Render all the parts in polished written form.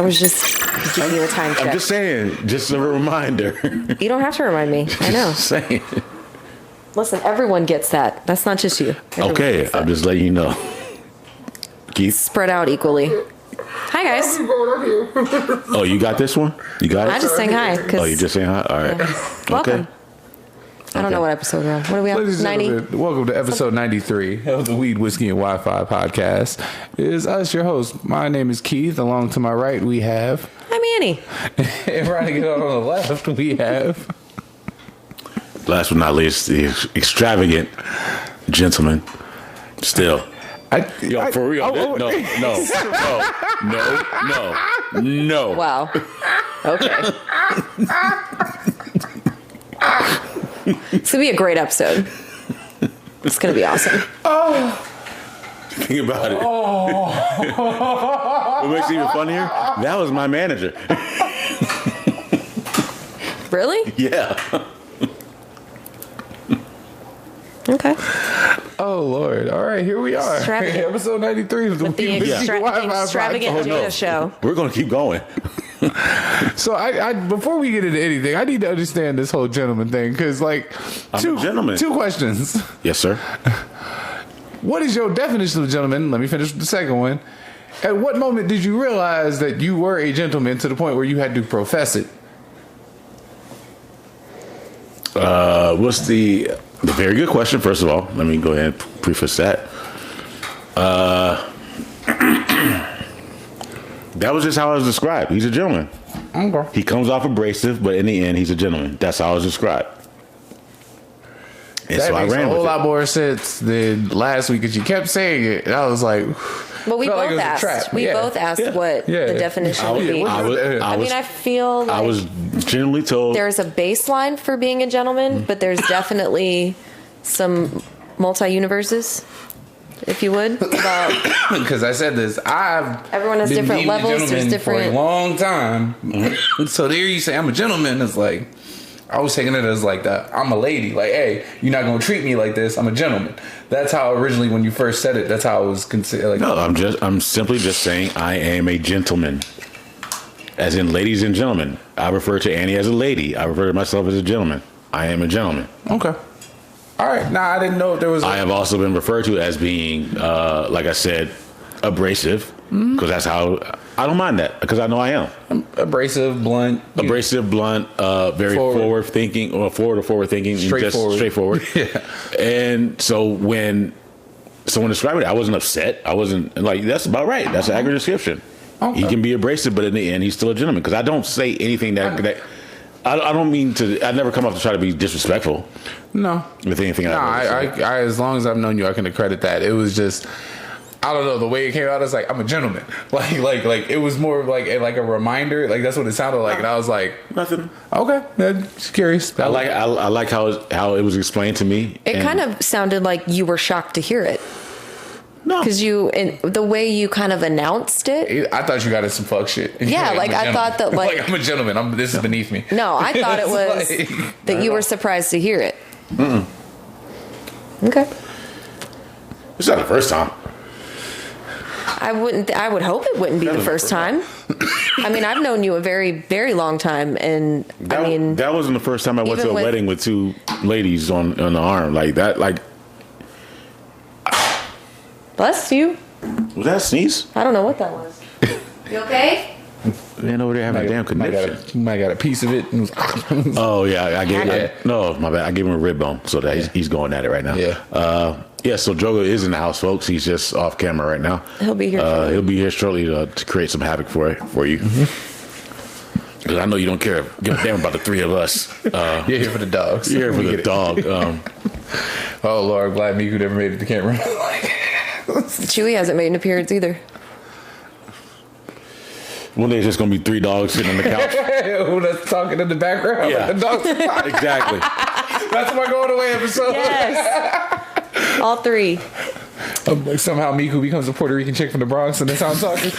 was just giving you a time check. I'm just saying, just a reminder. You don't have to remind me. I know. Just saying. Listen, everyone gets that. That's not just you. Everyone Okay, I'm just letting you know. Keith? Spread out equally. Hi, guys. Oh, you got this one? You got it? I just saying hi. Oh, you just saying hi? All right. Welcome. Okay. I don't know what episode we're on. What are we on? Ladies and 90? gentlemen, welcome to episode 93 of the Weed, Whiskey, and Wi-Fi podcast. It is us, your host. My name is Keith. Along to my right, we have... I'm Annie. And right on the left, we have... Last but not least, the extravagant gentleman. Still. Yo, for real. No. Wow. Okay. It's going to be a great episode. It's going to be awesome. Think about it. What makes it even funnier? That was my manager. Really? Yeah. Okay. Oh, Lord. All right, here we are. Extravagant. Episode 93 of the The Weed, Whiskey, and Wi-Fi extravagant podcast. Jada show. We're going to keep going. So I before we get into anything, I need to understand this whole gentleman thing because, like, I'm a gentleman. Two questions. Yes, sir. What is your definition of a gentleman? Let me finish with the second one. At what moment did you realize that you were a gentleman to the point where you had to profess it? What's the very good question, first of all. Let me go ahead and preface that. That was just how I was described. He's a gentleman. Okay. He comes off abrasive, but in the end, he's a gentleman. That's how I was described. And That so I makes ran a whole with lot it. more sense than last week because you kept saying it. And I was like, But we felt like both it was a asked. trap. We Yeah. both asked what Yeah. the definition I would was, be. I was, I feel like I was generally told. there's a baseline for being a gentleman, but there's definitely some multi-universes, if you would. About because I said this, everyone has been different deemed a levels. There's gentleman different. for a long time. So there you say I'm a gentleman. It's like I was taking it as like that. I'm a lady. Like, hey, you're not gonna treat me like this. I'm a gentleman. That's how originally when you first said it. That's how it was considered. Like, No, I'm simply just saying I am a gentleman. As in, ladies and gentlemen. I refer to Annie as a lady. I refer to myself as a gentleman. I am a gentleman. okay. All right. Nah, I didn't know if there was. I have also been referred to as being, like I said, abrasive. Because that's how I don't mind that because I know I am abrasive, blunt, abrasive, blunt, very forward thinking, or forward thinking, straightforward. Yeah. And so when someone described it, I wasn't upset. I wasn't like, that's about right. That's an accurate description. Okay. He can be abrasive, but in the end, he's still a gentleman. Because I don't say anything that I don't mean to. I never come off to try to be disrespectful. No. With anything. I as long as I've known you, I can accredit that. It was just, I don't know, the way it came out. It's like I'm a gentleman. Like it was more like a reminder. Like that's what it sounded like, and I was like, Nothing. okay, just curious. I like how it was explained to me. It kind of sounded like you were shocked to hear it. No. Because the way you kind of announced it. I thought you got in some fuck shit. Yeah, like I thought that like I'm a gentleman. This is beneath me. No, I thought it was that you were surprised to hear it. Okay. It's not the first time. I would hope it wouldn't be the first time. I mean, I've known you a very, very long time, and That wasn't the first time I went to a even wedding with two ladies on the arm like that. Like, bless you. was that a sneeze? I don't know what that was. You okay? Man, over there having a damn connection. You might got a piece of it. Oh yeah, no, my bad. I gave him a rib bone, so that he's going at it right now. Yeah. Yeah. So Drogo is in the house, folks. He's just off camera right now. He'll be here. He'll be here shortly to create some havoc for you. Because I know you don't give a damn about the three of us. You're here for the dogs. You're here for the dog. Oh Lord, I'm glad Miku never made it to camera. Chewy hasn't made an appearance either. One day it's just gonna be three dogs sitting on the couch. Who that's talking in the background? Yeah. Like the dogs. Exactly. That's my going away episode. Yes. All three. Like somehow Miku becomes a Puerto Rican chick from the Bronx, and that's how I'm talking.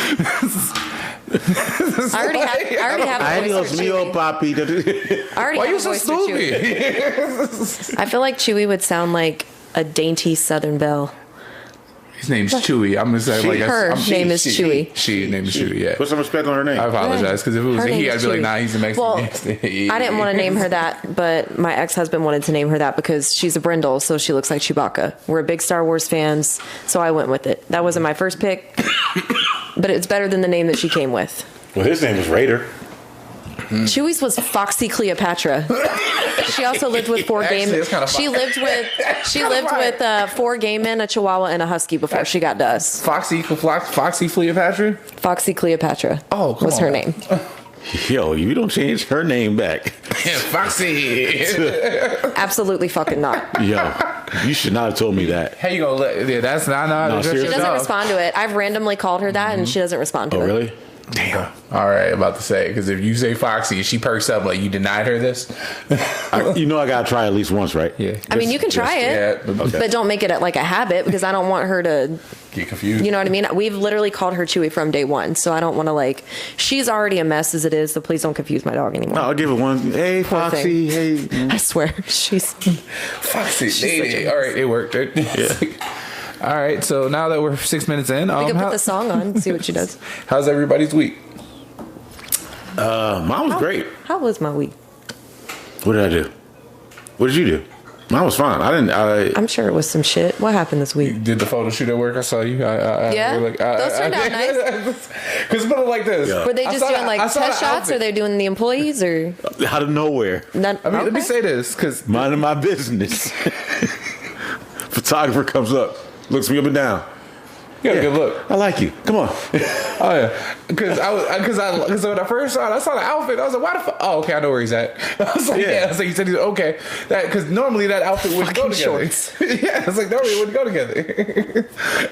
I already have a voice for Chewy. papi. I already Why have you a so voice for Chewy. stupid? I feel like Chewy would sound like a dainty Southern belle. His name's Chewy. I'm gonna say like Her name is Chewy. She name is Chewy. Yeah. Put some respect on her name. I apologize because if it was Her he, name I'd is be like, Chewy. nah, he's a Mexican. Well, gangster. I didn't want to name her that, but my ex-husband wanted to name her that because she's a brindle, so she looks like Chewbacca. We're big Star Wars fans, so I went with it. That wasn't my first pick, but it's better than the name that she came with. Well, his name is Raider. Chewy's was Foxy Cleopatra. She also lived with four gay Actually, men. it's kinda She fire. lived with four gay men, a Chihuahua, and a Husky before she got to us. Foxy Cleopatra. Foxy Cleopatra. Oh, come was her on. name. Yo, you don't change her name back. Foxy. Absolutely fucking not. Yo, you should not have told me that. How you gonna let? Yeah, that's not. No, She seriously? doesn't respond to it. I've randomly called her that, and she doesn't respond to Oh, it. really? Damn. All right, about to say because if you say Foxy, she perks up like you denied her this. You know I gotta try at least once, right? Yeah. I mean, you can try it, Yeah, but but don't make it like a habit because I don't want her to, get confused. you know what I mean? We've literally called her Chewy from day one, so I don't want to like, she's already a mess as it is, so please don't confuse my dog anymore. No, I'll give it one. Hey, Poor Foxy. Hey. I swear, she's Foxy. such a All right, it worked. Yeah. All right, so now that we're 6 minutes in, we could put the song on and see what she does. how's everybody's week? Mine was great. How was my week? What did I do? What did you do? Mine was fine. I'm sure it was some shit. What happened this week? Did the photo shoot at work? I saw you. Yeah? Those turned out nice. Because put it like this. Yeah. Were they I just saw doing the- like I saw test the shots, or outfit. they doing the employees, or out of nowhere. none? I mean, let me Okay. say this because Minding my business. Photographer comes up, looks me up and down. you got a good look. I like you. Come on. Oh yeah, because when I first saw it, I saw the outfit. I was like, why the fuck? Oh, okay, I know where he's at. I was like, Yeah. yeah. I was like, he said he's okay. That because normally that outfit wouldn't go Fucking together. shorts. Yeah, it's like normally it wouldn't go together.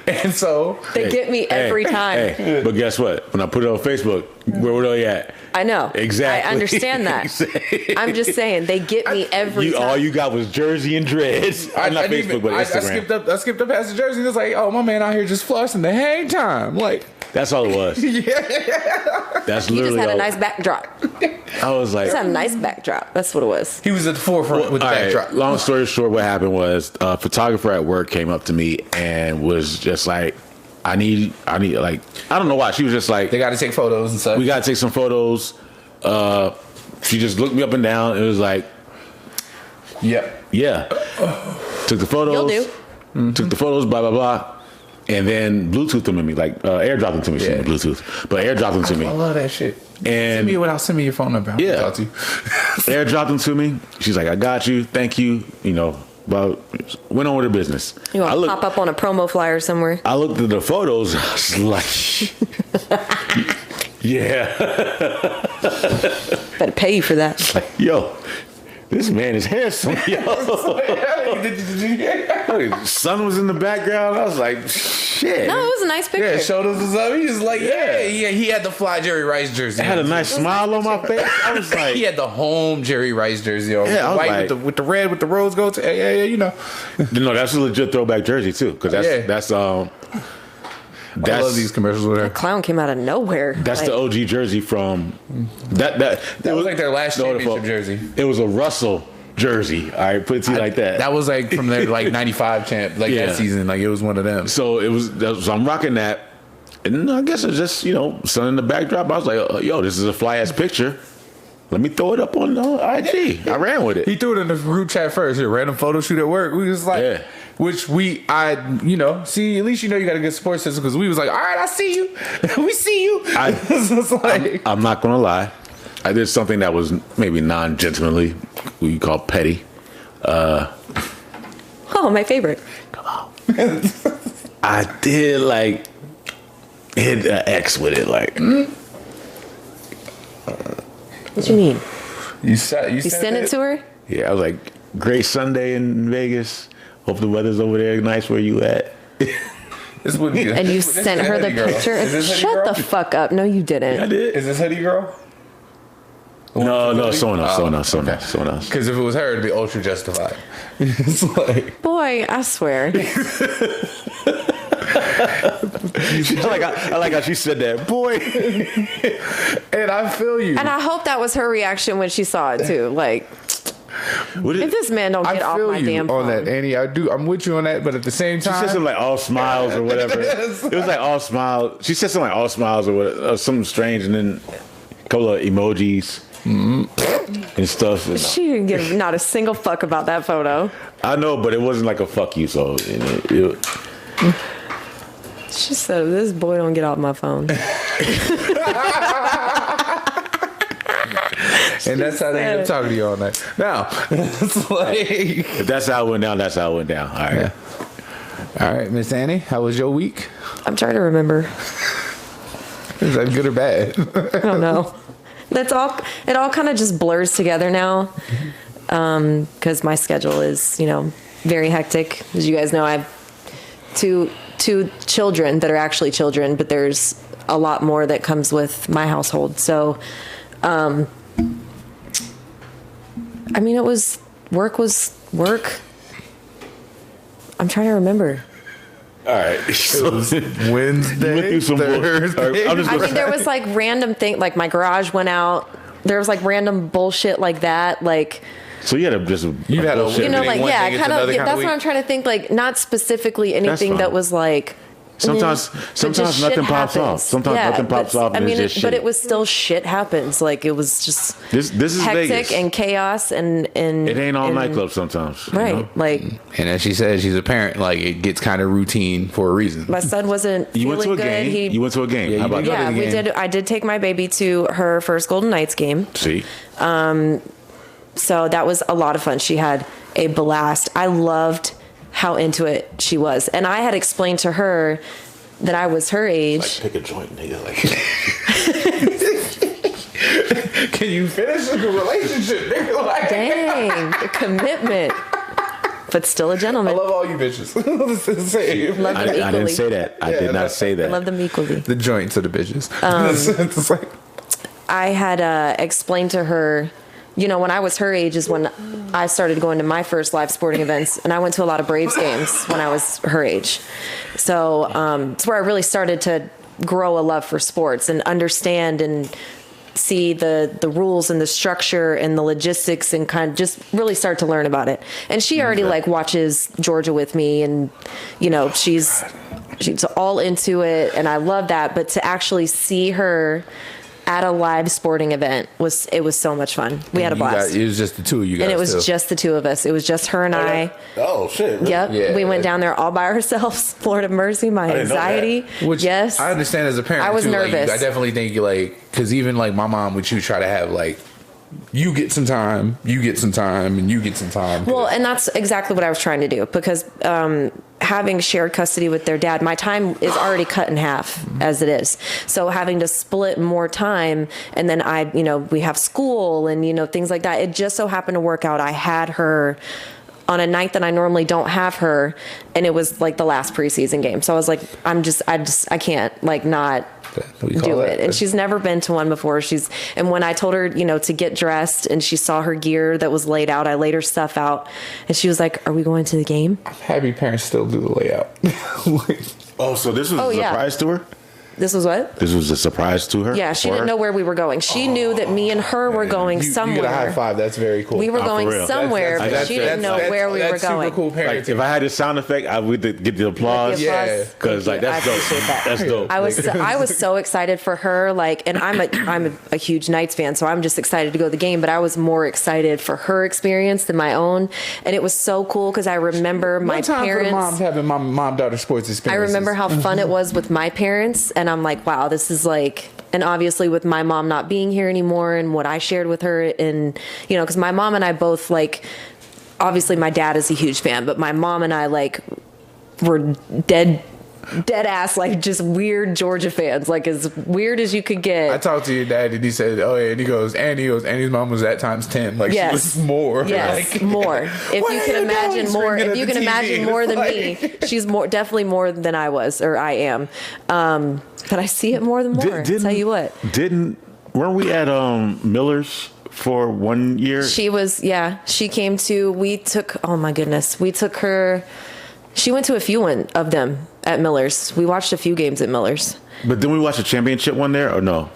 And so They get me every Hey, time. Hey, but guess what? When I put it on Facebook, where were they at? I know. Exactly. I understand that. Exactly. I'm just saying they get me every time. All you got was jersey and dreads. Not Facebook, but Instagram. I skipped up past the jersey. It's like, oh, my man out here just flossing the hang time. Like, That's all it was. That's You literally just had a all. nice backdrop. I was like, Just had a nice backdrop. That's what it was. he was at the forefront with the all right, backdrop. long story short, what happened was a photographer at work came up to me and was just like, I need like, I don't know why. She was just like, They got to take photos and stuff. we got to take some photos. She just looked me up and down. It was like, Yep. yeah. Took the photos. You'll do. Took the photos, blah, blah, blah. And then Bluetoothed them to me, like airdropped them to me. Yeah. Bluetooth, but airdropped them to me. I love that shit. Send And me your phone number. I'll Yeah. talk to you. airdropped them to me. She's like, I got you. Thank you. You know, but went on with her business. You want I to looked, pop up on a promo flyer somewhere? I looked at the photos. I was like, yeah. Better pay you for that. Like, yo, this man is handsome. Yo. The sun was in the background. I was like, shit. No, it was a nice picture. Yeah, shoulders was up. He was like, yeah. He had the fly Jerry Rice jersey. I had a nice smile on my face. I was like, He had the home Jerry Rice jersey on. Yeah, I was white like- with the red with the rose gold. Yeah, you know. no, that's a legit throwback jersey too, because Yeah. that's I love these commercials with her. Clown came out of nowhere. That's Like, the OG jersey from that. That was like their last no, championship jersey. It was a Russell jersey. All right, put it to you like that. That was like from their like '95 champ, like Yeah. that season. Like it was one of them. So it was. So I'm rocking that, and I guess it's just sun in the backdrop. I was like, yo, this is a fly ass picture. Let me throw it up on IG. I ran with it. He threw it in the group chat first. A random photo shoot at work. We was like, Yeah. which see, at least you got a good support system because we was like, all right, I see you. We see you. It's like, I'm not gonna lie. I did something that was maybe non-gentlemanly. What you call petty. Oh, my favorite. I did like hit an X with it, like. What you mean? you You sent it to her? Yeah, I was like, great Sunday in Vegas. Hope the weather's over there nice where you at. This would be, And you this sent is her the hoodie girl. picture? Is this hoodie Shut girl? the fuck up. No, you didn't. I did. Is this hoodie girl? No, someone else. Because if it was her, it'd be ultra justified. It's like, Boy, I swear. I like how she said that. Boy. and I feel you. And I hope that was her reaction when she saw it too. Like, If this man don't get I off feel my you damn on phone. that, Annie. I'm with you on that, but at the same She said time, something like all smiles or whatever. It was like all smiles. She said something like all smiles or whatever, or something strange, and then a couple of emojis and stuff. And She didn't give not a single fuck about that photo. I know, but it wasn't like a fuck you. So She said, "This boy don't get off my phone." and that's how they end up talking to you all night. Now, it's like, if that's how it went down, that's how it went down. All right. yeah. All right, Miss Annie, how was your week? I'm trying to remember. Is that good or bad? I don't know. That's all. It all kind of just blurs together now, because my schedule is, very hectic. As you guys know, I have two children that are actually children, but there's a lot more that comes with my household. So, it was work. I'm trying to remember. All right. So, Wednesday, Thursday. There was like random thing, like my garage went out. There was like random bullshit like that, like. So you had a bullshit like, one yeah, thing kind into of. another That's week. what I'm trying to think. Like, not specifically anything that was like. Sometimes just nothing shit pops off. happens. Sometimes nothing pops off. And it's just but shit. it was still shit happens. Like, it was just This is hectic Vegas. and chaos and It ain't all nightclub sometimes. Right. You know? Like, And as she said, she's a parent. Like, it gets kind of routine for a reason. my son wasn't You feeling went to a good. game. You went to a game. Yeah, How you about did. that? Yeah, to the we game. did. I did take my baby to her first Golden Knights game. See, So that was a lot of fun. She had a blast. I loved how into it she was. And I had explained to her that I was her age. pick a joint, nigga. Like, Can you finish the relationship, nigga? Like, Dang, the commitment. But still a I gentleman. love all you bitches. It's the same. Love them I didn't equally. say that. I did not say that. Love them equally. The joints of the bitches. It's like, I had explained to her, when I was her age is when I started going to my first live sporting events, and I went to a lot of Braves games when I was her age. So it's where I really started to grow a love for sports and understand and see the rules and the structure and the logistics and kind of just really start to learn about it. And she already like watches Georgia with me, and she's all into it, and I love that. But to actually see her at a live sporting event was so much fun. We had a blast. It was just the two of you guys. And it was just the two of us. It was just her and I. Oh shit! Really? Yep. Yeah. We went down there all by ourselves. Lord have mercy, my didn't know that. anxiety. Which yes. I understand as a parent. I was too. Like, nervous. I definitely think because even like my mom would try to have like, you get some time, you get some time, and you get some time. Well, and that's exactly what I was trying to do, because having shared custody with their dad, my time is already cut in half as it is. So having to split more time, and then we have school and, things like that. It just so happened to work out. I had her on a night that I normally don't have her, and it was like the last preseason game. So I was like, I can't not do it. And she's never been to one before. And when I told her, to get dressed, and she saw her gear that was laid out, I laid her stuff out, and she was like, "Are we going to the game?" Happy parents still do the layout. Oh, so this was a yeah. surprise to her? This was what? This was a surprise to her? Yeah, she didn't know where we were going. She knew that me and her were going You somewhere. get a high five. That's very cool. We were for going real. somewhere, but she didn't know where we were That's going. super cool Like, parenting. if I had the sound effect, I would get the applause. Yeah. Because Thank you. that's I dope. appreciate that. That's dope. I was so excited for her, and I'm a huge Knights fan, so I'm just excited to go to the game, but I was more excited for her experience than my own. And it was so cool because I remember my One time parents. for the moms having mom-daughter sports I experiences. remember how fun it was with my parents, and I'm like, wow, this is like, and obviously with my mom not being here anymore and what I shared with her, and because my mom and I both obviously my dad is a huge fan, but my mom and I were dead ass just weird Georgia fans, as weird as you could get. I talked to your dad and he said, "Oh yeah," and he goes, Annie's mom was at times 10. Yes. She was more. Yes, more. If you can imagine more, if you can imagine more than me, she's definitely more than I was, or I am. But I see it more than more. I'll tell you what. Weren't we at Miller's for 1 year? She was, yeah. She came to. We took. Oh my goodness, we took her. She went to a few of them at Miller's. We watched a few games at Miller's. But didn't we watch the championship one there or no?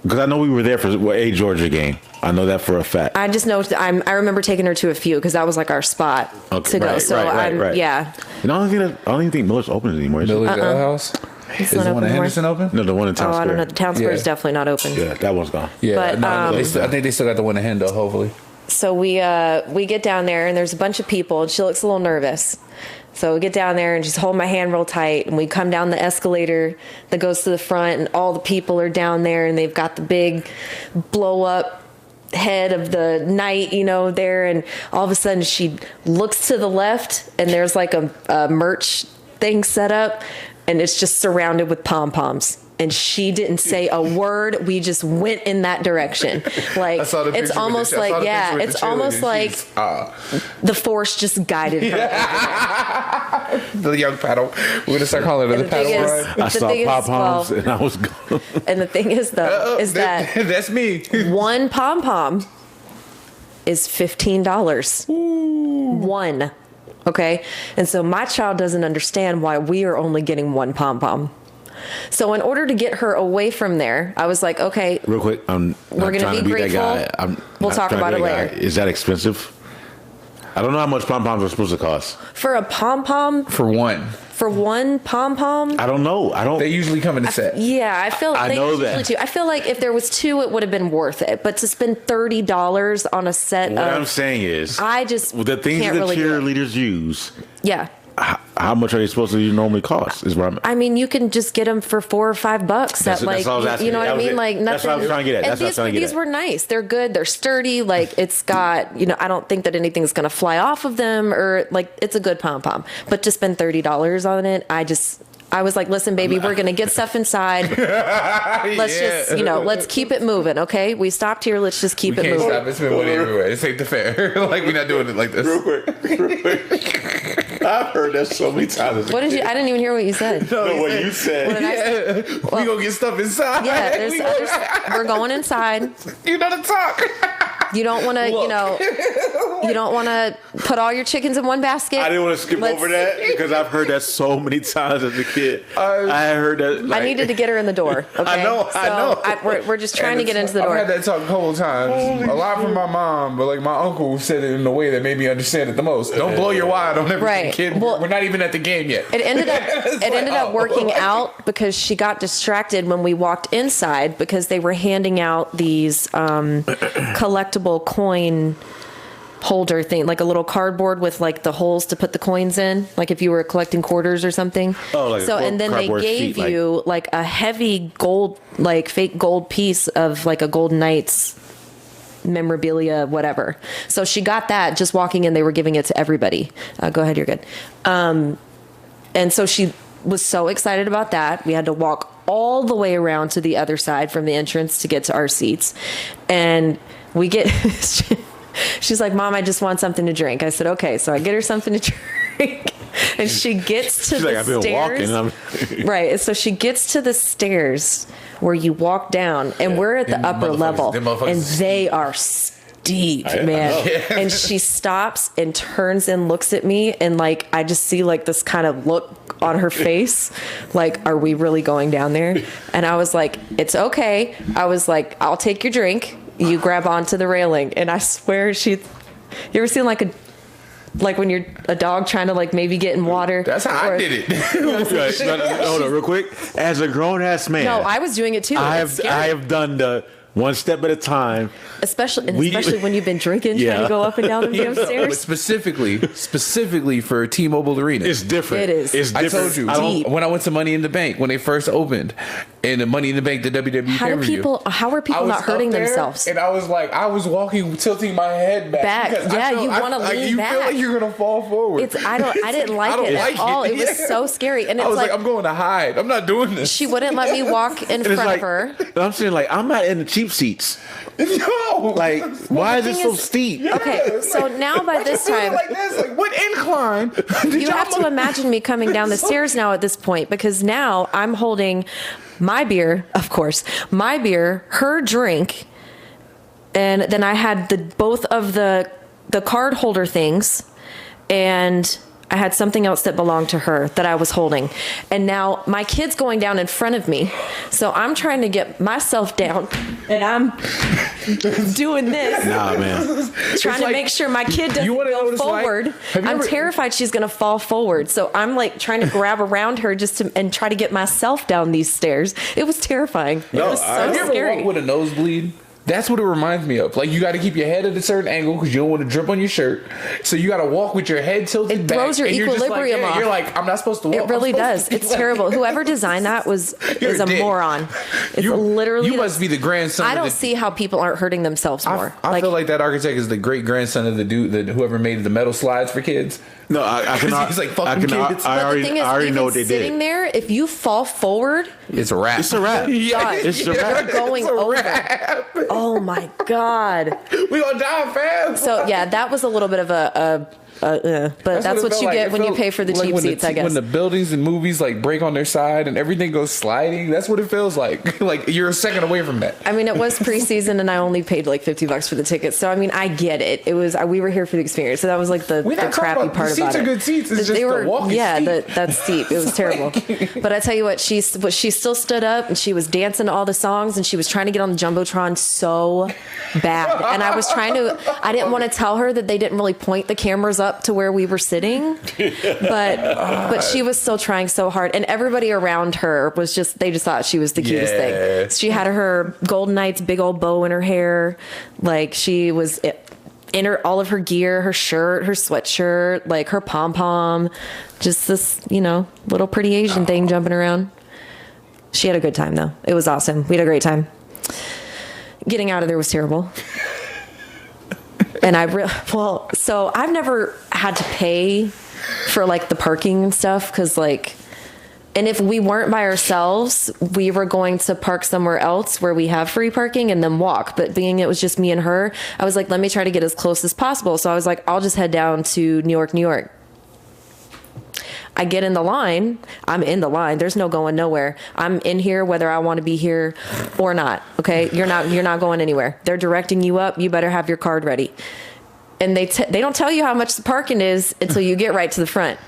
Because I know we were there for a Georgia game. I know that for a fact. I just know I remember taking her to a few because that was like our spot to go. Right, So right. yeah. And I don't even think Miller's open anymore. Is it? Miller's Ale House. It's Is not the one open in anymore. Henderson open? No, the one in Town Oh, Square. I don't know. The Town Square is Yeah. definitely not open. Yeah, that one's gone. Yeah, But, I think they still got the one in Hendo, hopefully. So we get down there and there's a bunch of people and she looks a little nervous. So we get down there and she's holding my hand real tight and we come down the escalator that goes to the front and all the people are down there and they've got the big blow up head of the night, there, and all of a sudden she looks to the left and there's like a merch thing set up and it's just surrounded with pom-poms. And she didn't say a word. We just went in that direction. Like I saw the it's picture almost with the- I saw like the yeah, picture with it's the almost like cheerleading. the force just guided her. The young paddle. We're gonna start calling it And the the thing paddle is- ride. I The saw thing is, pom-poms well- and I was gone. And the thing is though, is that That's me. one pom-pom is $15. One. Okay? And so my child doesn't understand why we are only getting one pom-pom. So in order to get her away from there, I was like, okay, Real quick, I'm We're not gonna trying be to be grateful. that guy. We'll talk about it later. Is that expensive? I don't know how much pom-poms are supposed to cost. for a pom-pom, For one. for one pom-pom, I don't know. They usually come in a set. yeah, I feel I they know usually that. do. I feel like if there was two, it would have been worth it. But to spend $30 on a set What I'm of, saying is, I just the things can't that really do it. cheerleaders use, Yeah. how much are they supposed to normally cost? Is what I'm. I mean, you can just get them for $4 or $5 That's at like, all I was asking. you know what That I was mean? it. Like nothing. That's what I was trying to get at. And That's what I was trying to get these at. were nice. They're good. They're sturdy. Like it's got, I don't think that anything's going to fly off of them or like it's a good pom-pom. But to spend $30 on it, I was like, listen, baby, we're going to get stuff inside. Let's just, let's keep it moving. Okay. We stopped here. Let's just keep We it can't moving. stop. It's been money everywhere. This ain't the fair. Like we're not doing it like this. Real quick. I've heard that so many times. What did you, I didn't even hear what you said. No, what you What said. did I say? Yeah. We gonna get stuff inside. Yeah, We we're going inside. You know the talk. You don't want to, you don't want to put all your chickens in one basket. I didn't want to skip Let's- over that because I've heard that so many times as a kid. I heard that. I needed to get her in the door. Okay? I know. We're just trying to get into the door. I've had that talk a couple of times. A lot from my mom, but like my uncle said it in a way that made me understand it the most. Don't blow your wad on everything, Right. kid. Well, we're not even at the game yet. It ended up It's ended like, up working out because she got distracted when we walked inside because they were handing out these collectible coin holder thing, like a little cardboard with like the holes to put the coins in, like if you were collecting quarters or something. Oh, like a so and then they cardboard gave sheet, you like a heavy gold, like fake gold piece of like a Golden Knights memorabilia, whatever. So she got that just walking in. They were giving it to everybody. Go ahead, you're good. And so she was so excited about that. We had to walk all the way around to the other side from the entrance to get to our seats. And we get, she's like, Mom, I just want something to drink. I said, okay. So I get her something to drink. And she gets to She's the like, I've been stairs. walking. Right. So she gets to the stairs where you walk down, and we're at the Them upper motherfuckers- level, them motherfuckers and is they are steep, man. And she stops and turns and looks at me, and like I just see like this kind of look on her face, like, are we really going down there? And I was like, it's okay. I was like, I'll take your drink. You grab onto the railing, and I swear you ever seen like when you're a dog trying to like maybe get in water? That's how I did it. Hold on, real quick. As a grown ass man, No, I was doing it too. I It's scary. have done the one step at a time. especially we- when you've been drinking, trying Yeah. to go up and down the damn But stairs. specifically for T-Mobile Arena. It's different. It is. It's I different. told you Deep. when I went to Money in the Bank when they first opened, and the Money in the Bank, the WWE How are pay-per-view. people not hurting themselves? And I was like, I was walking, tilting my head back. because Yeah, I felt- you wanna like, lean you back. feel like you're gonna fall forward. I didn't like I don't it like at all. it. It was Yeah. so scary, and I it's was like, like I'm going to hide. I'm not doing this. she wouldn't let me walk in And front it's like, of her. and I'm saying like, I'm not in the cheap seats. No. Like, why is the it thing so is- steep? Okay, it's so like- now by I this just feel time, like this, like what incline? Did you y'all have to move- imagine me coming down the stairs now at this point, because now I'm holding my beer, of course, my beer, her drink, and then I had both of the card holder things, and I had something else that belonged to her that I was holding. And now my kid's going down in front of me. So I'm trying to get myself down and I'm doing this, Nah, man. trying to make sure my kid doesn't wanna know what go it's like? forward. Have you I'm ever- terrified she's going to fall forward. So I'm like trying to grab around her and try to get myself down these stairs. It was terrifying. It was Have so you ever scary. walked with a nosebleed? That's what it reminds me of. Like, you got to keep your head at a certain angle because you don't want to drip on your shirt. So you got to walk with your head tilted It back. throws your and you're just equilibrium like, off. You're like, I'm not supposed to walk. It really I'm supposed does. to be It's like- terrible. Whoever designed that is You're a a dick. moron. It's literally. You must be the grandson. I of don't the, see how people aren't hurting themselves more. I feel like that architect is the great grandson of the dude that whoever made the metal slides for kids. No, I can. He's like, fucking I can. kids. I But already. the thing is, I already even know what they sitting did. there, if you fall forward, It's a wrap. It's a wrap. Yeah, It's a wrap. going It's a over. wrap. oh my god. We gonna die fast. So yeah, that was a little bit of but that's what you get when you pay for the cheap seats, I guess. When the buildings and movies like break on their side and everything goes sliding, that's what it feels like. Like you're a second away from that. I mean, it was preseason, and I only paid like $50 for the tickets. So I mean, I get it. It was we were here for the experience, so that was like the We're not talking crappy about- part the about seats it. are good seats, it's That just they the were, walk is yeah, steep. that's steep. It was terrible. But I tell you what, she still stood up and she was dancing to all the songs, and she was trying to get on the jumbotron so bad. And I was I didn't want to tell her that they didn't really point the cameras up to where we were sitting, but she was still trying so hard, and everybody around her was they just thought she was the cutest Yeah. thing. She had her Golden Knights big old bow in her hair, like she was in all of her gear, her shirt, her sweatshirt, like her pom pom, just this little pretty Asian thing jumping around. She had a good time though. It was awesome. We had a great time. Getting out of there was terrible. And so I've never had to pay for like the parking and stuff because and if we weren't by ourselves, we were going to park somewhere else where we have free parking and then walk. But being it was just me and her, I was like, let me try to get as close as possible. So I was like, I'll just head down to New York, New York. I get in the line. I'm in the line. There's no going nowhere. I'm in here whether I want to be here or not. Okay, you're not going anywhere. They're directing you up. You better have your card ready. And they don't tell you how much the parking is until you get right to the front.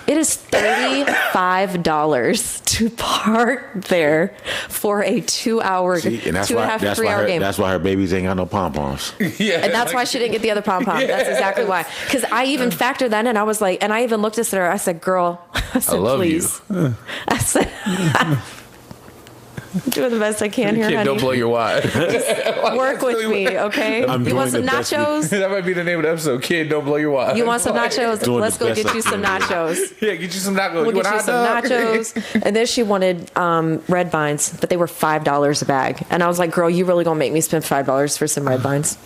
It is $35 to park there for a 2-hour, See, and that's 2.5 to 3 hour game. That's why her babies ain't got no pom poms. Yeah, And that's why she didn't get the other pom pom. That's exactly why. Because I even factored that in. I was like, and I even looked at her. I said, "Girl, I said, love please." I said, I'm doing the best I can here, Kid, honey. don't blow your wad. Work with me, okay? I'm You doing want some the best we- nachos? That might be the name of the episode. Kid, don't blow your wad. You want some nachos? Doing Let's the go best get I you some can. nachos. Yeah, get you some nachos. We'll you get want you a some hot dog? nachos. And then she wanted red vines, but they were $5 a bag. And I was like, girl, you really gonna make me spend $5 for some red vines?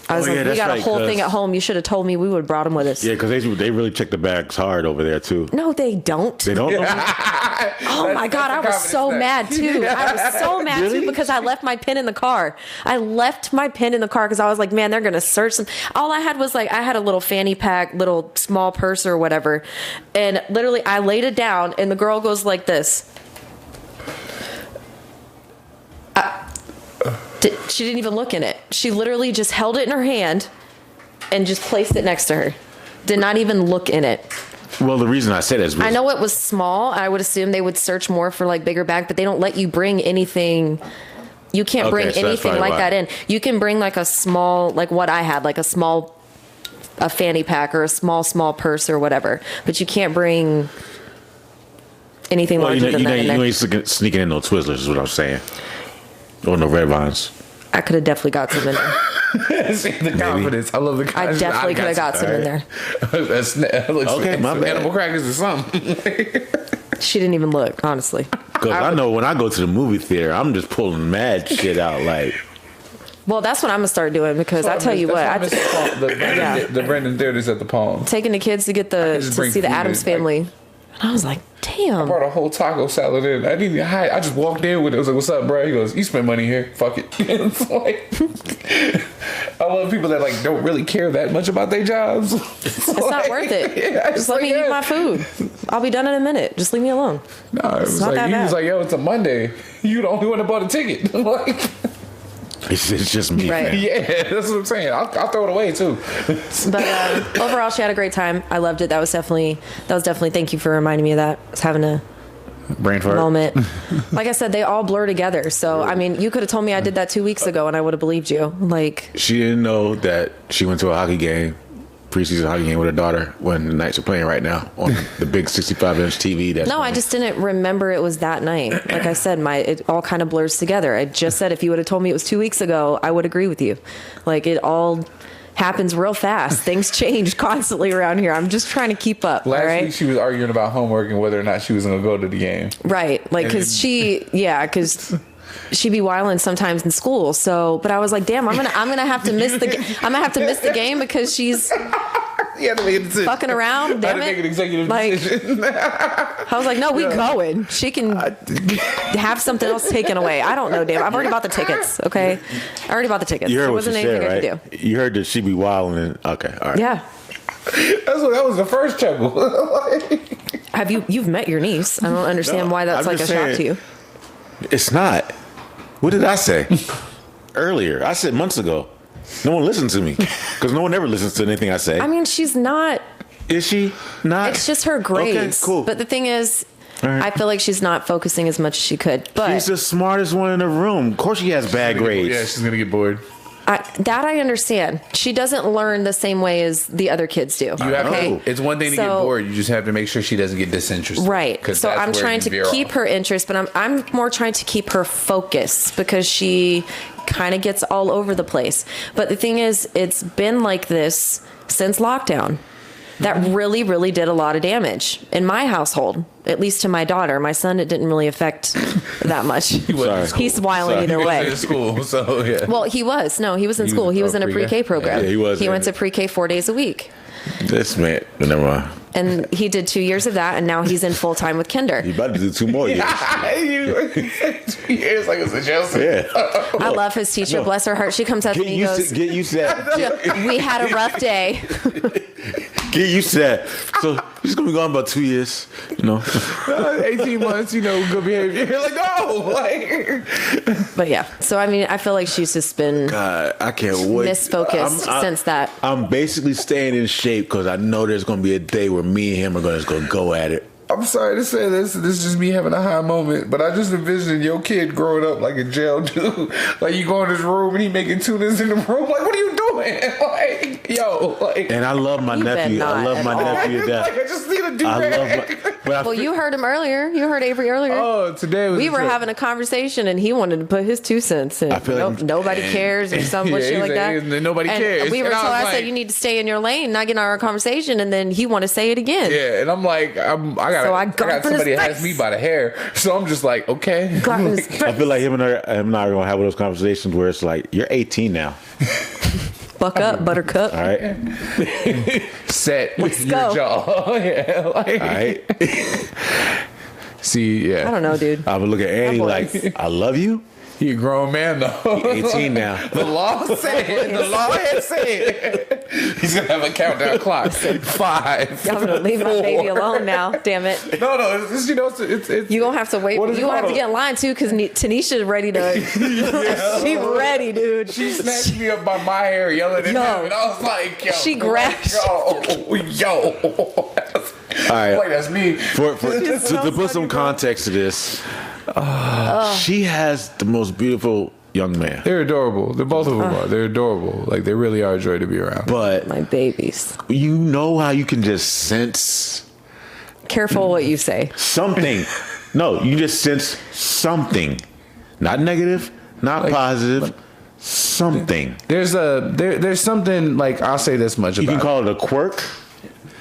I was Oh, yeah, like, we that's got a right, whole 'cause- thing at home. You should have told me. We would have brought them with us. Yeah, because they really check the bags hard over there too. No, they don't. They don't. Oh my God, I was so mad too. I was so mad too because I left my pen in the car. I left my pen in the car because I was like, man, they're going to search some. All I had was I had a little fanny pack, little small purse or whatever. And literally I laid it down and the girl goes like this. She didn't even look in it. She literally just held it in her hand and just placed it next to her. Did not even look in it. Well, the reason I said that is I know it was small. I would assume they would search more for bigger bag, but they don't let you bring anything. You can't bring Okay, so that's anything probably like why. that in. You can bring a small, what I had, a fanny pack or a small purse or whatever, but you can't bring anything Well, larger than that in there. you ain't sneaking in no Twizzlers, is what I'm saying. Or no red vines. I could have definitely got some in there. See, the confidence. I love the I confidence. definitely could have got some in there. That looks Okay, like my some bad. animal crackers or something. She didn't even look, honestly. Because I know when I go to the movie theater, I'm just pulling mad shit out. Well, that's what I'm gonna start doing because I tell you what, That's why I miss Yeah. the Brendan Theaters at the Palm. taking the kids to get to just bring see the food Addams in, Family, and I was like, damn. Brought a whole taco salad in. I didn't even hide. I just walked in with it. I was like, "What's up, bro?" He goes, "You spend money here. Fuck it." It's like, I love people that don't really care that much about their jobs. It's not worth it. Yeah, Just let me eat my food. I'll be done in a minute. Just leave me alone. No, it was not that he was bad. like, "Yo, it's a Monday. You the only one that bought a ticket." Like, it's just me. Right. Fam. yeah, that's what I'm saying. I'll throw it away too. But overall, she had a great time. I loved it. That was definitely. Thank you for reminding me of that. I was having a Brain fart. moment. Like I said, they all blur together. So, I mean, you could have told me I did that 2 weeks ago and I would have believed you. Like, She didn't know that she went to a hockey game, preseason hockey game with her daughter when the Knights are playing right now on the big 65-inch TV. That's no, I just didn't remember it was that night. Like I said, it all kind of blurs together. I just said if you would have told me it was 2 weeks ago, I would agree with you. Like, it all happens real fast. Things change constantly around here. I'm just trying to keep up. Last all right? week she was arguing about homework and whether or not she was going to go to the game. Right. Like, because because she'd be wilding sometimes in school. So, but I was like, damn, I'm gonna have to miss the game because she's fucking around. Damn I had to it. make an executive Like, decision. I was like, no, we going. She can have something else taken away. I don't know, damn. I've already bought the tickets. Okay, I already bought the tickets. You heard There what she wasn't said, anything I right? could do. You heard that she be wilding. Okay, all right. Yeah. That was the first chuckle. You've met your niece? I don't understand why that's I'm like a just shock saying, to you. It's not. What did I say earlier? I said months ago. No one listens to me because no one ever listens to anything I say. I mean, she's not. Is she not? It's just her grades. Okay, cool. But the thing is, right. I feel like she's not focusing as much as she could. But She's the smartest one in the room. Of course, she has bad grades. Yeah, she's going to get bored. that I understand. She doesn't learn the same way as the other kids do. You have know. It's one thing to get bored. You just have to make sure she doesn't get disinterested. Right. So that's I'm where trying you to veer keep off. her interest, but I'm more trying to keep her focus because she kind of gets all over the place. But the thing is, it's been like this since lockdown. That really, really did a lot of damage in my household, at least to my daughter. My son, it didn't really affect that much. He's wilding either way. He was in school, so yeah. Well, he was. No, he was in school. He was in a pre-K program. Yeah, he was. He went to pre-K 4 days a week. This man, never mind. And he did 2 years of that, and now he's in full-time with Kinder. You about to do 2 more years. 2 years like it's a joke. Yeah. I love his teacher. No. Bless her heart. She comes up to me and goes, Get used to that. we had a rough day. Get used to that. So he's gonna be gone about 2 years. 18 months, good behavior. You're like, no. But yeah. So, I mean, I feel like she's just been God, I can't wait. misfocused since that. I'm basically staying in shape because I know there's gonna be a day where me and him are gonna go at it. I'm sorry to say this. This is just me having a high moment, but I just envisioned your kid growing up like a jail dude. Like you go in his room and he making tunas in the room. Like, what are you doing? Like, yo, like. And I love my You bet nephew. I not love at my all. nephew to death. Like, I just need a do I love rag. but I Well, feel- you heard him earlier. You heard Avery earlier. Oh, today was We a were trip. having a conversation, and he wanted to put his 2 cents in. I feel like- Nobody cares or some Yeah, shit he's like that. like, nobody And cares. We were And I told. was I said like- you need to stay in your lane, not get in our conversation, and then he want to say it again. Yeah, and I'm like, I So I got got for his somebody that has face. me by the hair, so I'm just like, okay. Got in his I feel like him and I are gonna have those conversations where it's like, you're 18 now. Buck up, buttercup. All right. Set Let's your go. jaw. Yeah, like, All right. see, yeah. I don't know, dude. I would look at Annie That like, voice. I love you. He a grown man though. 18 now. The law said it. The law has said. He's gonna have a countdown clock. 5. Y'all gonna leave my 4. baby alone now. Damn it. No, it's it's. You gonna have to wait. What is it You gonna have to called? get in line too, because Tanisha's ready to. She ready, dude. She snatched me up by my hair, yelling at Yo. him, and I was like, "Yo!" She grabbed- yo. All right. Like that's me. To put some context to this, she has the most beautiful young man. They're adorable. They're both of them are. They're adorable. Like they really are a joy to be around. But My babies. you know how you can just sense Careful what you say. something. No, you just sense something. Not negative, not positive. Something. There's something like I'll say this much You about can it. call it a quirk.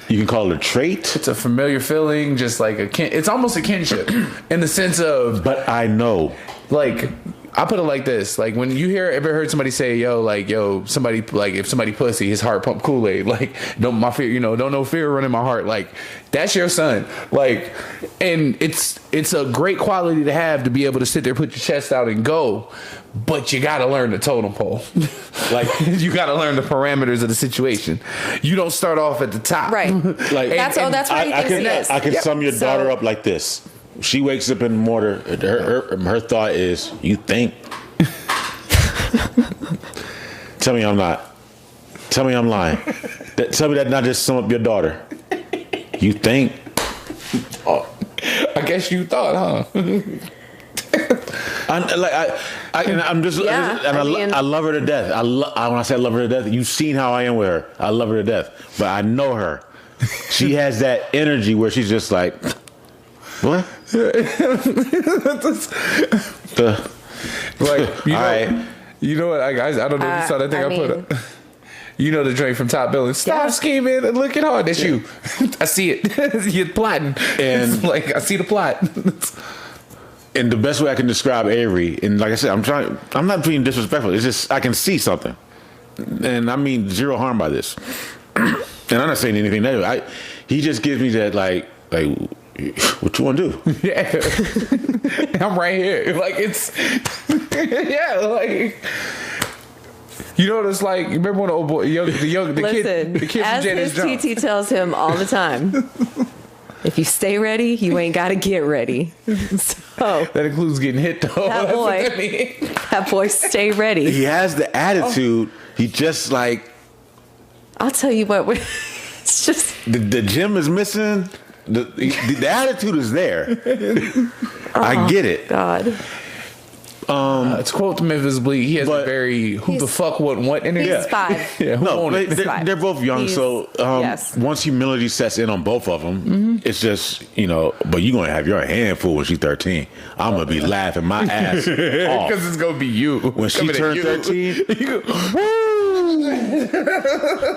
You can call it a trait. It's a familiar feeling, just like it's almost a kinship in the sense of But I know. like I put it like this: like when you ever heard somebody say, "Yo, somebody like if somebody pussy, his heart pump Kool-Aid." Like don't no fear run in my heart. Like that's your son. Like, and it's a great quality to have to be able to sit there, put your chest out, and go. But you got to learn the totem pole. Like you got to learn the parameters of the situation. You don't start off at the top. Right. Like That's where he thinks he is. I can sum your So- daughter up like this. She wakes up in the morning. Her thought is, "You think." Tell me I'm not. Tell me I'm lying. Tell me that not just sum up your daughter. You think. I guess you thought, huh? I'm just, Yeah, and I mean- I love her to death. When I say I love her to death, you've seen how I am with her. I love her to death, but I know her. She has that energy where she's just like, what? Like, you know, All right. you know what, guys? I don't know if you saw that thing I put up. You know the drink from Top Billing. Stop scheming and looking hard. That's you. I see it. You're plotting. And like, I see the plot. And the best way I can describe Avery, and like I said, I'm not being disrespectful. It's just I can see something, and I mean zero harm by this. And I'm not saying anything negative. He just gives me that like what you want to do? Yeah, I'm right here. Like it's yeah, like. You know what it's like? You remember when the old boy, the Listen, kid from as Jada's his jump? TT tells him all the time, if you stay ready, you ain't got to get ready. So That includes getting hit though. that That's boy, what that means. that boy, stay ready. He has the attitude. He just like I'll tell you what, it's just the gym is missing. The attitude is there. I get it. God. To quote the Memphis Bleak, he has a very who the fuck what energy. He's 5. Yeah, who No, owned it? they're both young, He's- so yes. once humility sets in on both of them, it's just But you're gonna have your handful when she's 13. I'm gonna be laughing my ass off Because it's gonna be you when she coming at turned you. 13.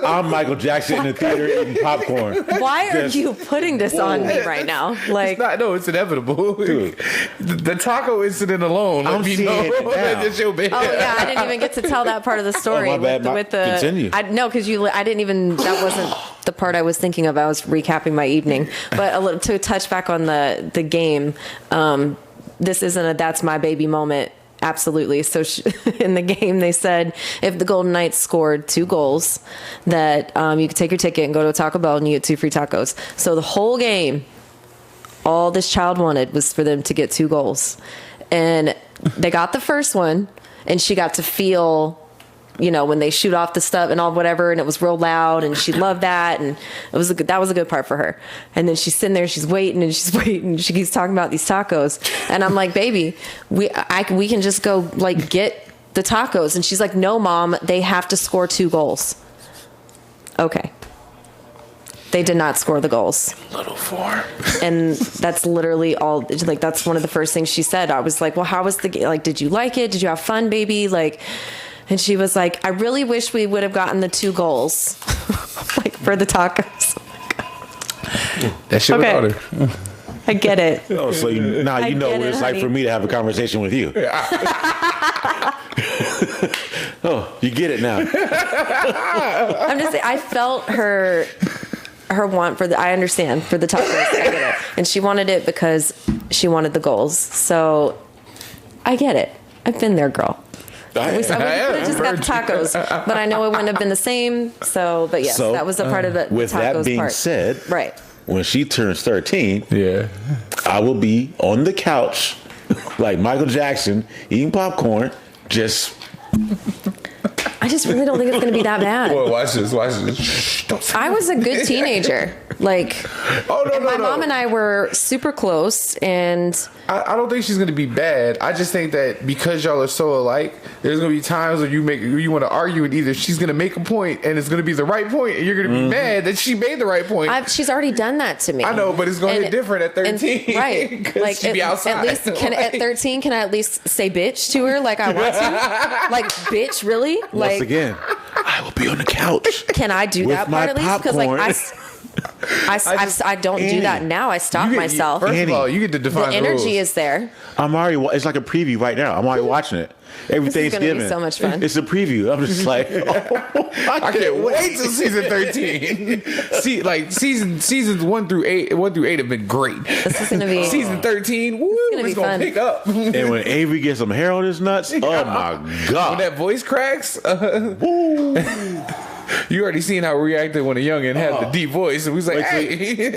I'm Michael Jackson in the theater eating popcorn. Why are Just- you putting this on me right now? Like, It's inevitable. Dude. The taco incident alone. I'm let me seeing know it now. that's your bad. oh yeah, I didn't even get to tell that part of the story. Oh, my bad. With the Continue. No, because I didn't even. That wasn't the part I was thinking of. I was recapping my evening. But to touch back on the game, this isn't a "that's my baby" moment. Absolutely. So in the game, they said if the Golden Knights scored 2 goals, that you could take your ticket and go to a Taco Bell and you get 2 free tacos. So the whole game, all this child wanted was for them to get 2 goals. And they got the first one, and she got to feel, when they shoot off the stuff and all whatever, and it was real loud, and she loved that, and that was a good part for her. And then she's sitting there, she's waiting, and she keeps talking about these tacos, and I'm like, baby, we can just go like get the tacos, and she's like, no, Mom, they have to score 2 goals. Okay. They did not score the goals. Little form. And that's literally all, like, that's one of the first things she said. I was like, well, how was the game? Like, did you like it? Did you have fun, baby? Like, and she was like, I really wish we would have gotten the 2 goals, like, for the tacos. That shit Okay. without her. I get it. Oh, so now I you know get what it, it's like honey. for me to have a conversation with you. Oh, you get it now. I'm just saying, I felt her want for I understand, for the tacos. I get it. And she wanted it because she wanted the goals. So I get it. I've been there, girl. We could have just got the tacos, but I know it wouldn't have been the same. So, but yes, So, that was a part of the with tacos that being part. said, Right. when she turns 13, Yeah. I will be on the couch like Michael Jackson eating popcorn, just I just really don't think it's going to be that bad. Boy, watch this. Shh, don't say I was a good teenager. Like, my mom and I were super close, and I don't think she's gonna be bad. I just think that because y'all are so alike, there's gonna be times where you want to argue, and either she's gonna make a point and it's gonna be the right point, and you're gonna be mad that she made the right point. she's already done that to me. I know, but it's gonna hit different at 13, right? 'Cause Like she be outside. At least at 13, can I at least say bitch to her like I want to? Like, bitch, really? once Like, again, I will be on the couch. can I do with that my part at least? Because like popcorn. I don't do that now. I stop myself. First of Annie, all, you get to The define the rules. energy is there. I'm already. It's like a preview right now. I'm already watching it. Every This is gonna be Thanksgiving. so much fun. It's a preview. I'm just like, I can't wait till season 13. See, like seasons 1 through 8 have been great. This is gonna be Season 13, woo, gonna it's be gonna fun. pick up. And when Avery gets some hair on his nuts, oh my When god! that voice cracks, You already seen how we reacted when a youngin had the deep voice, and we was like, Wait "Hey."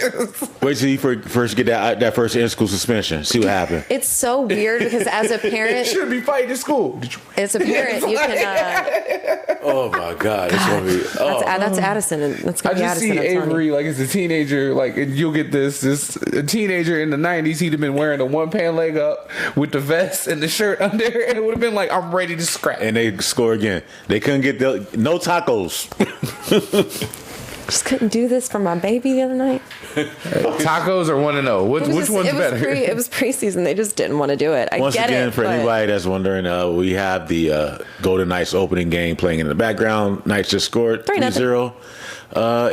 Wait till you first get that first in-school suspension. See what happened. It's so weird because as a parent, Shouldn't be fighting in school. as a parent, you can. Oh my God, it's gonna be. Oh. That's Addison. And that's I gonna be just Addison. see I'm telling you. Avery like as a teenager, like, and you'll get this a teenager in the 90s. He'd have been wearing the one pant leg up with the vest and the shirt under, and it would have been like, I'm ready to scrap. And they score again. They couldn't get no tacos. Just couldn't do this for my baby the other night. Tacos or 1-0? Which one's better? It was preseason. They just didn't want to do it. Once again, for anybody that's wondering, we have the Golden Knights opening game playing in the background. Knights just scored 3-0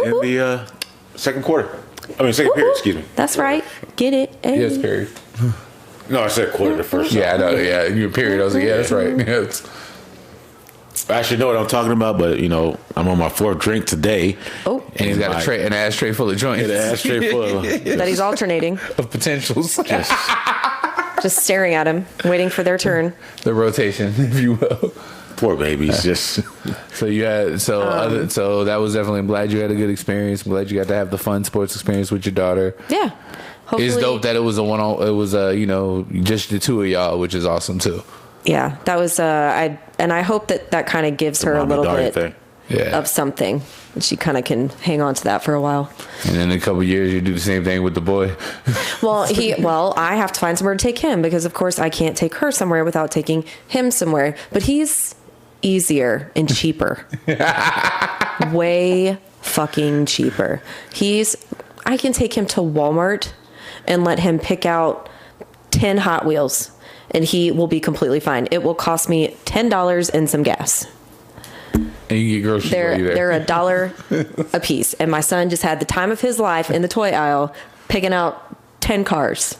in the second quarter. Second period, excuse me. That's right. Get it. Hey. Yes, period. No, I said quarter the first. Yeah, I know. Yeah, you period. I was like, yeah, that's right. Yeah, I actually know what I'm talking about, but I'm on my fourth drink today. Oh, and he's got an ashtray full of joints. An ashtray full of that he's alternating. of potentials. Just staring at him, waiting for their turn. The rotation, if you will. Poor babies, just. So you had so that was definitely. I'm glad you had a good experience. I'm glad you got to have the fun sports experience with your daughter. Yeah, hopefully. It's dope that it was just the two of y'all, which is awesome too. Yeah, that was I hope that kind of gives her a little bit of something. She kind of can hang on to that for a while. And in a couple of years, you do the same thing with the boy. Well, I have to find somewhere to take him because, of course, I can't take her somewhere without taking him somewhere. But he's easier and cheaper. Way fucking cheaper. I can take him to Walmart and let him pick out 10 Hot Wheels. And he will be completely fine. It will cost me $10 and some gas. And you get groceries while you're there. They're $1 a piece. And my son just had the time of his life in the toy aisle picking out 10 cars.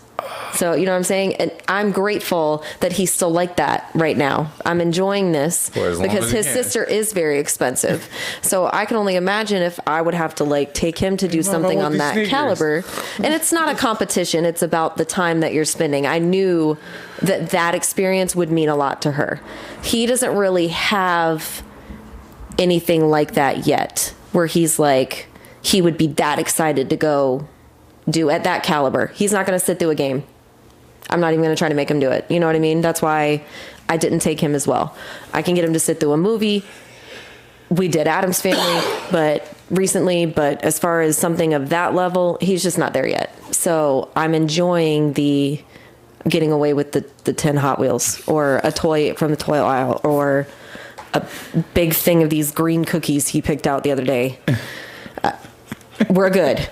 So, you know what I'm saying? And I'm grateful that he's still like that right now. I'm enjoying this because his sister is very expensive. So I can only imagine if I would have to take him to do something on that caliber. And it's not a competition. It's about the time that you're spending. I knew that experience would mean a lot to her. He doesn't really have anything like that yet, where he's like, he would be that excited to go do at that caliber. He's not going to sit through a game. I'm not even going to try to make him do it. You know what I mean? That's why I didn't take him as well. I can get him to sit through a movie. We did Addams Family, recently, but as far as something of that level, he's just not there yet. So I'm enjoying the getting away with the 10 Hot Wheels or a toy from the toy aisle or a big thing of these green cookies he picked out the other day. We're good.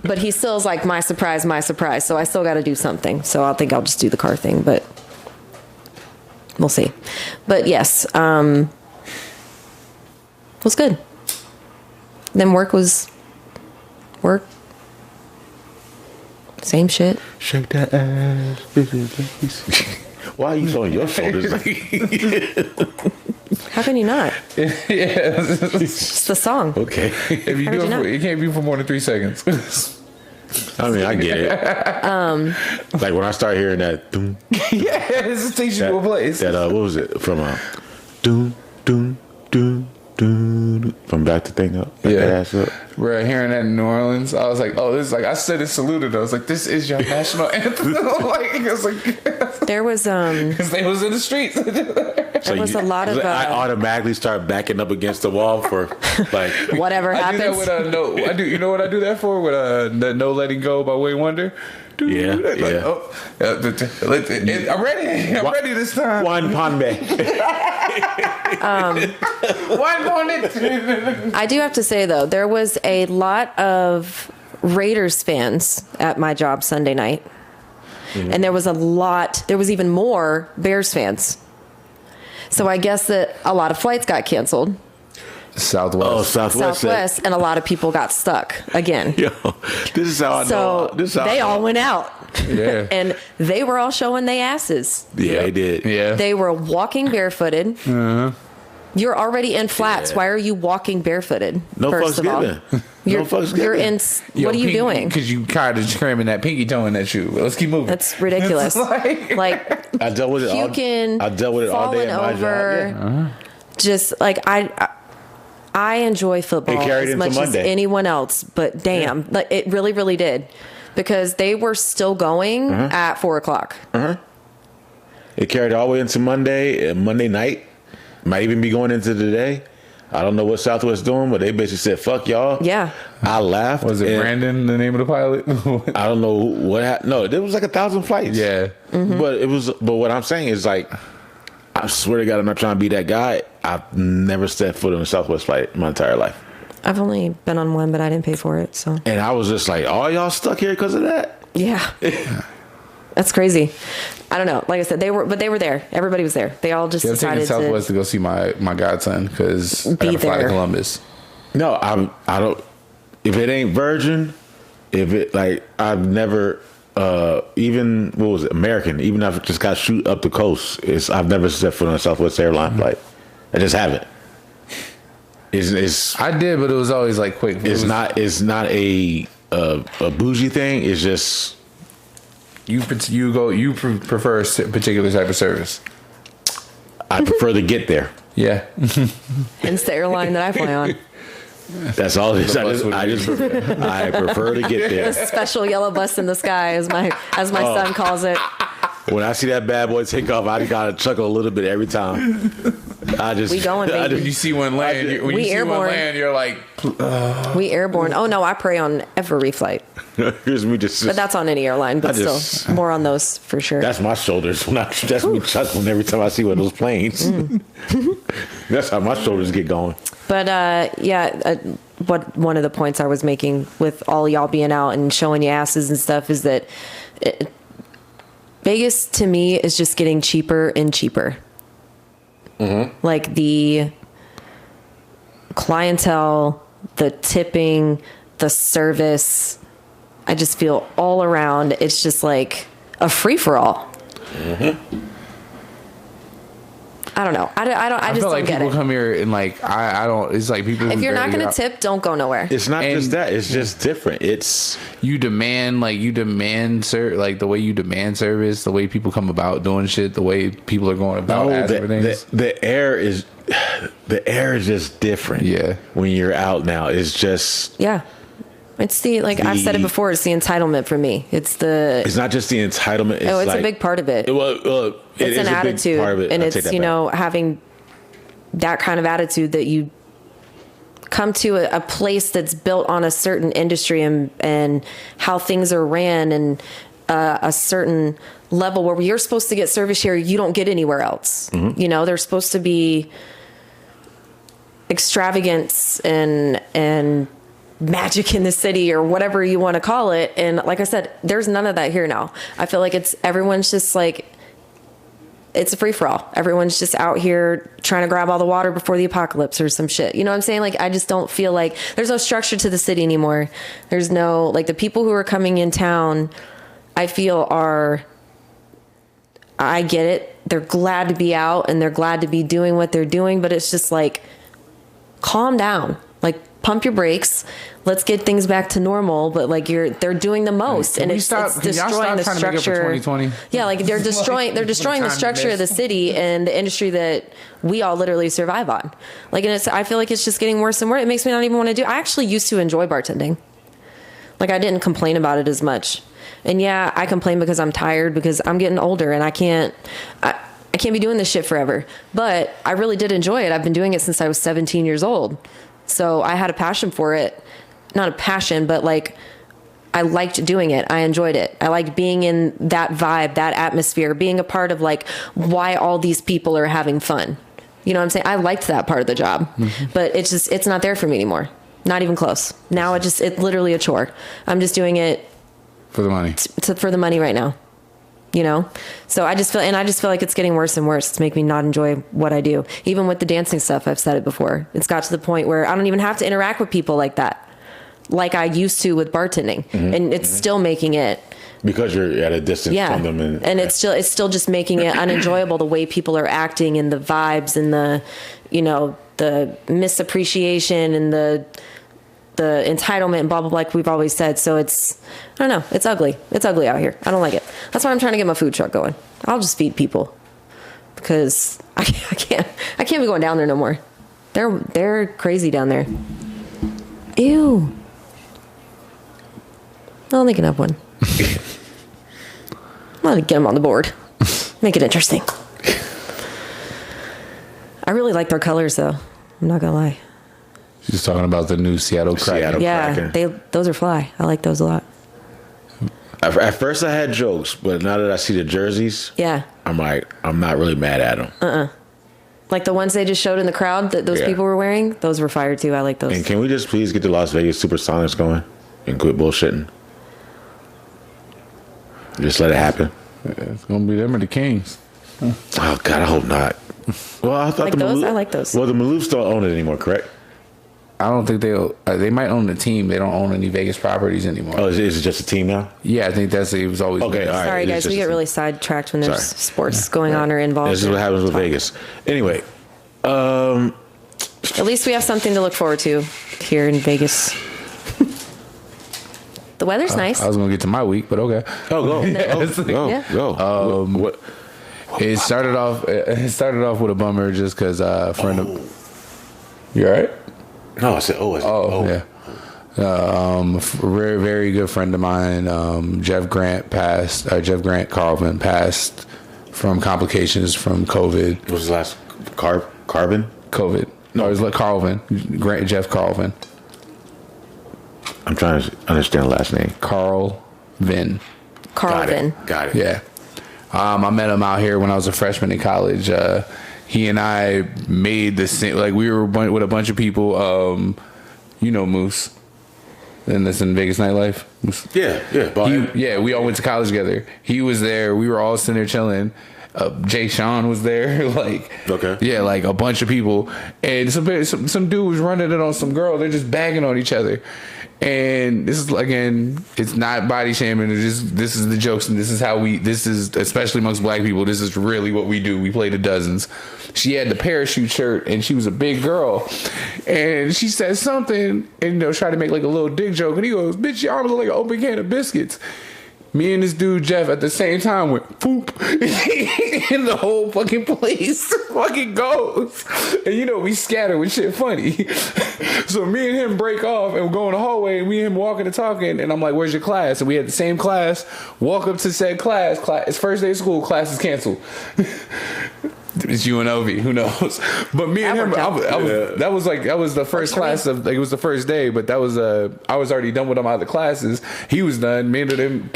But he still is like, my surprise. So I still got to do something. So I think I'll just do the car thing, but we'll see. But yes, it was good. Then work. Same shit. Shake that ass, baby. Why are you on your shoulders? How can you not? Yeah. It's the song. Okay. If you do it can't be for more than 3 seconds. I get it. Like when I start hearing that, doom, Yeah, this takes you to a place. that what was it from? Doom, doom, doom, doom, from Back to Thing Up. Back that ass up. Bro, hearing that in New Orleans, I was like, oh, this is like, I stood and saluted. I was like, this is your national anthem. I was like, There was because they was in the streets. There was a lot of I automatically start backing up against the wall for like whatever I do happens. that with no. I do. You know what I do that for? With the No Letting Go by Wayne Wonder. Dude, Yeah, like, yeah. I'm ready. I'm ready this time. Juan Panme. One moment. I do have to say though, there was a lot of Raiders fans at my job Sunday night. And there was even more Bears fans. So I guess that a lot of flights got canceled. Southwest. Oh, Southwest. And a lot of people got stuck again. Yo, this is how I know. This is how they I know. all went out. Yeah. And they were all showing their asses. Yeah, they did. Yeah. They were walking barefooted. Uh-huh. You're already in flats. Yeah. Why are you walking barefooted? No first fucks of all? given. No fucks You're given. in. What are you doing? Because you kind of cramming that pinky toe in that shoe. Let's keep moving. That's ridiculous. Like I dealt with it. puking, I dealt with it all day falling at my over. job. Yeah. Just like I enjoy football carried as into much as Monday. anyone else, but damn, like it really, really did, because they were still going at 4:00. It carried all the way into Monday night. Might even be going into today. I don't know what Southwest doing, but they basically said, "Fuck y'all." Yeah. I laughed. Was it and Brandon, the name of the pilot? I don't know what happened. No, there was like 1,000 flights. Yeah. But what I'm saying is, like, I swear to God, I'm not trying to be that guy. I've never stepped foot on a Southwest flight my entire life. I've only been on one, but I didn't pay for it. So And I was just like, "All y'all stuck here because of that?" yeah, that's crazy. I don't know. Like I said, they were there. Everybody was there. They all just Yeah, I'm taking decided Southwest to. to go see my godson because I Be gotta fly to there. Columbus. No, I don't. If it ain't Virgin, if it like I've never even what was it, American. Even if I just got shoot up the coast, I've never stepped foot on a Southwest airline flight. I just haven't. It's I did, but it was always like quick. it's not a bougie thing. It's just You prefer a particular type of service. I prefer to get there. Yeah. Hence the airline that I fly on. That's all it is. The bus would be- I prefer to get The there. special yellow bus in the sky, as my son calls it. When I see that bad boy take off, I gotta chuckle a little bit every time. We going, baby. When you see one land, We airborne. you're like, We airborne. Oh no, I pray on every flight, Here's me just. but that's on any airline. But still, more on those for sure. That's my shoulders. That's me chuckling every time I see one of those planes. That's how my shoulders get going. But one of the points I was making with all y'all being out and showing your asses and stuff is that Vegas to me is just getting cheaper and cheaper. Like the clientele, the tipping, the service, I just feel all around it's just like a free for all. I don't know. I just feel don't like get people it. come here and like I don't. It's like people. If who you're not barely going to get out- tip, don't go nowhere. It's not just And- that. It's just different. It's you demand like the way you demand service, the way people come about doing shit, the way people are going about asking for things. the air is just different. Yeah. When you're out now, it's just. Yeah. It's I've said it before, it's the entitlement for me. It's Not just the entitlement. it's like, a big part of it. It It's is an a big attitude. part of it. And I take it's, that back. having that kind of attitude that you come to a place that's built on a certain industry and how things are ran and a certain level where you're supposed to get service here you don't get anywhere else. There's supposed to be extravagance and magic in the city or whatever you want to call it, and like I said, there's none of that here now. I feel like everyone's just like, it's a free-for-all. Everyone's just out here trying to grab all the water before the apocalypse or some shit. You know what I'm saying? Like, I just don't feel like there's no structure to the city anymore. There's no, like, the people who are coming in town, I feel I get it. They're glad to be out and they're glad to be doing what they're doing, but it's just like, calm down. Like, pump your brakes. Let's get things back to normal. But like they're doing the most, and it's destroying the structure. Yeah, like they're destroying the structure of the city and the industry that we all literally survive on. Like, and I feel like it's just getting worse and worse. It makes me not even want to do. I actually used to enjoy bartending. Like, I didn't complain about it as much. And yeah, I complain because I'm tired, because I'm getting older and I can't be doing this shit forever. But I really did enjoy it. I've been doing it since I was 17 years old. So I had a passion for it. Not a passion, but like, I liked doing it. I enjoyed it. I liked being in that vibe, that atmosphere, being a part of like why all these people are having fun. You know what I'm saying? I liked that part of the job, but it's not there for me anymore. Not even close. Now it's literally a chore. I'm just doing it for the money. For the money right now. So I just feel like it's getting worse and worse. It's making me not enjoy what I do. Even with the dancing stuff, I've said it before. It's got to the point where I don't even have to interact with people like that, like I used to with bartending. And it's still making it, because you're at a distance from them, and it's still just making it unenjoyable, the way people are acting and the vibes and the misappreciation and the entitlement and blah, blah, blah, like we've always said. So I don't know. It's ugly. It's ugly out here. I don't like it. That's why I'm trying to get my food truck going. I'll just feed people, because I can't be going down there no more. They're crazy down there. Ew. I'll make up one. I'm gonna get them on the board. Make it interesting. I really like their colors, though. I'm not gonna lie. She's talking about the new Seattle Kraken. Yeah, those are fly. I like those a lot. At first, I had jokes, but now that I see the jerseys, Yeah. I'm like, I'm not really mad at them. Like the ones they just showed in the crowd that those people were wearing, those were fire too. I like those. And can we just please get the Las Vegas Supersonics going and quit bullshitting? Just let it happen. Yeah, it's gonna be them or the Kings. Oh God, I hope not. Well, I thought Like those? I like those. Well, the Maloofs don't own it anymore, correct? I don't think they might own the team. They don't own any Vegas properties anymore. Oh, is it just a team now? Yeah, I think it was always Okay, all right. Sorry, It's guys. just We a get team. really sidetracked when there's Sorry. sports going on or involved. This is what happens with Vegas. Anyway, At least we have something to look forward to here in Vegas. The weather's nice. I was gonna get to my week, but okay. go. Go. Yeah. Go. What? It started off with a bummer just because a friend of you all right? No, I said, Yeah. A very, very good friend of mine, Jeff Grant Carlvin passed from complications from COVID. What was his last? Carbon? COVID. No, it was like Carlvin. Jeff Carlvin. I'm trying to understand the last name. Carlvin. Carlvin. Got it. Yeah. I met him out here when I was a freshman in college. He and I made the same, like we were with a bunch of people, Moose. And that's in Vegas nightlife. Moose. Yeah. We all went to college together. He was there. We were all sitting there chilling. Jay Sean was there. Okay. Yeah, like a bunch of people. And some dude was running it on some girl. They're just bagging on each other. And this is, again, it's not body shaming. This is the jokes, and this is, especially amongst black people, this is really what we do. We play the dozens. She had the parachute shirt, and she was a big girl. And she said something, and, tried to make like a little dick joke. And he goes, "Bitch, your arms look like an open can of biscuits." Me and this dude, Jeff, at the same time went poop. And the whole fucking place fucking goes. And we scatter with shit funny. So me and him break off and we go in the hallway and me and him walking and talking. And I'm like, "Where's your class?" And we had the same class. Walk up to said class. It's first day of school. Class is canceled. It's UNLV, who knows? But me and him, that was the first class of, it was the first day, but that was I was already done with him out of the classes. He was done. Me and him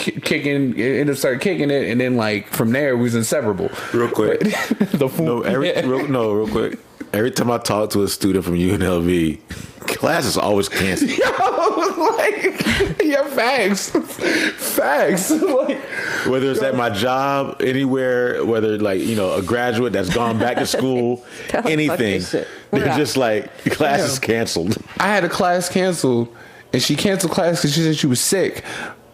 started kicking it, and then from there we was inseparable. Real quick. Real quick. Every time I talk to a student from UNLV, class is always canceled. Facts. Whether it's at my job, anywhere, whether a graduate that's gone back to school, anything, they're just class is canceled. I had a class canceled, and she canceled class because she said she was sick.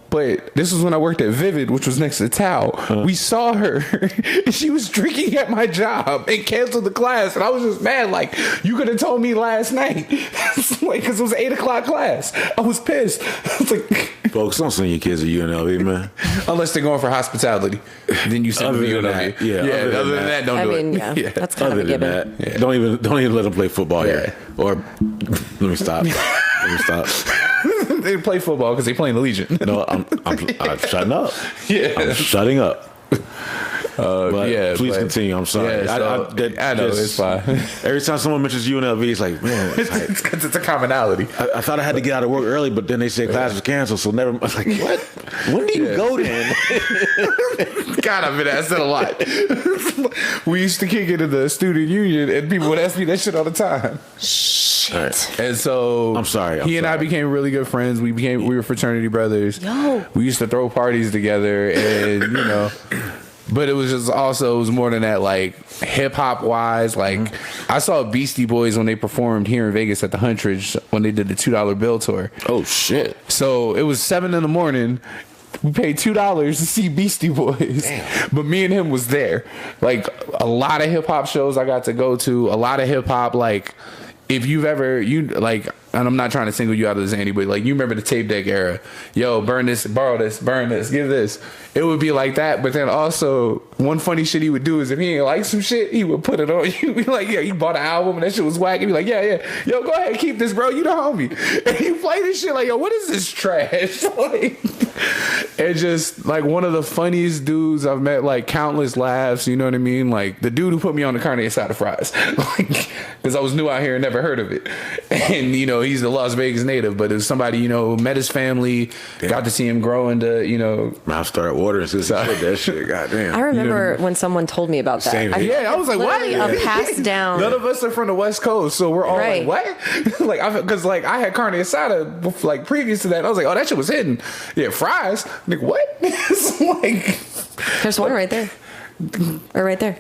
But this was when I worked at Vivid, which was next to Tao. We saw her, and she was drinking at my job and canceled the class. And I was just mad, you could have told me last night. Because it was 8 o'clock class. I was pissed. I was folks, don't send your kids to UNLV, man. Unless they're going for hospitality. Then you send them to UNLV. Other than that, don't do it. Yeah, that's kind of a given. Yeah. Don't even let them play football here. Or, let me stop. They play football because they play in the Legion. No, I'm shutting up. Yeah. I'm shutting up. Please continue. I'm sorry. Yeah, I know, it's fine. Every time someone mentions UNLV, it's like, man, it's because it's a commonality. I thought I had to get out of work early, but then they said class was canceled, so never. I was like, what? When do you go then? God, I've been asked that a lot. We used to kick it in the student union, and people would ask me that shit all the time. Shit. And so I'm sorry. He and I became really good friends. We were fraternity brothers. We used to throw parties together, and But it was just also, it was more than that, hip hop wise. I saw Beastie Boys when they performed here in Vegas at the Huntridge when they did the $2 bill tour. Oh shit! So it was 7 a.m. We paid $2 to see Beastie Boys. Damn. But me and him was there. A lot of hip hop shows I got to go to. A lot of hip hop. If you've ever and I'm not trying to single you out as anybody, like you remember the tape deck era. Yo, burn this, borrow this, burn this, give this. It would be like that. But then also one funny shit he would do is if he ain't like some shit, he would put it on you. Be like, yeah, you bought an album and that shit was whack. He'd be like, yeah, yo, go ahead, keep this, bro. You the homie. And he play this shit like, yo, what is this trash? Like, it's just like one of the funniest dudes I've met. Like countless laughs. You know what I mean? Like the dude who put me on the carne asada fries, like because I was new out here and never heard of it. And you know he's a Las Vegas native, but it was somebody met his family, got to see him grow into mouth started watering as soon as he said that shit. Goddamn. I remember when someone told me about that. Same here. Yeah, I was like, what? Literally a passed down. None of us are from the West Coast, so we're all Right. like, what? Like, because like I had carne asada like previous to that. I was like, oh, that shit was hidden. Yeah, fries. Like what? It's like There's one right there. Or right there.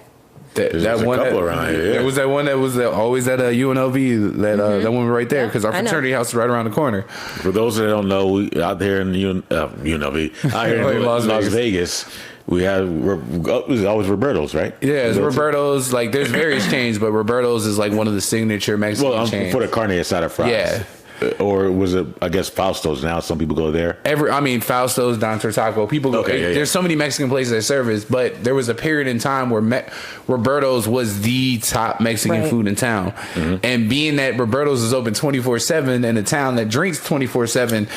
There's that a one couple that, around here, yeah. There was that one that was always at UNLV. That one right there because our I know. fraternity house is right around the corner. For those that don't know, we out there in UNLV, out here in Las Las Vegas. Vegas, we have it was always Roberto's, right? Yeah, it's Roberto's. Like, there's various chains, but Roberto's is like one of the signature Mexican Well, chains. for the carne asada fries. Yeah. Or was it, I guess, Fausto's now? Some people go there. Fausto's, Don Tortaco, people go. Okay, yeah, there's so many Mexican places that service, but there was a period in time where Roberto's was the top Mexican Right. food in town. And being that Roberto's is open 24/7 in a town that drinks 24/7,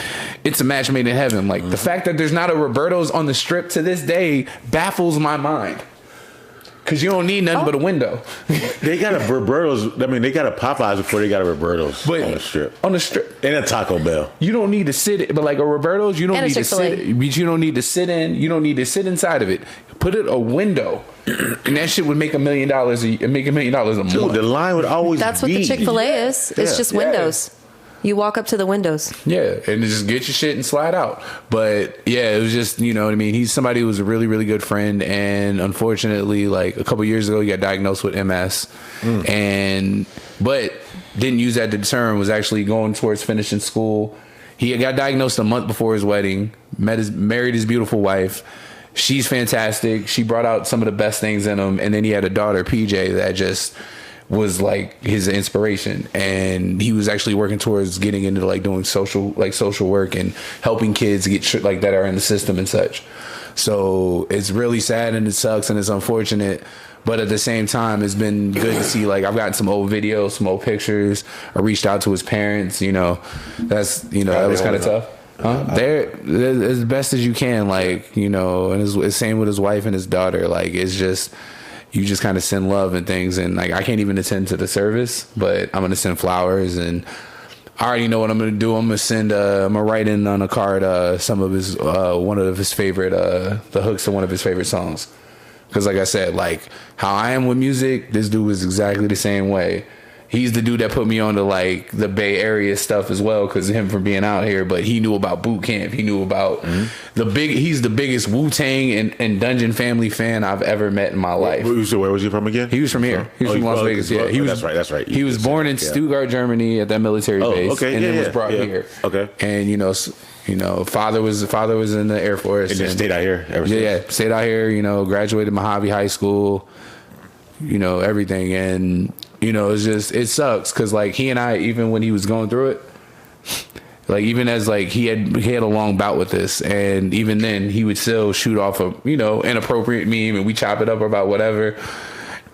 it's a match made in heaven. Like the fact that there's not a Roberto's on the strip to this day baffles my mind. Cause you don't need nothing but a window. They got a Roberto's. I mean, they got a Popeyes before they got a Roberto's But on the strip. On the strip. And a Taco Bell. You don't need to sit, but like a Roberto's, you don't And a need to Chick-fil-A. sit. But you don't need to sit in. You don't need to sit inside of it. Put it a window, and that shit would make $1 million. Make $1 million a month. Dude, the line would always That's what be. the Chick-fil-A is. It's Yeah. just windows. You walk up to the windows. Yeah, and just get your shit and slide out. But yeah, it was just, you know what I mean? He's somebody who was a really, really good friend. And unfortunately, like a couple years ago, he got diagnosed with MS. But didn't use that to determine, was actually going towards finishing school. He got diagnosed a month before his wedding, married his beautiful wife. She's fantastic. She brought out some of the best things in him. And then he had a daughter, PJ, that just was like his inspiration, and he was actually working towards getting into like doing social work and helping kids get like that are in the system and such. So it's really sad and it sucks and it's unfortunate, but at the same time it's been good to see. Like I've gotten some old videos, some old pictures. I reached out to his parents. That's that was kind of tough. They're as best as you can, like, and it's same with his wife and his daughter. Like it's just, you just kind of send love and things, and like I can't even attend to the service, but I'm gonna send flowers, and I already know what I'm gonna do. I'm gonna write in on a card some of his one of his favorite the hooks to one of his favorite songs, because like I said, like how I am with music, this dude was exactly the same way. He's the dude that put me on to like the Bay Area stuff as well, because of him from being out here. But he knew about boot camp. He knew about he's the biggest Wu-Tang and Dungeon Family fan I've ever met in my life. So where was he from again? He was from here. He was from Las Vegas. Yeah, he was. That's right. He was born in Stuttgart, Germany, at that military base, okay, and then was brought here. Okay, and father was in the Air Force, and then stayed out here. Ever since. Yeah, stayed out here. Graduated Mojave High School. Everything, and it sucks because like he and I, even when he was going through it, like even as like he had a long bout with this, and even then he would still shoot off a inappropriate meme, and we chop it up about whatever.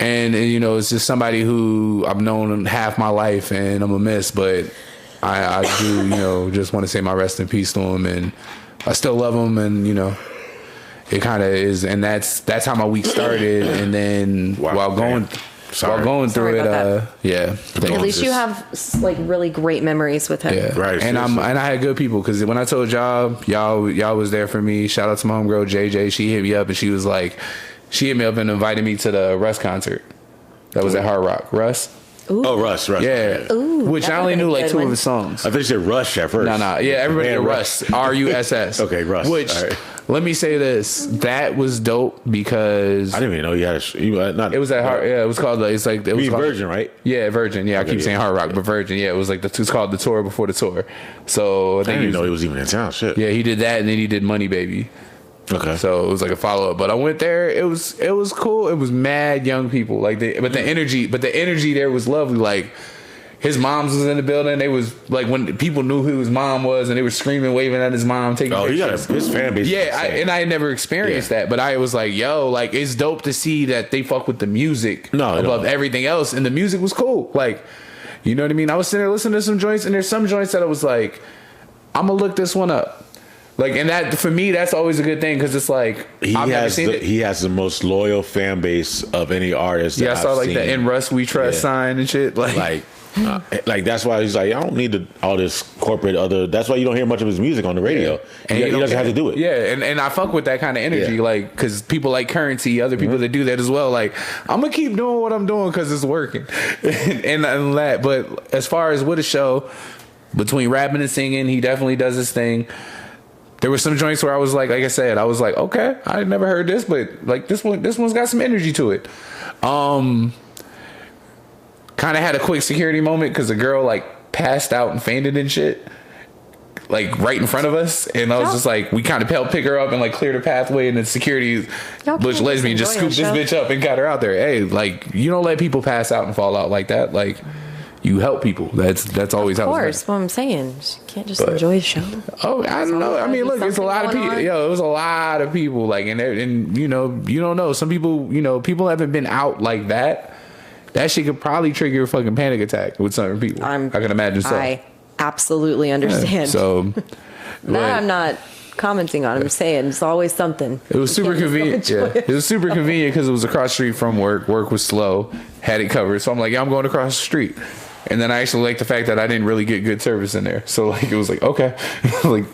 And it's just somebody who I've known half my life, and I'm a miss, but I do just want to say my rest in peace to him, and I still love him, and it kind of is, and that's how my week started. And then while going Sorry through about it, At least you have like really great memories with him. yeah, Right, and I had good people, because when I told y'all was there for me. Shout out to my homegirl JJ. She hit me up and she was like, she hit me up and invited me to the Russ concert that was at Hard Rock. Russ. Ooh. Oh, Russ. Yeah. Ooh, which that I only would've knew been a like good two one. of his songs. I think you said Rush at first. No. Yeah, everybody did Russ. Russ. Okay, Russ. Which, All right. let me say this. That was dope because I didn't even know you had it was at Hard. Yeah, it was called. It's like it was called Virgin, right? Yeah, Virgin. Yeah, I keep saying Hard Rock, but Virgin. Yeah, it was like it's called the tour before the tour. So I didn't even know he was even in town. Shit. Yeah, he did that, and then he did Money Baby. Okay. So it was like a follow up. But I went there. It was cool. It was mad young people. Like but the energy there was lovely. Like his mom's was in the building. They was like when people knew who his mom was, and they were screaming, waving at his mom, taking pictures. His fan base. Yeah, I had never experienced that, but I was like, yo, like it's dope to see that they fuck with the music above everything else, and the music was cool. Like, you know what I mean? I was sitting there listening to some joints, and there's some joints that I was like, I'm gonna look this one up. Like, and that for me, that's always a good thing because it's like I've never seen it. He has the most loyal fan base of any artist. Yeah, I saw like the "In Russ We Trust" sign and shit. Like that's why he's like, I don't need all this corporate other. That's why you don't hear much of his music on the radio. And he doesn't have to do it. Yeah, and I fuck with that kind of energy, like because people like Currency, other people that do that as well. Like I'm gonna keep doing what I'm doing because it's working, and that. But as far as with a show, between rapping and singing, he definitely does his thing. There were some joints where I was like I said, I was like, okay, I never heard this, but like this one's got some energy to it. Kind of had a quick security moment because the girl like passed out and fainted and shit, like right in front of us, and I was just like, we kind of helped pick her up and like cleared her pathway, and the security butch lesbian just scooped this bitch up and got her out there. Hey, like you don't let people pass out and fall out like that, like. You help people. That's always how. Of course, what I'm saying. You can't just enjoy the show. Oh, I don't know. I mean, look, it's a lot of people. Yo, it was a lot of people. Like, and you know, you don't know. Some people, you know, people haven't been out like that. That shit could probably trigger a fucking panic attack with certain people. I can imagine so. I absolutely understand. Yeah, so that I'm not commenting on. I'm saying it's always something. It was super convenient. Yeah, it was super convenient because it was across the street from work. Work was slow. Had it covered. So I'm like, yeah, I'm going across the street. And then I actually like the fact that I didn't really get good service in there. So like it was like, okay. Like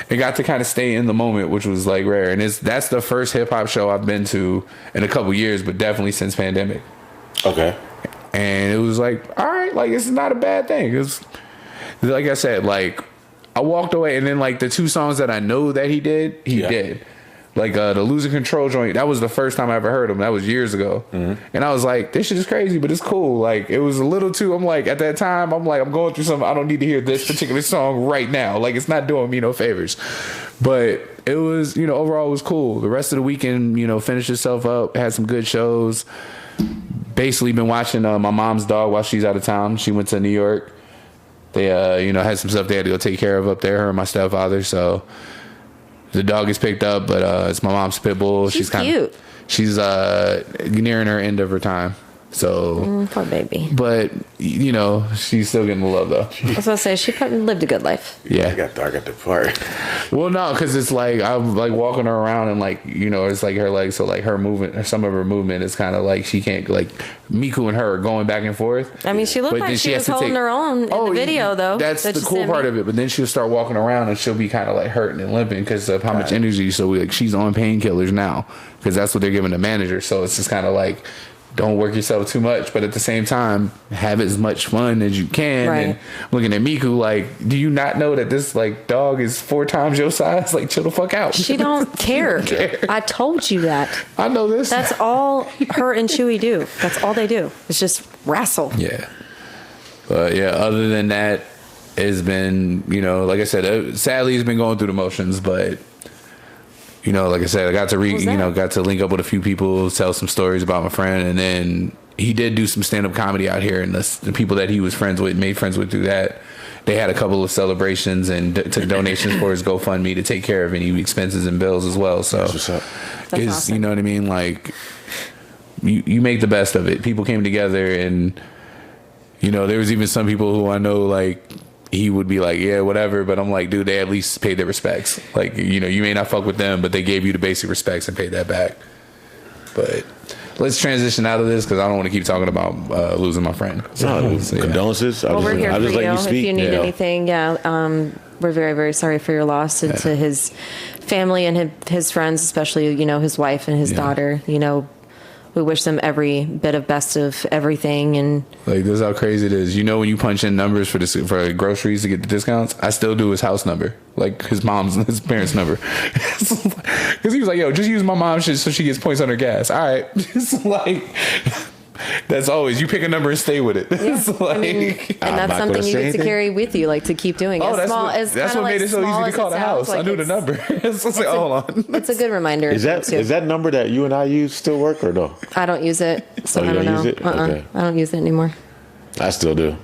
it got to kind of stay in the moment, which was like rare. And that's the first hip hop show I've been to in a couple years, but definitely since pandemic. Okay. And it was like, all right, like this is not a bad thing. It's like I said, like I walked away, and then like the two songs that I know that he did. Like the Losing Control joint, that was the first time I ever heard him. That was years ago. Mm-hmm. And I was like, this shit is crazy, but it's cool. Like, it was a little too, I'm like, at that time, I'm like, I'm going through something. I don't need to hear this particular song right now. Like, it's not doing me no favors. But it was, you know, overall it was cool. The rest of the weekend, you know, finished itself up, had some good shows. Basically been watching my mom's dog while she's out of town. She went to New York. They, you know, had some stuff they had to go take care of up there, her and my stepfather, so... The dog is picked up, but it's my mom's pit bull. She's cute. She's nearing her end of her time. So poor baby. But you know, she's still getting the love though. I was gonna say she probably lived a good life. Yeah. I got dark at the part. Well, no, because it's like I'm like walking her around and like, you know, it's like her legs, so like her movement or some of her movement is kind of like she can't, like Miku and her are going back and forth. I mean, she looked like she was holding her own in the video though. That's the cool part of it. But then she'll start walking around and she'll be kind of like hurting and limping because of how much energy. So like she's on painkillers now because that's what they're giving the manager. So it's just kind of like, don't work yourself too much, but at the same time, have as much fun as you can. Right. And looking at Miku, like, do you not know that this like dog is 4 times your size? Like, chill the fuck out. She don't care. I told you that. I know this. That's all her and Chewy do. That's all they do. It's just wrestle. Yeah. But yeah, other than that, it's been, you know, like I said, sadly, it's been going through the motions, but. You know, like I said, I got to got to link up with a few people, tell some stories about my friend, and then he did do some stand-up comedy out here, and the people that he was made friends with through that, they had a couple of celebrations and took donations for his GoFundMe to take care of any expenses and bills as well. So, That's awesome. You know what I mean? Like, you make the best of it. People came together, and you know, there was even some people who I know like. He would be like, yeah, whatever. But I'm like, dude, they at least paid their respects. Like, you know, you may not fuck with them, but they gave you the basic respects and paid that back. But let's transition out of this because I don't want to keep talking about losing my friend. So, condolences. Well, we're here for you. If you need Yeah. anything, we're very, very sorry for your loss and to his family and his friends, especially, you know, his wife and his daughter. You know, we wish them every bit of best of everything. And like, this is how crazy it is. You know, when you punch in numbers for groceries to get the discounts, I still do his house number, like his parents' number. Because he was like, yo, just use my mom's shit so she gets points on her gas. All right. It's like, that's always, you pick a number and stay with it. Yeah. Like, I mean, and that's something you get to carry with you, like to keep doing. Oh, that's what made it so easy to call the house. I knew the number. It's like, hold on. It's a good reminder. Is that number that you and I use still work or no? I don't use it, so I don't know. Use it? Okay. I don't use it anymore. I still do.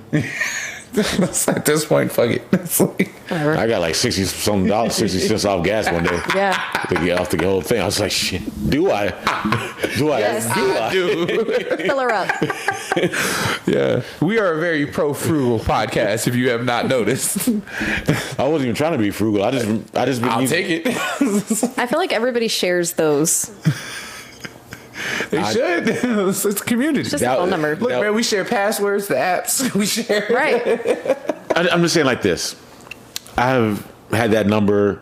At this point, fuck it. It's like, Whatever. I got like 60 cents off gas one day. Yeah. To get off the whole thing. I was like, shit, do I? Do I? Yes. Do I? Fill her up. yeah, we are a very pro frugal podcast. If you have not noticed, I wasn't even trying to be frugal. I just been I'll using- take it. I feel like everybody shares those. They should. It's a community. Just a phone number. Look, man, we share passwords, the apps. We share. Right. I'm just saying like this. I have had that number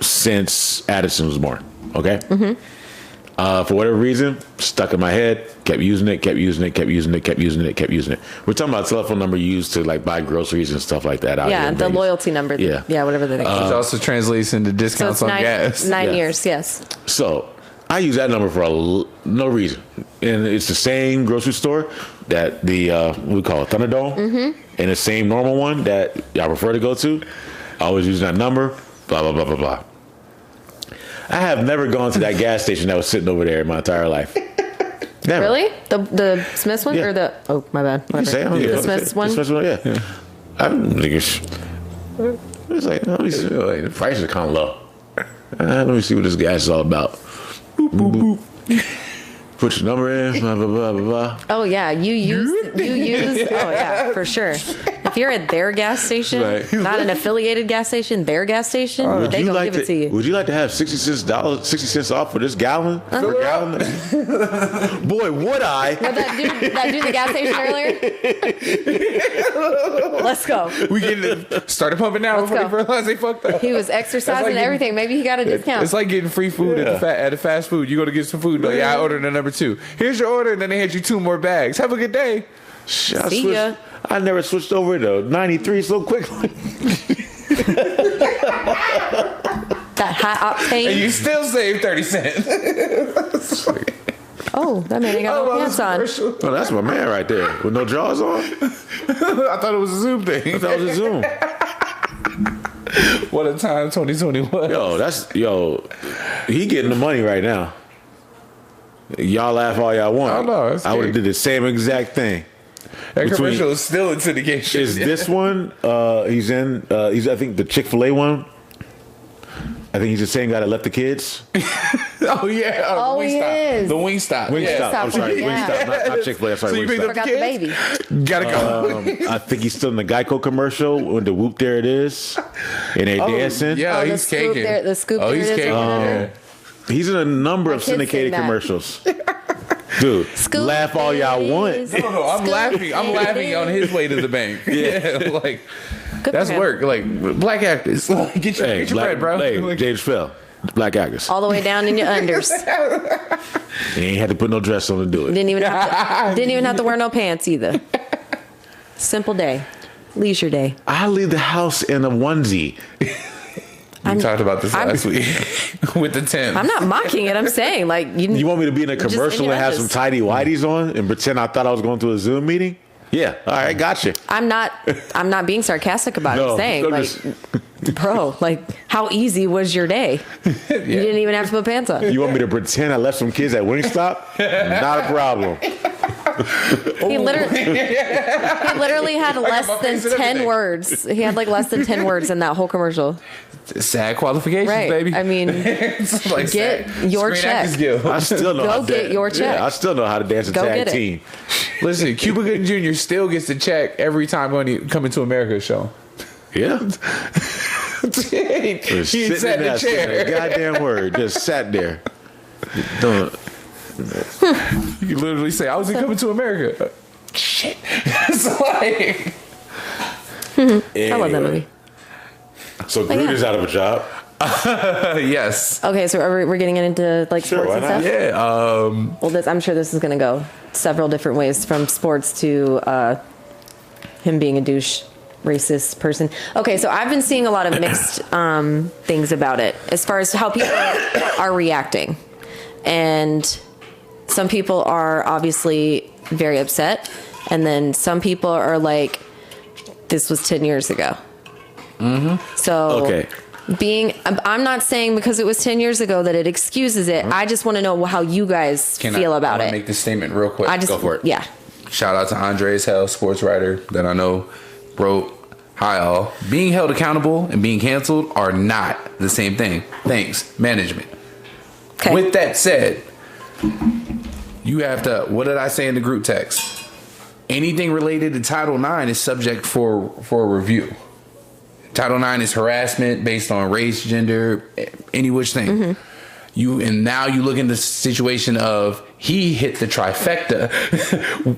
since Addison was born. Okay. Mm-hmm. For whatever reason, stuck in my head. Kept using it. We're talking about a telephone number used to like buy groceries and stuff like that. Out Yeah, here in the Vegas. loyalty number. Yeah. Yeah, whatever the thing is. Which also translates into So discounts it's on nine gas. Yeah. years, yes. So I use that number for no reason, and it's the same grocery store that we call it Thunderdome, and the same normal one that I prefer to go to. I always use that number. Blah blah blah blah blah. I have never gone to that gas station that was sitting over there in my entire life. Never. Really? The Smiths one Yeah. or the? Oh, my bad. You say, Whatever. yeah, The Smiths one. The Smiths one, yeah. I don't think it's like, let me see, like, the price is kind of low. Let me see what this gas is all about. Boop, boop, boop. Put your number in, blah, blah, blah, blah, blah. Oh yeah, you use. Oh yeah, for sure. If you're at their gas station, Right. not an affiliated gas station, their gas station, Would they you gonna like give it to you. Would you like to have 60 cents off for this gallon? Per gallon? Boy, would I. What that dude at the gas station earlier? Let's go. We get started pumping now Let's before go. they realize they fucked up. He was exercising and everything. Maybe he got a discount. It's like getting free food at a fast food. You go to get some food. Like, yeah, I ordered a number 2. Here's your order, and then they hand you 2 more bags. Have a good day. See ya. I never switched over to 93 so quickly. That high And octane. you still save 30 cents. Oh, that man ain't got no well, pants on. commercial. Oh, that's my man right there with no drawers on. I thought it was a Zoom thing. That was a Zoom. What a time 2020 was. He getting the money right now. Y'all laugh all y'all want. I know, it's I would have great. did the same exact thing. That Between- commercial is still in syndication. Is this one? He's in. He's I think the Chick-fil-A one. I think he's the same guy that left the kids. Oh yeah. Oh, he is. The Wingstop. Wingstop. I'm sorry, Yeah. Wingstop, not Chick-fil-A. I'm sorry, So you picked Wingstop. up Forgot the baby. Gotta go. I think he's still in the Geico commercial when the whoop there it is, and they dancing. Yeah, Oh, the he's scoop caking. there- the scoop Oh, there he's it is or caking. whatever. He's in a number of kids sing syndicated that. commercials. Dude, Scoop laugh all y'all want. is- No, I'm Scoop laughing. I'm is- laughing on his way to the bank. Yeah, like Good that's for him. work. Like black actors, like, get your bread, bro. Hey, Like, Jada fell. Black actors. All the way down in your unders. He ain't had to put no dress on to do it. Didn't even have to wear no pants either. Simple day, leisure day. I leave the house in a onesie. we talked about this I'm- last week with the tent. I'm not mocking it. I'm saying like You want me to be in a Just in commercial your and have some undies. tidy whities on and pretend I thought I was going to a Zoom meeting? Yeah, all right, gotcha. I'm not being sarcastic about it. I'm saying I'm like, just- bro, like how easy was your day? You didn't even have to put pants on. you want me to pretend I left some kids at Wingstop? Not a problem. He literally had less my face than and 10 everything. words. He had like less than 10 words in that whole commercial. Sad qualifications, Right. baby. I mean, It's like get sad. your Screen check. Actors Guild. I still know Go how to get your check. Yeah, I still know how to dance a Go tag get it. team. Listen, Cuba Gooding Jr. still gets the check every time when he Coming to America show. Yeah. he Just he sitting sat in the there, saying chair. a goddamn word. Just sat there. Don't. You can literally say, "I was in Coming to America." Shit. It's like I love that movie. So Gruden's out of a job. yes. Okay, so we're getting into like Sure, sports why and not? stuff. Yeah. Well, I'm sure this is going to go several different ways, from sports to him being a douche, racist person. Okay, so I've been seeing a lot of mixed things about it as far as how people are reacting. And some people are obviously very upset. And then some people are like, this was 10 years ago. Mm-hmm. So Okay. I'm not saying because it was 10 years ago that it excuses it. I just want to know how you guys feel about I it. make this statement real quick. I just, Go for it. yeah. shout out to Andres Hell, sports writer that I know, wrote, "Hi all. Being held accountable and being canceled are not the same thing. Thanks, management." Okay. With that said, you have to, what did I say in the group text? Anything related to Title IX is subject for review. Title IX is harassment based on race, gender, any which thing. Mm-hmm. Now you look in the situation of he hit the trifecta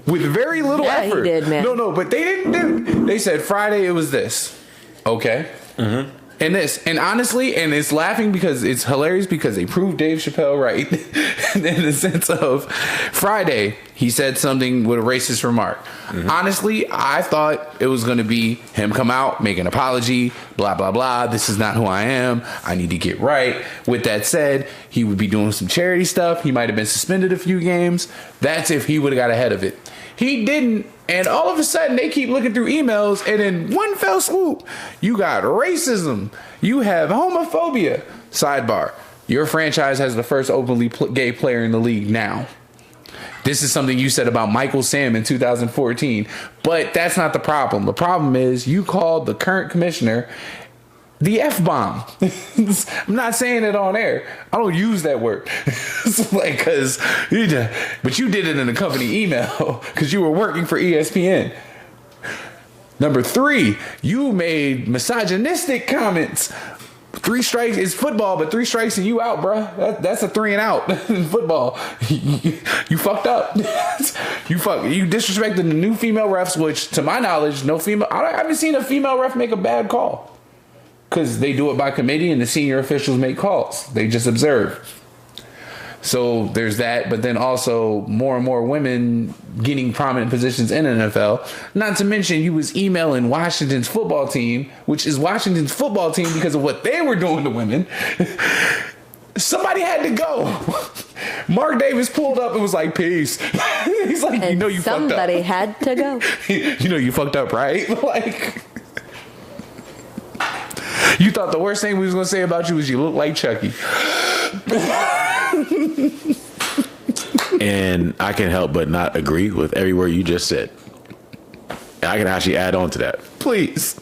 with very little effort. He did, man. No, but they didn't. They said Friday it was this. Okay. Mm-hmm. And this, and honestly, and it's laughing because it's hilarious because they proved Dave Chappelle right in the sense of Friday, he said something with a racist remark. Mm-hmm. Honestly, I thought it was going to be him come out, make an apology, blah, blah, blah. This is not who I am. I need to get right. With that said, he would be doing some charity stuff. He might have been suspended a few games. That's if he would have got ahead of it. He didn't. And all of a sudden, they keep looking through emails, and in one fell swoop, you got racism. You have homophobia. Sidebar. Your franchise has the first openly gay player in the league now. This is something you said about Michael Sam in 2014. But that's not the problem. The problem is you called the current commissioner the F-bomb. I'm not saying it on air. I don't use that word. It's like, but you did it in a company email because you were working for ESPN. Number 3, you made misogynistic comments. 3 strikes is football, but 3 strikes and you out, bruh. That's a 3 and out in football. You fucked up. You disrespected the new female refs, which to my knowledge, I haven't seen a female ref make a bad call. Because they do it by committee and the senior officials make calls. They just observe. So there's that. But then also more and more women getting prominent positions in NFL. Not to mention you was emailing Washington's football team, which is Washington's football team because of what they were doing to women. Somebody had to go. Mark Davis pulled up and was like, peace. He's like, and you fucked up. Somebody had to go. You fucked up, right? Like... You thought the worst thing we was going to say about you was you look like Chucky. And I can help but not agree with every word you just said. I can actually add on to that. Please.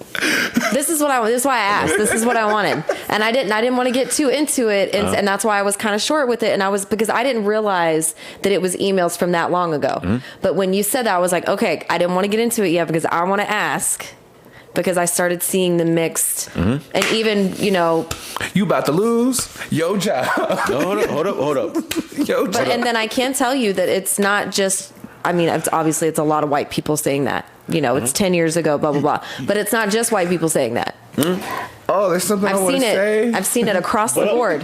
This is what I want. This is why I asked. This is what I wanted. And I didn't want to get too into it. And that's why I was kind of short with it. And because I didn't realize that it was emails from that long ago. Mm-hmm. But when you said that, I was like, okay, I didn't want to get into it yet because I want to ask. Because I started seeing the mixed, and even, you about to lose your job. No, hold up. Yo, and then I can tell you that it's not just, it's obviously it's a lot of white people saying that. It's 10 years ago, blah, blah, blah. But it's not just white people saying that. Oh, there's something I want to say. I've seen it across the board.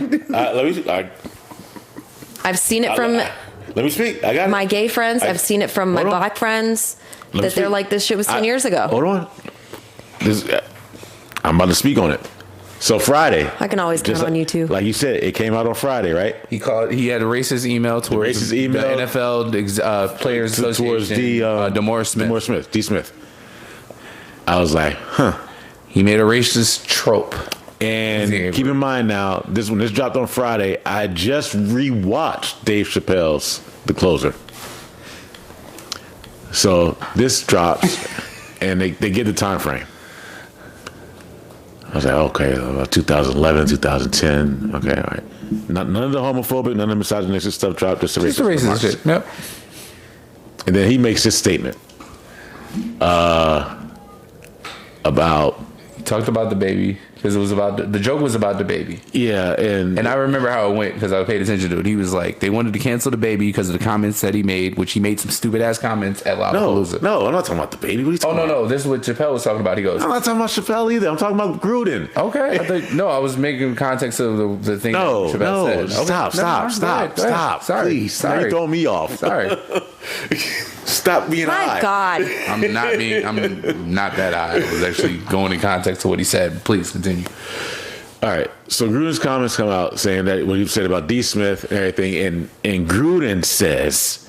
I've seen it from... Let me speak. I got my gay friends. I've seen it from my black friends. They're like, this shit was 10 years ago. Hold on. I'm about to speak on it. So Friday, I can always count on you too. Like you said, it came out on Friday, right? He had a racist email towards the NFL Players Association. Towards DeMaurice Smith. D. Smith. I was like, He made a racist trope. And keep in mind now, when this dropped on Friday, I just rewatched Dave Chappelle's The Closer. So this drops, and they get the time frame. I was like, okay, 2011, 2010. Okay, all right. None of the homophobic, none of the misogynistic stuff dropped. Just the racist shit. Yep. And then he makes this statement about. He talked about the baby because it was about the joke was about the baby. Yeah, and I remember how it went because I paid attention to it. He was like, they wanted to cancel the baby because of the comments that he made, which he made some stupid ass comments at Lollapalooza. No, I'm not talking about the baby. What are you talking about? No. This is what Chappelle was talking about. He goes, I'm not talking about Chappelle either. I'm talking about Gruden. Okay. I was making context of the thing Chappelle said. Stop. Sorry. Please. Sorry. You're throwing me off. Sorry. Stop being high. My God. I'm not that high. I was actually going in context to what he said. Please continue. All right. So Gruden's comments come out saying that what he said about D. Smith and everything, and Gruden says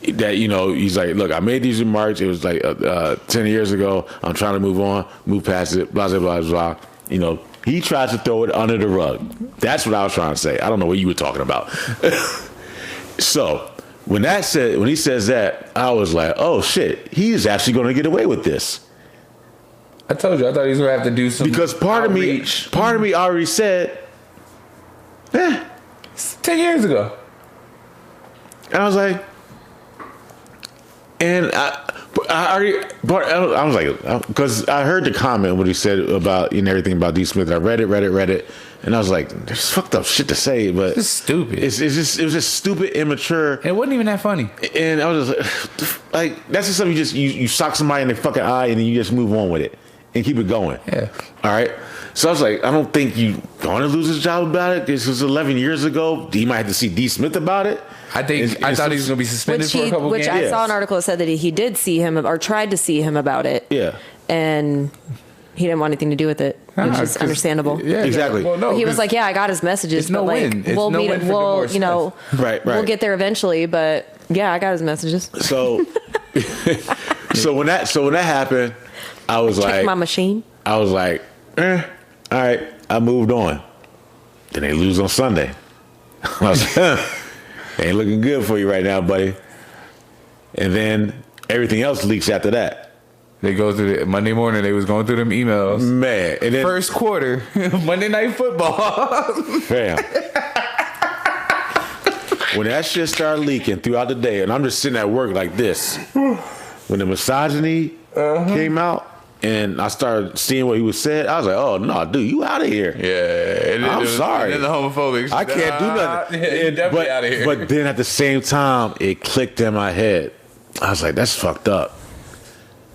that, he's like, look, I made these remarks. It was like 10 years ago. I'm trying to move on, move past it, blah, blah, blah, blah. He tries to throw it under the rug. That's what I was trying to say. I don't know what you were talking about. So when he says that, I was like, oh shit, he's actually going to get away with this. I told you, I thought he was going to have to do some Because part outreach. of me already said, 10 years ago. and I was like, and I was like, because I heard the comment what he said about everything about D. Smith. I read it, and I was like, there's fucked up shit to say, but It's stupid. it was just stupid, immature. It wasn't even that funny. And I was just like, that's just something you sock somebody in the fucking eye and then you just move on with it and keep it going. Yeah. All right. So I was like, I don't think you going to lose his job about it. This was 11 years ago. You might have to see D. Smith about it. I thought he was going to be suspended for a couple Which games. I saw an article that said that he did see him or tried to see him about it. Yeah. And he didn't want anything to do with it, which is 'cause- understandable. Yeah, Exactly. Well, no, He was 'cause like, "Yeah, I got his messages, it's no but like, win. It's we'll no meet. win for We'll, divorce. Right. we'll get there eventually." But yeah, I got his messages. So, so when that happened, I was Check like, my machine. all right. I moved on. Then they lose on Sunday. I was like, ain't looking good for you right now, buddy. And then everything else leaks after that. They go through Monday morning. They was going through them emails. Man, and then First quarter, Monday Night Football. fam. When that shit started leaking throughout the day, and I'm just sitting at work like this, when the misogyny came out, and I started seeing what he was saying, I was like, "Oh no, dude, you out of here." Yeah, I'm sorry. And then the homophobic. I can't do nothing. Yeah, you definitely out of here. But then at the same time, it clicked in my head. I was like, "That's fucked up,"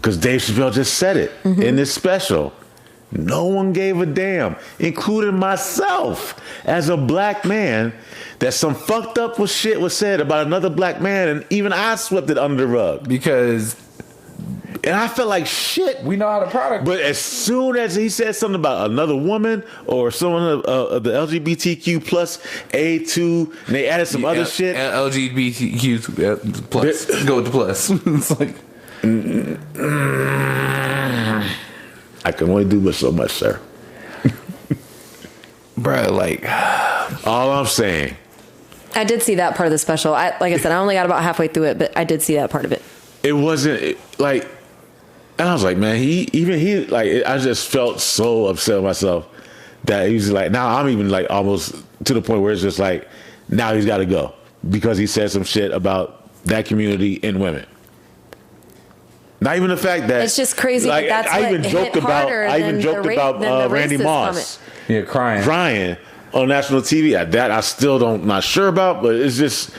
because Dave Chappelle just said it in this special. No one gave a damn, including myself, as a black man, that some fucked up shit was said about another black man, and even I swept it under the rug. because And I felt like shit. we know how to product. But as soon as he said something about another woman or someone of the LGBTQ plus A2, and they added some other shit. LGBTQ plus. Go with the plus. It's like, I can only do but so much, sir. bruh, like, All I'm saying, I did see that part of the special. Like I said, I only got about halfway through it, but I did see that part of it. it wasn't like, and I was like, man, I just felt so upset with myself that he was like, now I'm even like almost to the point where it's just like, now he's got to go because he said some shit about that community and women. Not even the fact that It's just crazy Like, that that's I what even hit joked about. harder I even than joked the about than the Randy racist Moss yeah, crying. crying on national TV. That I still not sure about, but it's just.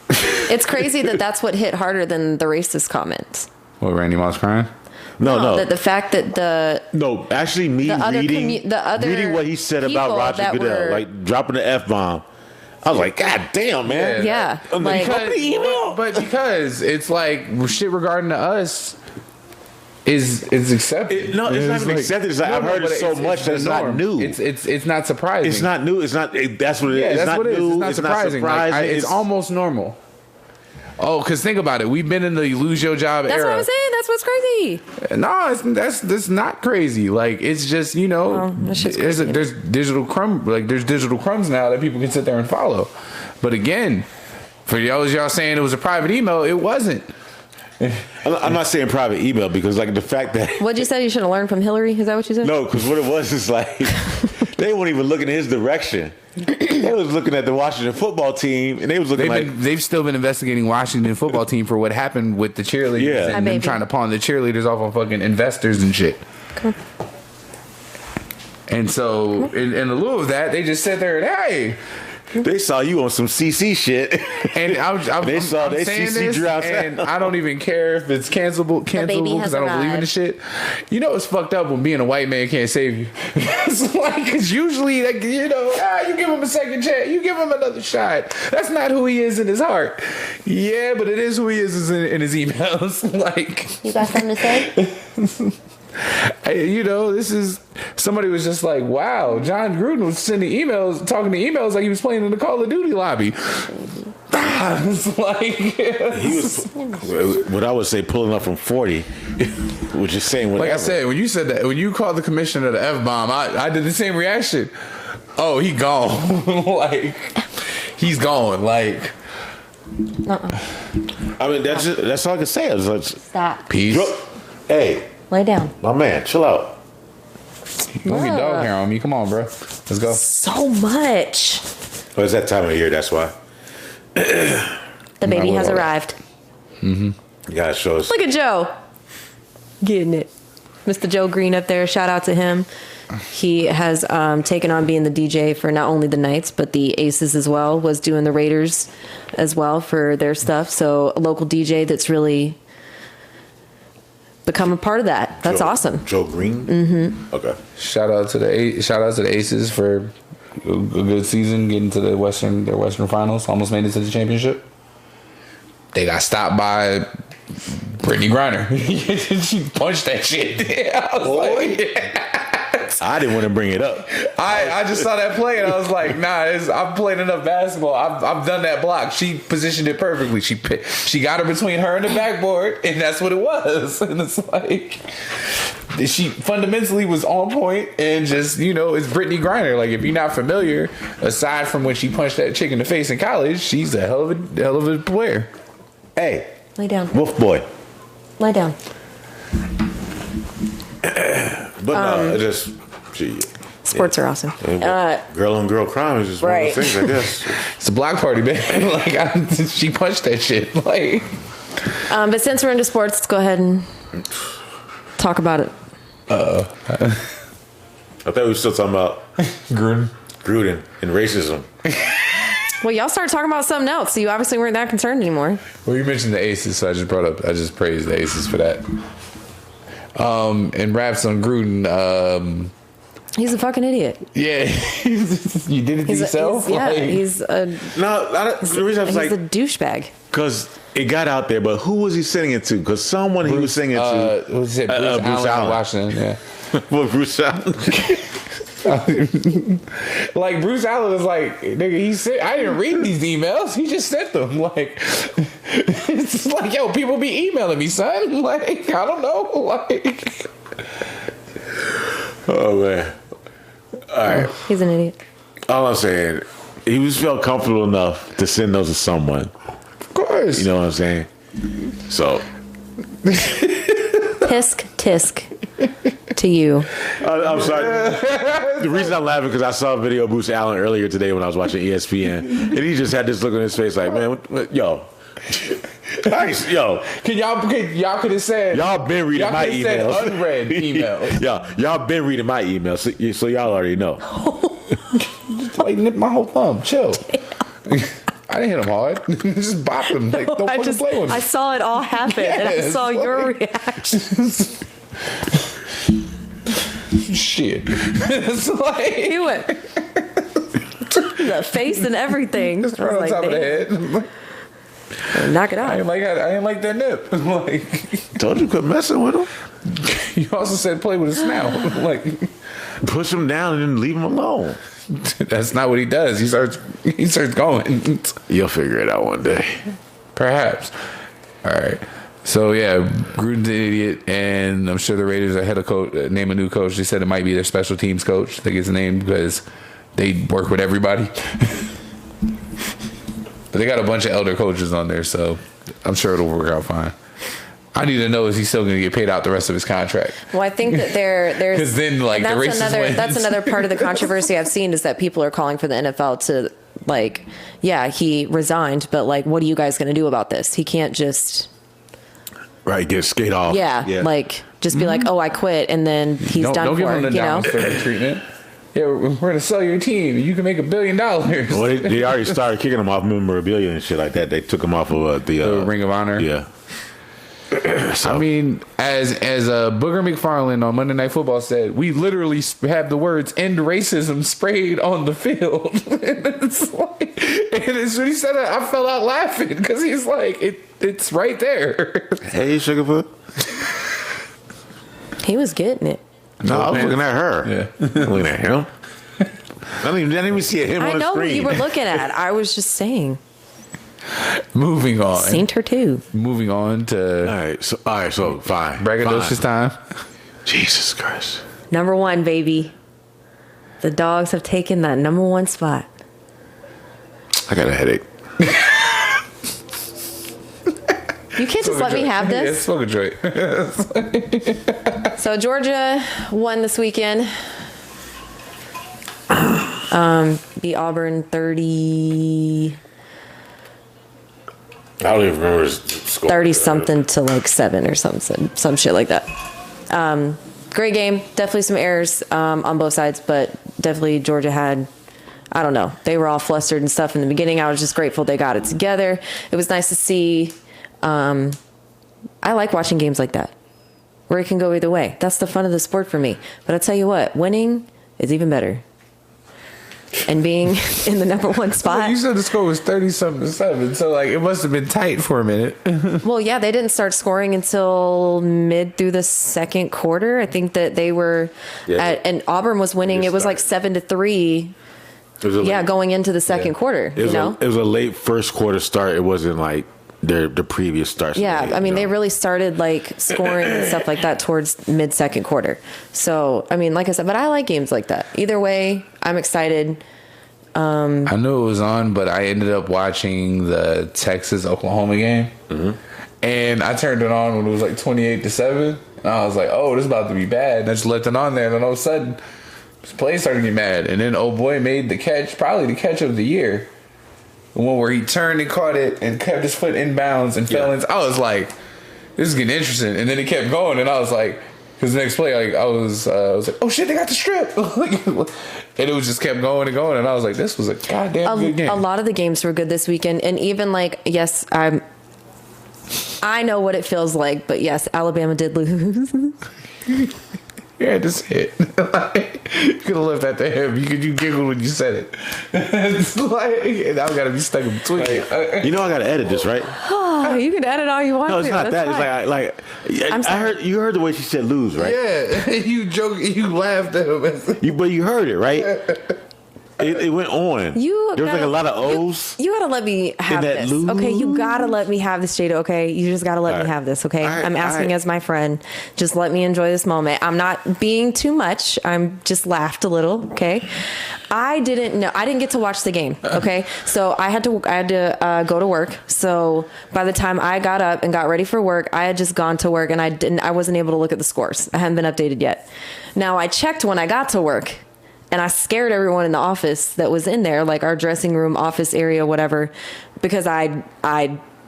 It's crazy that that's what hit harder than the racist comments. What, Randy Moss crying? No. The fact that No, actually, me The other reading what he said about people Roger that Goodell, were- like dropping the F-bomb. I was like, God damn, man. Yeah, I'm like- open the email. But because it's like shit regarding to us is accepted. It's not even accepted. It's like, I've heard but it so much that it's the not norm. new. It's not surprising. It's not new. It's not. That's what it is. Yeah, It's that's not what it is. new. It's not surprising. Like, it's almost normal. Oh, because think about it. We've been in the lose your job that's era. what I'm saying. That's what's crazy. No, that's not crazy. Like, it's just, that shit's crazy. there's digital crumbs now that people can sit there and follow. But again, for y'all saying it was a private email, it wasn't. I'm not saying private email because like the fact that What'd you say? You should have learned from Hillary? Is that what you said? no, because what it was is like they weren't even looking in his direction. They was looking at the Washington football team, and they was looking They've still been investigating Washington football team for what happened with the cheerleaders Yeah. and them Maybe. trying to pawn the cheerleaders off on fucking investors and shit. Cool. And so, in lieu of that, they just sat there and, hey. they saw you on some CC shit. And I'm They saw I'm they saying CC this, Drew outside. and I don't even care if it's cancelable because I don't believe in the shit. You know, it's fucked up when being a white man can't save you. It's like, because usually, like, you give him a second chance, you give him another shot. That's not who he is in his heart. Yeah, but it is who he is in his emails. Like, You got something to say? this is somebody was just like, wow, John Gruden was talking to emails like he was playing in the Call of Duty lobby. It's like, He was what I would say pulling up from 40, which is saying whatever. like I said, when you said that, when you called the commissioner the F-bomb, I did the same reaction. Oh, he gone. Like, he's gone. Like, I mean, that's all I can say. It's like, Stop. peace. hey, Lay down. my man, chill out. Don't get dog hair on me. Come on, bro. Let's go. So much. Well, it's that time of year. That's why. The baby has arrived. You gotta show us. Look at Joe. Getting it. Mr. Joe Green up there. Shout out to him. He has taken on being the DJ for not only the Knights, but the Aces as well. Was doing the Raiders as well for their stuff. So a local DJ that's really become a part of that. That's awesome. Joe Green? Mm-hmm. Okay. Shout out to the Aces for a good season, getting to their Western Finals. Almost made it to the championship. They got stopped by Brittany Griner. She punched that shit. I was like, I didn't want to bring it up. I just saw that play and I was like, nah, I've played enough basketball. I've done that block. She positioned it perfectly. She got her between her and the backboard, and that's what it was. And it's like, she fundamentally was on point, and just, it's Brittany Griner. Like, if you're not familiar, aside from when she punched that chick in the face in college, she's a hell of a player. Hey. Lay down. Wolf boy. Lay down. But no, just... Sports are awesome. Girl on girl crime is just one of the things, I guess. It's a block party, man. Like, she punched that shit. Like, but since we're into sports, let's go ahead and talk about it. I thought we were still talking about Gruden and racism. Well, y'all started talking about something else, so you obviously weren't that concerned anymore. well, you mentioned the Aces, so I just praised the Aces for that. And raps on Gruden. He's a fucking idiot. Yeah, you did it to yourself. He's a The reason I was like, a douchebag. because it got out there, but who was he singing it to? Because someone he was singing to. Was it Bruce Allen? Washington, yeah. Well, Bruce Allen. Like, Bruce Allen was like, nigga, he said, I didn't read these emails. He just sent them. Like, it's like, yo, people be emailing me, son. Like, I don't know. Like, Oh, man. All right. He's an idiot. All I'm saying, he was felt comfortable enough to send those to someone. of course. You know what I'm saying? So, Tisk to you. I'm sorry. The reason I'm laughing because I saw a video of Bruce Allen earlier today when I was watching ESPN, and he just had this look on his face like, man, yo. Nice, yo. Y'all could have said, Y'all been reading my could have emails. said unread emails. y'all been reading my emails, so y'all already know. Like, nip my whole thumb. Chill. I didn't hit him hard. Just bop him. Like, don't fucking play with me. I saw it all happen, and I saw your reaction. Shit. It's like, He went the face and everything. just right on top of the head. Knock it I out. ain't like that nip. Like, Told you quit messing with him. you also said play with a snout. Like, Push him down and then leave him alone. that's not what he does. He starts going. You'll figure it out one day. Perhaps. All right. So yeah, Gruden's an idiot, and I'm sure the Raiders are head of coach. Name a new coach. They said it might be their special teams coach. I think it's named because they work with everybody. But they got a bunch of elder coaches on there, so I'm sure it'll work out fine. I need to know, is he still going to get paid out the rest of his contract? Well, I think that there's Because then, like, the racist wins. That's another part of the controversy I've seen is that people are calling for the NFL to, like, yeah, he resigned, but, like, what are you guys going to do about this? He can't just... Right, get skate off. Yeah, like, just be like, oh, I quit, and then he's done Don't for, give him the you know? downstairs treatment. Yeah, we're going to sell your team. You can make $1 billion. Well, they already started kicking him off memorabilia and shit like that. They took him off of the Ring of Honor. Yeah. So, I mean, as Booger McFarland on Monday Night Football said, we literally have the words "end racism" sprayed on the field. And it's like, and as soon as he said it, I fell out laughing because he's like, it's right there. hey, Sugarfoot. He was getting it. No, I was looking at her. Yeah. I'm looking at him. I didn't even see him I on the know screen. what you were looking at. I was just saying. Moving on. Saint her too. Moving on to All right, so fine. braggadocious time. Jesus Christ. Number 1, baby. The Dogs have taken that number 1 spot. I got a headache. You can't just let me have Yeah, this. smoke a joint. So Georgia won this weekend. Beat Auburn 30 I don't even remember his score. 30 something to like 7 or something, some shit like that. Great game. Definitely some errors on both sides, but definitely Georgia had, I don't know, they were all flustered and stuff in the beginning. I was just grateful they got it together. It was nice to see. I like watching games like that where it can go either way. That's the fun of the sport for me. But I'll tell you what, winning is even better. And being in the number one spot. You said the score was 30-something to 7, so like it must have been tight for a minute. Well, yeah, they didn't start scoring until mid through the second quarter. I think that they were and Auburn was winning. It was like 7-3. Going into the second quarter. It was a late first quarter start. It wasn't like the previous starts. Yeah, I mean, they really started like scoring and stuff like that towards mid second quarter. So, I mean, like I said, but I like games like that. Either way, I'm excited. I knew it was on, but I ended up watching the Texas-Oklahoma game. Mm-hmm. And I turned it on when it was like 28-7. And I was like, oh, this is about to be bad. And I just left it on there. And then all of a sudden, this play started to get mad. And then old boy made the catch, probably the catch of the year. The one where he turned and caught it and kept his foot in bounds and fell in. I was like, this is getting interesting. And then he kept going. And I was like, because the next play, like, I was like, oh shit, they got the strip. And it was just kept going and going. And I was like, this was a goddamn good game. A lot of the games were good this weekend. And even like, yes, I know what it feels like. But yes, Alabama did lose. Yeah, just hit. Like, you could have left that to him. You giggled when you said it. It's like, now I gotta be stuck in between. You know I gotta edit this, right? Oh, you can edit all you want. No, it's to. not That's that. fine. It's like you heard the way she said lose, right? Yeah, you laughed at him. But you heard it, right? It went on. There was like a lot of O's. You gotta let me have that this. lose? Okay, you gotta let me have this, Jada. Okay, you just gotta let me have this. Okay, I'm asking as my friend. Just let me enjoy this moment. I'm not being too much. I'm just laughed a little. Okay, I didn't know. I didn't get to watch the game. Okay, so I had to go to work. So by the time I got up and got ready for work, I had just gone to work and I wasn't able to look at the scores. I hadn't been updated yet. Now I checked when I got to work. And I scared everyone in the office that was in there, like our dressing room, office area, whatever, because I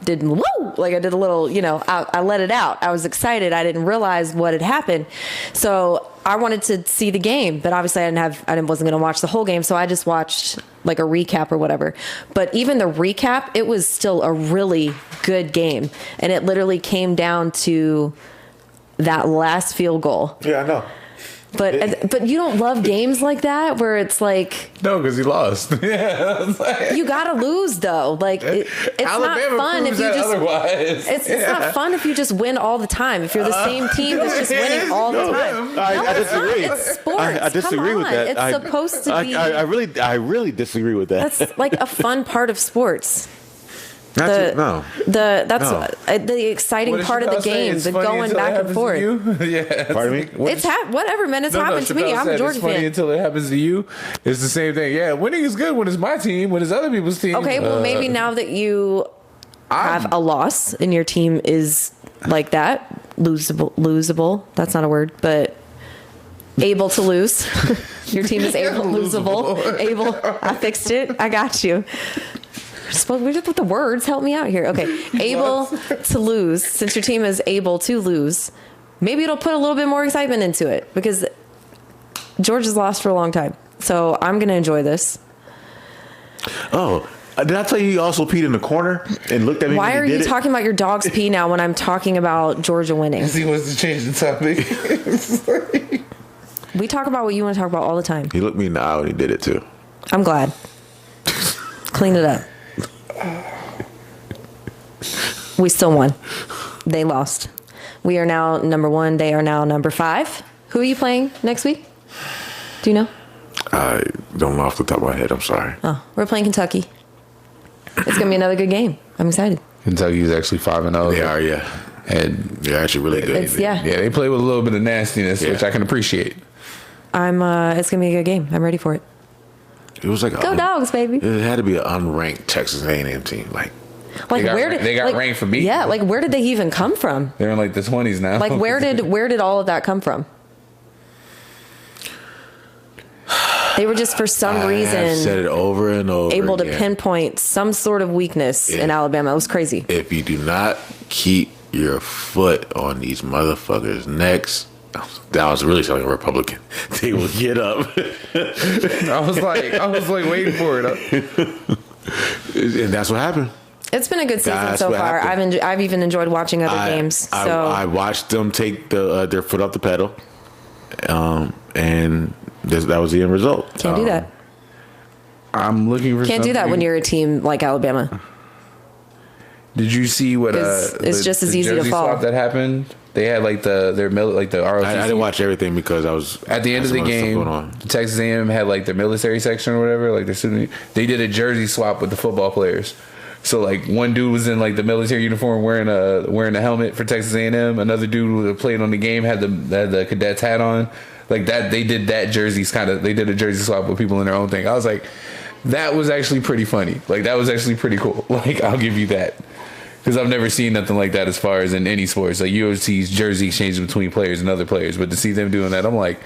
did woo, like I did a little, I let it out. I was excited. I didn't realize what had happened, so I wanted to see the game, but obviously I wasn't going to watch the whole game, so I just watched like a recap or whatever. But even the recap, it was still a really good game, and it literally came down to that last field goal. Yeah, I know. But you don't love games like that where it's like No, because he lost. Yeah, you gotta lose though. Like it's Alabama not fun if you just otherwise. It's not fun if you just win all the time. If you're the same team that's just winning all the time. I disagree. It's sports. I disagree with that. It's supposed to be. I really disagree with that. That's like a fun part of sports. No. The exciting part of the game, the going back and forth. Yeah, pardon me. It's whatever, man. It's happened to me. I'm a Georgia it's funny fan. until it happens to you. It's the same thing. Yeah, winning is good when it's my team. When it's other people's team. Okay, well maybe now that you have a loss and your team is like that, losable. That's not a word, but able to lose. Your team is losable. Able. I fixed it. I got you. We just put the words. Help me out here. Okay. Able to lose. Since your team is able to lose, maybe it'll put a little bit more excitement into it because Georgia's lost for a long time. So I'm going to enjoy this. Oh, did I tell you also peed in the corner and looked at me? Why are you talking about your dog's pee now when I'm talking about Georgia winning? He wants to change the topic. We talk about what you want to talk about all the time. He looked me in the eye and he did it too. I'm glad. Clean it up. We still won. They lost. We are now number 1. They are now number 5. Who are you playing next week? Do you know? I don't know off the top of my head. I'm sorry. Oh, we're playing Kentucky. It's going to be another good game. I'm excited. Kentucky's actually 5-0. They are, yeah. And they're actually really good. they play with a little bit of nastiness, which I can appreciate. It's going to be a good game. I'm ready for it. It was like Go Dogs, baby. It had to be an unranked Texas A&M team. Like They got ranked for me. Yeah, like where did they even come from? They're in like the 20s now. Like where did all of that come from? They were just for some I reason have said it over and over able to again. pinpoint some sort of weakness in Alabama. It was crazy. If you do not keep your foot on these motherfuckers' necks, that was really sounding Republican. They will get up. I was like waiting for it. And that's what happened. It's been a good season That's so what far. happened. I've even enjoyed watching other games. I watched them take their foot off the pedal, and that was the end result. Can't do that. I'm looking for. Can't do that when you're a team like Alabama. Did you see what? It's just as easy to jersey fall. swap that happened. They had like the ROTC. I didn't watch everything because I was At the end of the game, Texas A&M had like their military section or whatever, like their student. They did a jersey swap with the football players. So like one dude was in like the military uniform wearing a helmet for Texas A&M. Another dude who played on the game had the cadet's hat on. Like that, they did that jerseys they did a jersey swap with people in their own thing. I was like, that was actually pretty funny. Like that was actually pretty cool. Like I'll give you that. Because I've never seen nothing like that as far as in any sports. Like you always see jersey exchanges between players and other players, but to see them doing that, I'm like,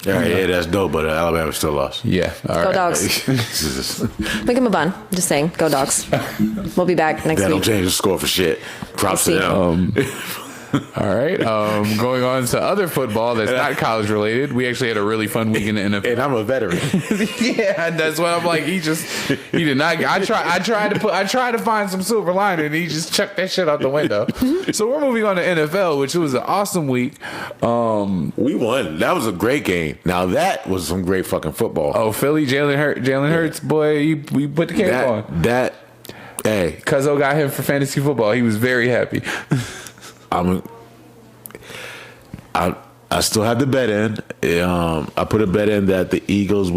yeah, that's dope. But Alabama still lost. yeah, all Go right. Dogs. We can move on. Just saying, go Dogs. We'll be back next That don't week. change the score for shit. Props to them. All right. Going on to other football that's not college related. We actually had a really fun week in the NFL. And I'm a veteran. Yeah, that's what I'm like. He did not. I tried to find some silver lining, and he just chucked that shit out the window. So we're moving on to NFL, which was an awesome week. We won. That was a great game. Now that was some great fucking football. Oh, Philly, Jalen Hurts, boy, we put the cape on. Hey, Cuzzo got him for fantasy football. He was very happy. I still have the bet in. I put a bet in that the Eagles'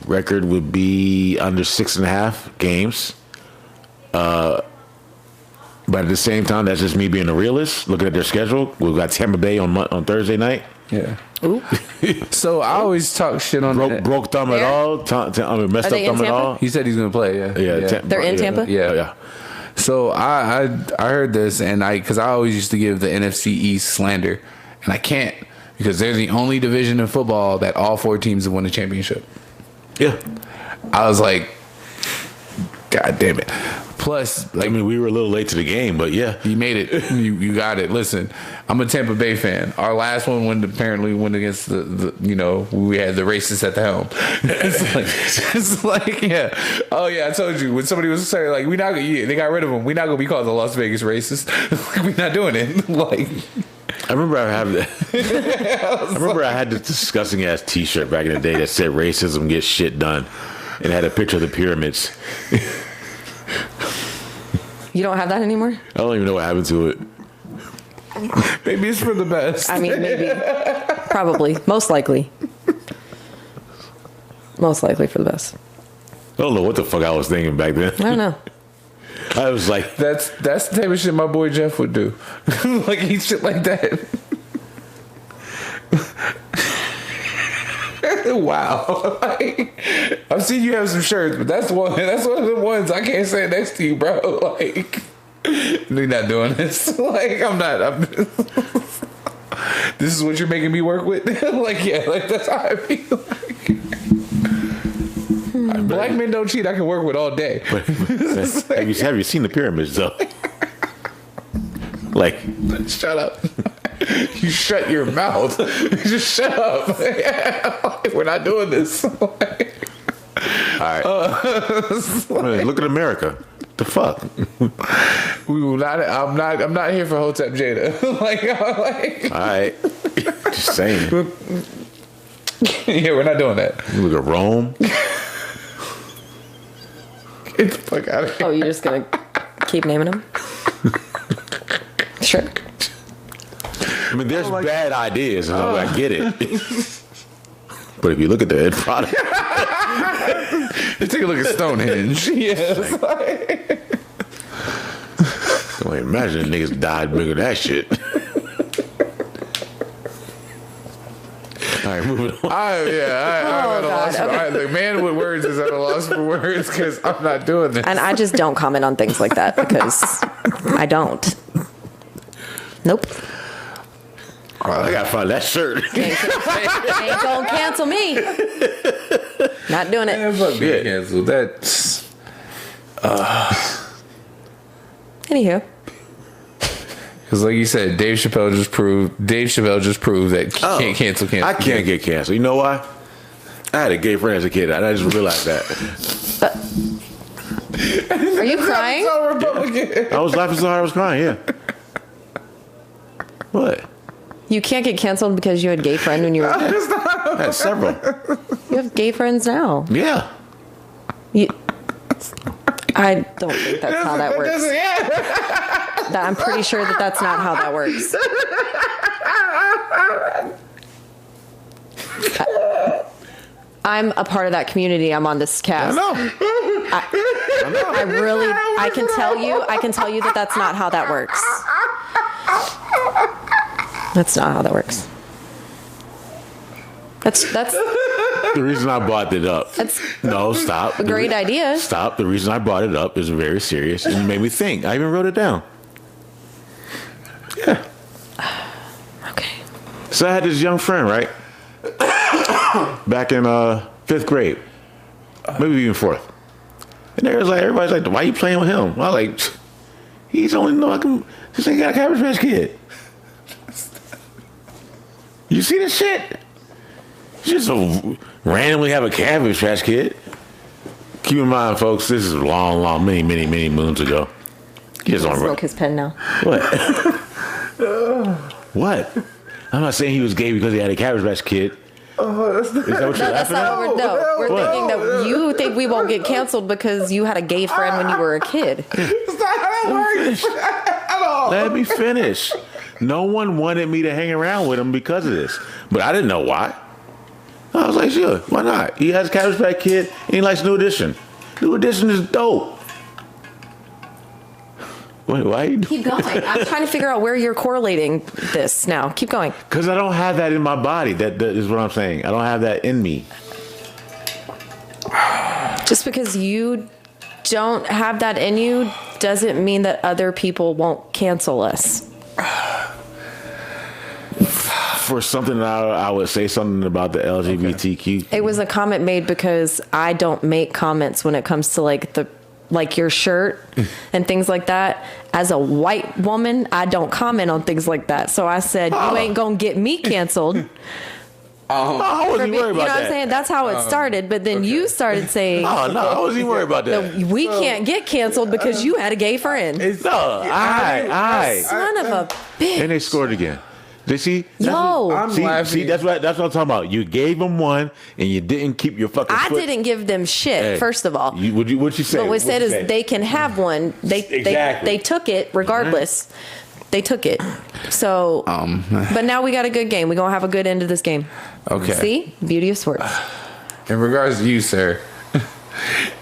record would be under 6.5 games. But at the same time, that's just me being a realist. Looking at their schedule, we've got Tampa Bay on Thursday night. Yeah. Ooh. So I always talk shit on broke thumb at all. Messed up thumb at all. He said he's gonna play. Yeah. They're in Tampa? Yeah. So I heard this, and because I always used to give the NFC East slander, and I can't because they're the only division in football that all 4 teams have won a championship. Yeah. I was like, God damn it. Plus, like, we were a little late to the game, but yeah, you made it. You got it. Listen, I'm a Tampa Bay fan. Our last one apparently went against the we had the racists at the helm. It's like, yeah. Oh yeah, I told you when somebody was saying like they got rid of them. We're not gonna be called the Las Vegas racists. We're not doing it. Like, I remember I had this disgusting ass T-shirt back in the day that said "racism gets shit done," and it had a picture of the pyramids. You don't have that anymore? I don't even know what happened to it. maybe it's for the best. I mean, maybe. Probably. Most likely. Most likely for the best. I don't know what the fuck I was thinking back then. I don't know. I was like, that's the type of shit my boy Jeff would do. Like he shit like that. Wow. I've seen you have some shirts, but that's one of the ones I can't say next to you, bro. Like, we're not doing this. Like, this is what you're making me work with. Like, yeah, like that's how I feel. Like, black men don't cheat. I can work with all day. But have you seen the pyramids though? Like, shut up. You shut your mouth. Just shut up. We're not doing this. All right. Look at America. The fuck? We will not. I'm not here for Hotep Jada. like. All right. Just saying. Yeah, we're not doing that. You look at Rome. Get the fuck out of here. Oh, you're just gonna keep naming them? Sure. I mean, there's bad ideas, and I get it. But if you look at the end product, take a look at Stonehenge. Yes. Don't even imagine niggas died bigger than that shit. All right, moving on. I'm at a loss. The man with words is at a loss for words because I'm not doing this. And I just don't comment on things like that because I don't. Nope. I gotta find that shirt. Ain't gonna cancel me. Not doing it. Man, fuck being canceled. That's Anywho. Because like you said, Dave Chappelle just proved that you can't cancel. I can't get canceled. You know why? I had a gay friend as a kid. I just realized that. Are you crying? I was laughing so hard I was crying. Yeah. What? You can't get canceled because you had a gay friend when you were a kid. I had several. You have gay friends now. Yeah. I don't think that's how that works. I'm pretty sure that that's not how that works. I'm a part of that community. I'm on this cast. I can tell you that that's not how that works. That's not how that works. That's the reason I brought it up. No, stop. a great idea. Stop. The reason I brought it up is very serious and it made me think. I even wrote it down. Yeah. Okay. So I had this young friend, right? Back in 5th grade. Maybe even 4th. And everybody's like, why are you playing with him? I was like, he's only this ain't got a Cabbage Patch Kid. You see this shit? Just randomly have a Cabbage Patch Kid. Keep in mind, folks, this is many moons ago. He just don't Smoke his pen now. What? What? I'm not saying he was gay because he had a Cabbage Patch Kid. Is that what you're laughing at? We're thinking that you think we won't get canceled because you had a gay friend when you were a kid. that's not how that works at all. Let me finish. No one wanted me to hang around with him because of this. But I didn't know why. I was like, sure, why not? He has a Cabbage Patch Kid and he likes New Edition. New Edition is dope. Wait, why are you doing Keep going. I'm trying to figure out where you're correlating this now. Keep going. Because I don't have that in my body. That is what I'm saying. I don't have that in me. Just because you don't have that in you doesn't mean that other people won't cancel us. For something that I would say something about the LGBTQ. It was a comment made because I don't make comments when it comes to like your shirt and things like that. As a white woman, I don't comment on things like that. So I said, you ain't gonna get me canceled. I wasn't worried about that. You know what I'm saying? That's how it started. But then you started saying, Oh, no, I wasn't worried about that. we can't get canceled because you had a gay friend. No, I. Son of a bitch. And they scored again. Did see? Yo. See, that's what I'm talking about. You gave them one, and you didn't keep your fucking. I foot. didn't give them shit. Hey, first of all, What'd you say? but what said What'd you is say? they can have one. They took it regardless. They took it. So, but now we got a good game. We're gonna have a good end of this game. Okay. See, beauty of sports. In regards to you, sir,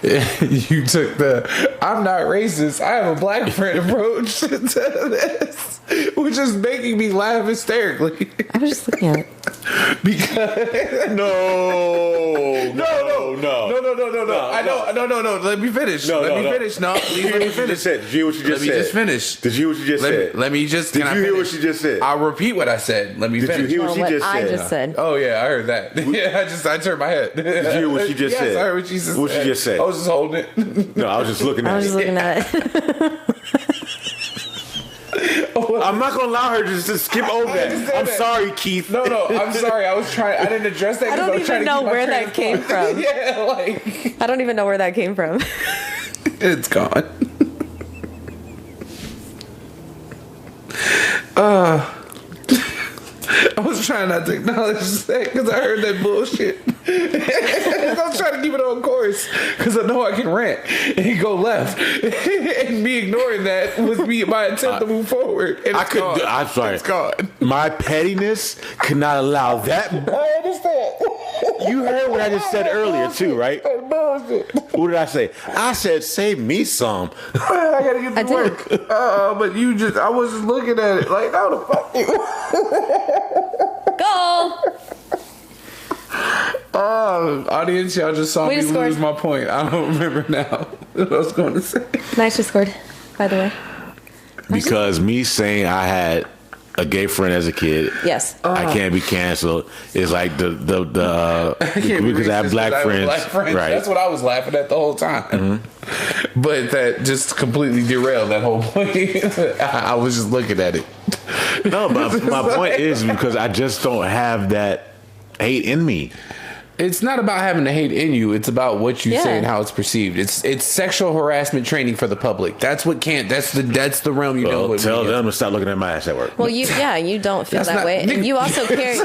you took the "I'm not racist, I have a black friend" approach to this, which is making me laugh hysterically. I was just looking at it. Because No. No. Let me finish. Let me finish. No, please let me finish. Did you hear what you just Let me said? just finish. Did you hear what you just said? Let me just. Did can you I hear what finish? she just said? I'll repeat what I said. Let me Did you finish. hear what she What just I said? just said. Oh yeah, I heard that. Yeah, I turned my head. Did you hear what she just said? Yes, I heard what she just What said. she just said? I was just holding it. No, I was just looking at I was it. just looking at it. I'm not gonna allow her to just skip over that. understand I'm that. sorry, Keith. No, I'm sorry. I didn't address that. I don't even know where that came from. Yeah, like I don't even know where that came from. it's gone. I was trying not to acknowledge that because I heard that bullshit. I was trying to keep it on course because I know I can rant and go left. And me ignoring that was my attempt to move forward. And I could. I'm sorry. It's gone. My pettiness could not allow that. I understand. You heard what I just said earlier too, right? That's bullshit. What did I say? I said, save me some. I gotta get to I did. work. But I was just looking at it like, how the fuck you? Goal. Oh, audience, y'all just saw We me just scored. lose my point. I don't remember now what I was going to say. Nice, you scored, by the way. Because me saying I had a gay friend as a kid, Yes. I can't be canceled. It's like the because I have black friends. Right. That's what I was laughing at the whole time. But that just completely derailed that whole point. I was just looking at it. No, but my point is because I just don't have that hate in me. It's not about having the hate in you. It's about what you say and how it's perceived. It's sexual harassment training for the public. That's what can't. That's the realm you know. Well, tell them to stop looking at my ass at work. Well, you don't feel that way, and you also carry.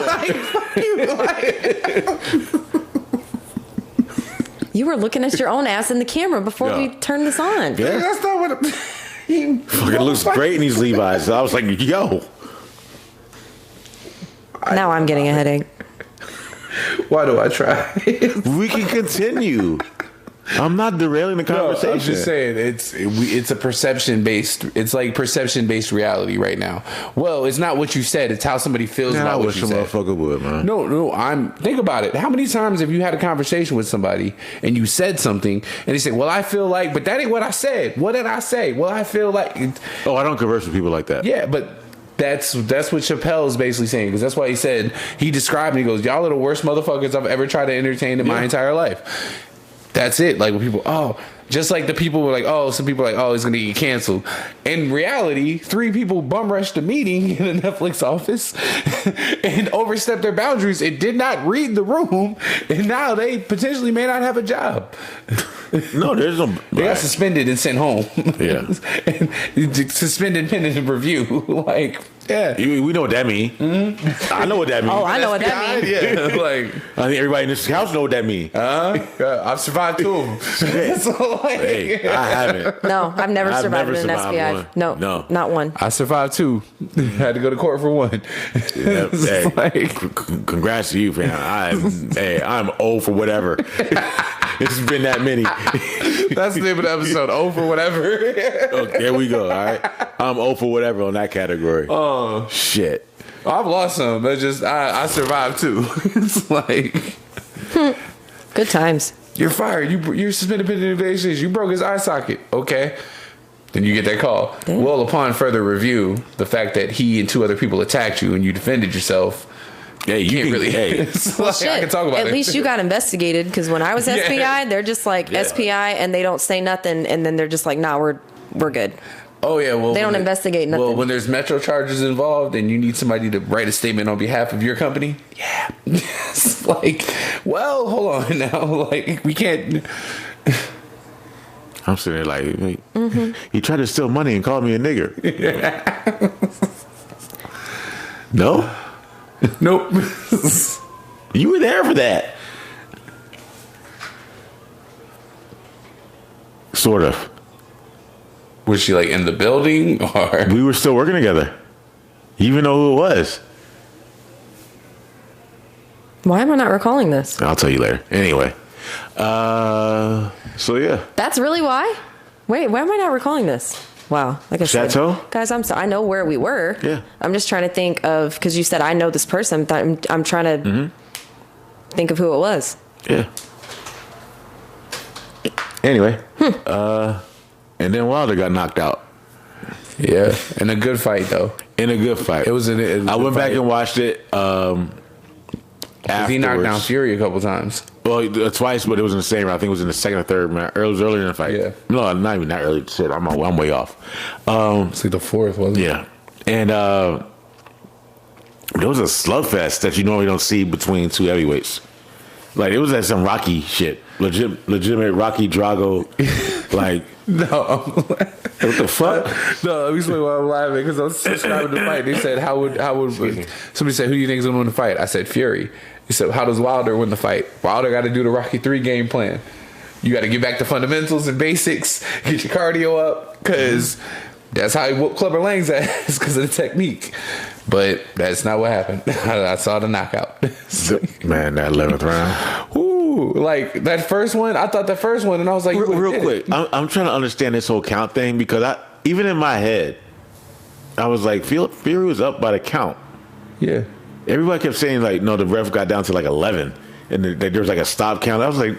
You were looking at your own ass in the camera before we turned this on. Yeah, That's not what. fucking looks great in these Levi's. So I was like, yo. Now I'm getting a headache. Why do I try? We can continue. I'm not derailing the conversation. I'm just saying it's a perception based. It's like perception based reality right now. Well, it's not what you said. It's how somebody feels I about what wish you a said. motherfucker would, man. No. Think about it. How many times have you had a conversation with somebody and you said something and they say, "Well, I feel like," but that ain't what I said. What did I say? Well, I feel like. Oh, I don't converse with people like that. Yeah, but. That's what Chappelle's basically saying, because that's why he described it. He goes, "Y'all are the worst motherfuckers I've ever tried to entertain in my entire life." That's it. Like when people, just like the people were like, some people are like, he's gonna get canceled. In reality, 3 people bum rushed a meeting in the Netflix office and overstepped their boundaries and did not read the room, and now they potentially may not have a job. No, there's no. They got suspended and sent home. Yeah. And suspended pending review. Like, yeah. We know what that means. Mm-hmm. I know what that means. Oh, I know what that means. Yeah. Like, I think everybody in this house know what that means. I've survived 2 of them. So, like, Hey, I haven't. No, I've never I've survived never in an survived SBI. one. No, not one. I survived 2. Had to go to court for 1. Yeah, hey, Like, congrats to you, fam. I'm old for whatever. It's been that many. that's the name of the episode. For whatever. Oh, there we go. All right, I'm old for whatever on that category. Oh, Shit. I've lost some. But just I survived 2. It's like, Good times. you're fired. You're suspended pending investigations. You broke his eye socket. Okay. Then you get that call. Damn. Well, upon further review, the fact that he and 2 other people attacked you and you defended yourself. Hey, you Can't can really. Hey, It's Well, like, shit. I can talk about it. At least you got investigated, because when I was Yeah. SPI, they're just like SPI and they don't say nothing, and then they're just like, nah, we're good. Oh yeah, well They don't when investigate Well, nothing. when there's metro charges involved and you need somebody to write a statement on behalf of your company, yeah, it's like, well, hold on now, like we can't. I'm sitting there like, he tried to steal money and called me a nigger. No, Nope. you were there for that. Sort of. Was she like in the building or? We were still working together. You even know who it was. Why am I not recalling this? I'll tell you later. Anyway. So yeah. That's really why? Wait, why am I not recalling this? Wow. Like I said, Chateau? guys, I'm sorry. I know where we were. Yeah. I'm just trying to think of, because you said I know this person. I'm trying to think of who it was. Yeah. Anyway. And then Wilder got knocked out. Yeah, in a good fight though. In a good fight. It was I went back and watched it. He knocked down afterwards. Fury a couple times. Well, twice, but it was in the same round. I think it was in the second or third round. It was earlier in the fight. Yeah. No, not even that early. Shit, I'm way off. It's like the 4th, wasn't it? Yeah. And there was a slugfest that you normally don't see between 2 heavyweights. Like, it was like some Rocky shit. Legitimate Rocky Drago. Like, No. what the fuck? No, let me explain why I'm laughing, because I was describing the fight. They said, how would somebody said, who do you think is gonna win the fight? I said Fury. He said, how does Wilder win the fight? Wilder got to do the Rocky 3 game plan. You got to get back to fundamentals and basics, get your cardio up, because that's how he whooped Clubber Lang's ass, because of the technique. But that's not what happened. I saw the knockout. Man, that 11th round. Ooh, like that first one, I thought the first one, and I was like, Real quick, I'm trying to understand this whole count thing, because even in my head, I was like, Fury was up by the count. Yeah. Everybody kept saying, like, no, the ref got down to like 11. and there was like a stop count. I was like,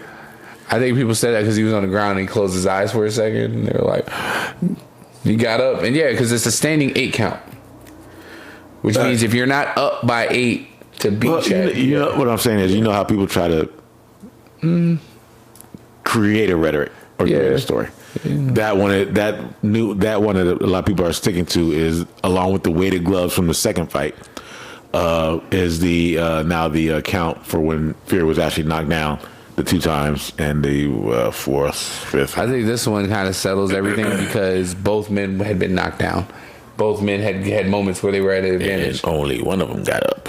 I think people said that because he was on the ground and he closed his eyes for a second, and they were like, he got up, and yeah, because it's a standing 8 count, which means if you're not up by 8 to beat check. You know what I'm saying is, you know how people try to create a rhetoric or create a story. That one that a lot of people are sticking to is, along with the weighted gloves from the second fight, is the now the count for when Fury was actually knocked down the 2 times and the 4th, 5th. I think this one kind of settles everything because both men had been knocked down. Both men had moments where they were at an advantage. And only one of them got up.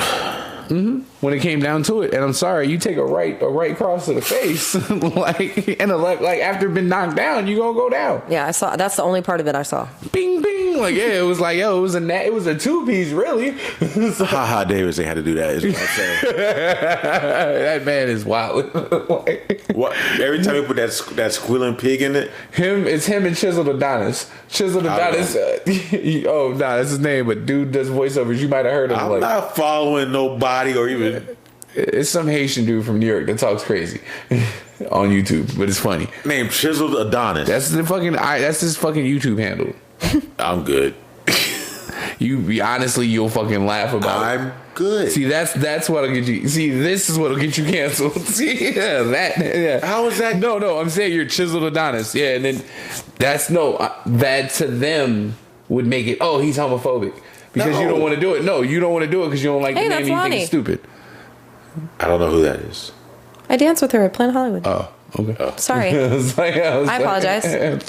When it came down to it, and I'm sorry, you take a right cross to the face, and a left, after been knocked down, you gonna go down. Yeah, I saw. That's the only part of it I saw. Bing bing, it was like, it was a 2-piece, really. Haha, Davis, they had to do that. Is what I'm saying. That man is wild. What? Every time you put that squealing pig in it, it's him and Chiseled Adonis. Chiseled Adonis. Oh nah, that's his name, but dude does voiceovers. You might have heard of him. I'm not following nobody or even. It's some Haitian dude from New York that talks crazy on YouTube, but it's funny. Named Chiseled Adonis. That's his fucking YouTube handle. I'm good. You'll fucking laugh about it. I'm good. See, that's what'll get you. See, this is what'll get you canceled. See, yeah. How is that? No, I'm saying you're Chiseled Adonis. Yeah, and then that to them would make it, oh, he's homophobic. Because you don't want to do it. No, you don't want to do it because you don't like the name and you think it's stupid. I don't know who that is. I danced with her at Planet Hollywood. Oh, okay. Sorry. I apologize. I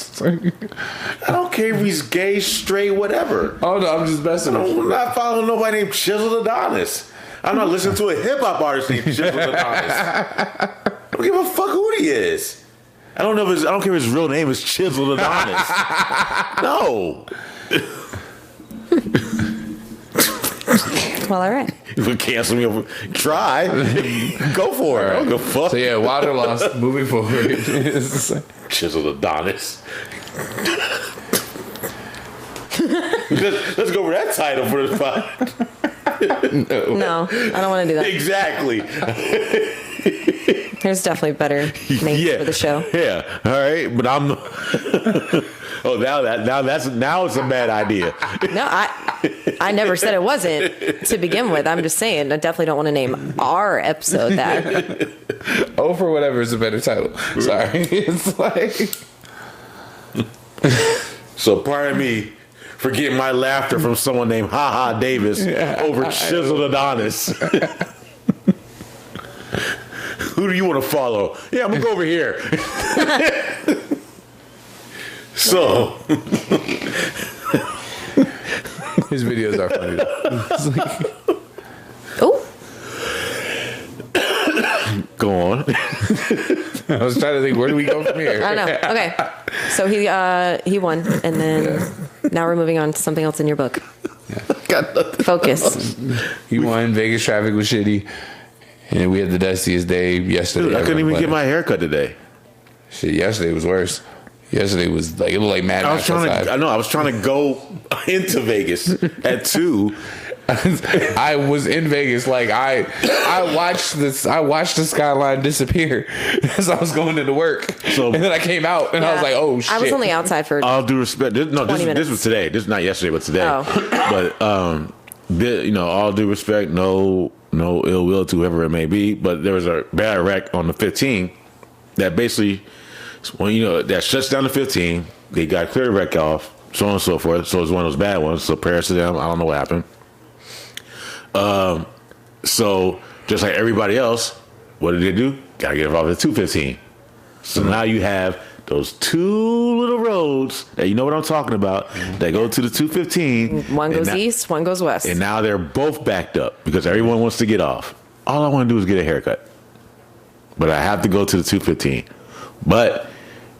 don't care if he's gay, straight, whatever. Oh, no, I'm just messing with you. I'm not following nobody named Chiseled Adonis. I'm not listening to a hip-hop artist named Chiseled Adonis. I don't give a fuck who he is. I don't care if his real name is Chiseled Adonis. No. Well, all right. You would cancel me. Try. Go for it. I don't give a fuck. So yeah, Wilder lost. Moving forward. Chiseled Adonis. Let's go over that title for this fight. No, I don't want to do that. Exactly. There's definitely better names for the show. Yeah. All right. But I'm. Oh, now it's a bad idea. No, I never said it wasn't to begin with. I'm just saying I definitely don't want to name our episode that. Oh, for whatever is a better title. Sorry. It's like. So pardon me for getting my laughter from someone named Ha Davis over Chiseled Adonis. Who do you want to follow? Yeah, I'm gonna go over here. So his videos are funny. Oh, go on. I was trying to think, where do we go from here? I know. Okay, so he won, and then now we're moving on to something else in your book. Focus. He won. Vegas traffic was shitty, and we had the dustiest day yesterday. Dude, I couldn't even get my haircut today. Shit, yesterday was worse. Yesterday was like, it looked like Mad Max outside. I was trying to go into Vegas at 2. I was in Vegas, I watched the skyline disappear as I was going into work. So, and then I came out and I was like, oh shit. I was only outside for all due respect. This was today. This is not yesterday, but today. Oh. But all due respect, no ill will to whoever it may be. But there was a bad wreck on the 15 that basically, when that shuts down the 15. They got clear the wreck off, so on and so forth. So it's one of those bad ones. So prayers to them. I don't know what happened. So just like everybody else, what did they do? Gotta get involved at 215. So now you have those 2 little roads that you know what I'm talking about. That go to the 215. One goes east, one goes west. And now they're both backed up because everyone wants to get off. All I want to do is get a haircut, but I have to go to the 215. But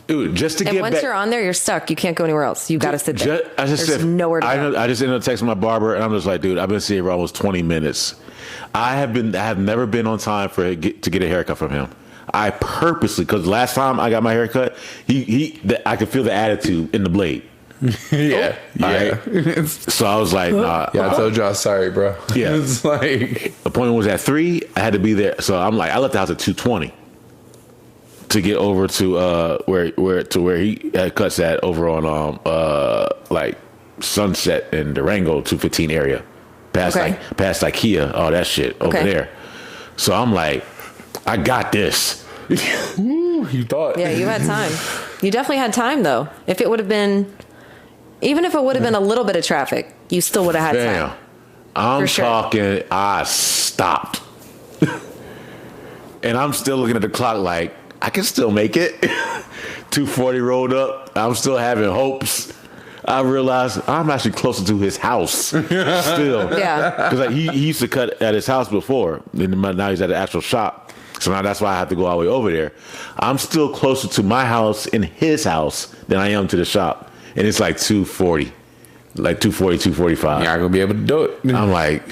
dude, just to get back. And once you're on there, you're stuck. You can't go anywhere else. You got to sit there. There's nowhere to go. I just ended up texting my barber, and I'm just like, dude, I've been sitting here for almost 20 minutes. I have never been on time to get a haircut from him. I purposely, because last time I got my haircut, I could feel the attitude in the blade. Yeah. Yeah. So I was like, nah. Yeah, I told y'all sorry, bro. Yeah. It's like Appointment was at 3. I had to be there. So I'm like, I left the house at 2:20 to get over to where he had cuts at over on like Sunset and Durango 215 area, past past IKEA, all that shit over there. So I'm like, I got this. Ooh, you thought. Yeah, you had time. You definitely had time though. If it would have been, even if it would have been a little bit of traffic, you still would have had time. I'm For sure. talking, I stopped. And I'm still looking at the clock like, I can still make it. 2:40 rolled up. I'm still having hopes. I realized I'm actually closer to his house still. Yeah. Because like, he used to cut at his house before. And now he's at the actual shop. So now that's why I have to go all the way over there. I'm still closer to my house in his house than I am to the shop. And it's like 2:40. Like 2:40, 2:45. You're not gonna be able to do it. I'm like,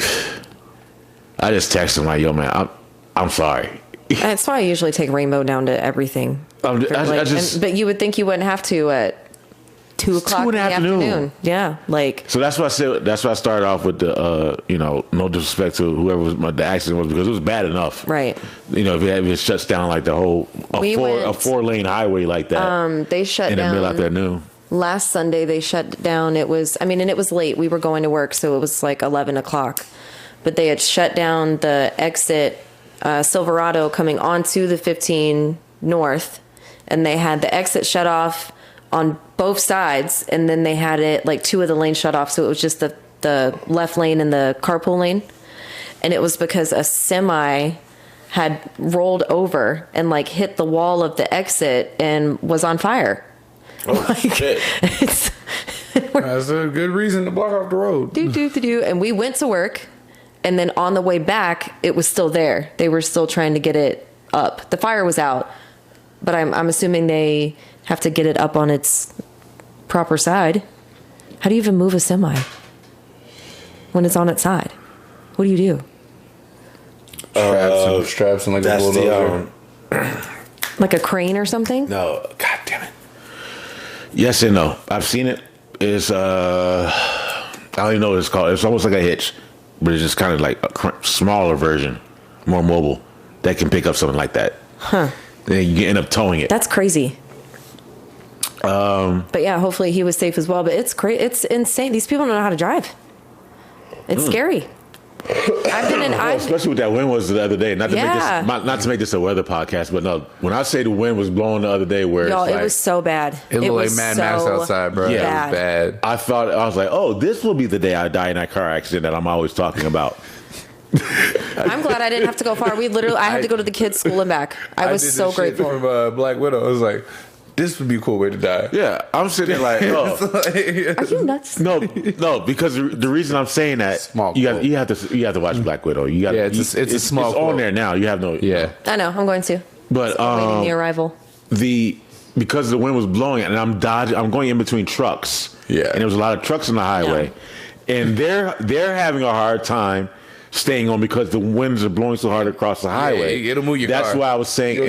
I just texted him like, yo, man, I'm sorry. That's why I usually take Rainbow down to everything. But you would think you wouldn't have to at 2 o'clock in the afternoon. Yeah, like. So that's why I said. That's why I started off with the, no disrespect to whoever the accident was, because it was bad enough. Right. If it shuts down like the whole a 4-lane highway like that. They shut in down the middle afternoon. Last Sunday they shut down. It was and it was late. We were going to work, so it was like 11 o'clock. But they had shut down the exit. Silverado coming onto the 15 north, and they had the exit shut off on both sides, and then they had it like 2 of the lanes shut off, so it was just the left lane and the carpool lane. And it was because a semi had rolled over and like hit the wall of the exit and was on fire. Oh shit. That's a good reason to block off the road. And we went to work. And then on the way back, it was still there. They were still trying to get it up. The fire was out, but I'm assuming they have to get it up on its proper side. How do you even move a semi when it's on its side? What do you do? Straps and like a bulldozer. Like a crane or something? No, god damn it. Yes and no. I've seen it. It's I don't even know what it's called. It's almost like a hitch. But it's just kind of like a smaller version, more mobile, that can pick up something like that. Huh. Then you end up towing it. That's crazy. But yeah, hopefully he was safe as well. But it's crazy. It's insane. These people don't know how to drive. It's scary. I've been in. Especially with that wind was the other day. Not to make this a weather podcast, but no. When I say the wind was blowing the other day, where y'all, it's like, it was so bad. It looked like Mad Max outside, bro. Yeah. It was bad. I was like, oh, this will be the day I die in that car accident that I'm always talking about. I'm glad I didn't have to go far. I had to go to the kids' school and back. I was so grateful. From Black Widow, I was like, this would be a cool way to die. Yeah, I'm sitting there like, oh, are you nuts? No, because the reason I'm saying that you have to watch Black Widow. You got it's a small. It's on there now. You have no. Yeah, I know. I'm going to. But waiting the arrival. Because the wind was blowing and I'm going in between trucks. Yeah, and there was a lot of trucks on the highway, and they're having a hard time staying on because the winds are blowing so hard across the highway. It'll move your car. That's why I was saying,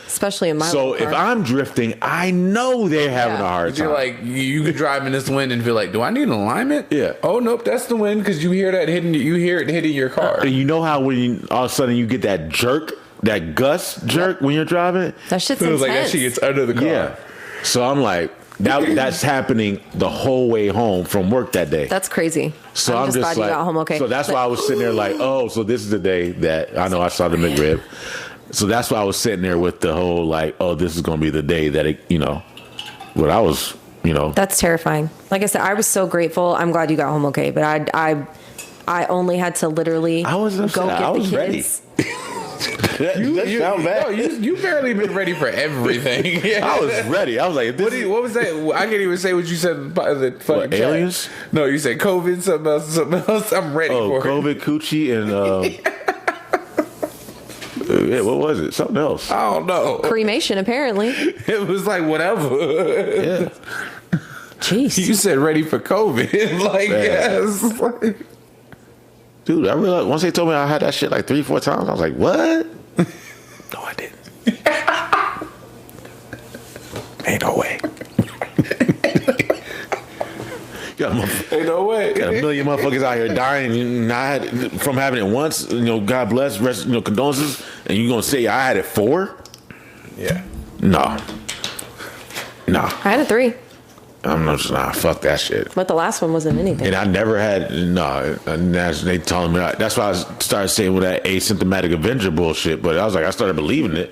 especially in my so if I'm drifting, I know they're having a hard time. You're like, you could drive in this wind and feel like, do I need an alignment? Yeah. Oh nope, that's the wind, because you hear that hitting. You hear it hitting your car. And you know how when all of a sudden you get that jerk, that gust jerk when you're driving. That shit's feels intense. like that shit gets under the car. Yeah. So I'm like, that's happening the whole way home from work that day. That's crazy. So I'm just glad like, you got home okay. So that's why I was sitting there like, oh, so this is the day that I know I saw the McRib. So that's why I was sitting there with the whole like, oh, this is going to be the day that it, but I was, That's terrifying. Like I said, I was so grateful. I'm glad you got home okay, but I only had to literally go get the kids. That sound bad. No, you barely been ready for everything. Yeah. I was ready. I was like, what was that? I can't even say what you said. The fucking aliens? No, you said COVID, something else. I'm ready for COVID, coochie, and yeah, what was it? Something else. I don't know. Cremation, apparently. It was like whatever. Yeah. Jeez. You said ready for COVID. Like, yes. Like, dude, I realized once they told me I had that shit like 3-4 times, I was like, what? No, I didn't. Ain't no way. Ain't no way. Got a million motherfuckers out here dying and I had, from having it once. God bless, rest, condolences. And you gonna say I had it 4? Yeah. No. I had a 3, I'm not. Nah, fuck that shit. but the last one wasn't anything. And I never had And they telling me that's why I started saying with that asymptomatic Avenger bullshit. But I was like, I started believing it.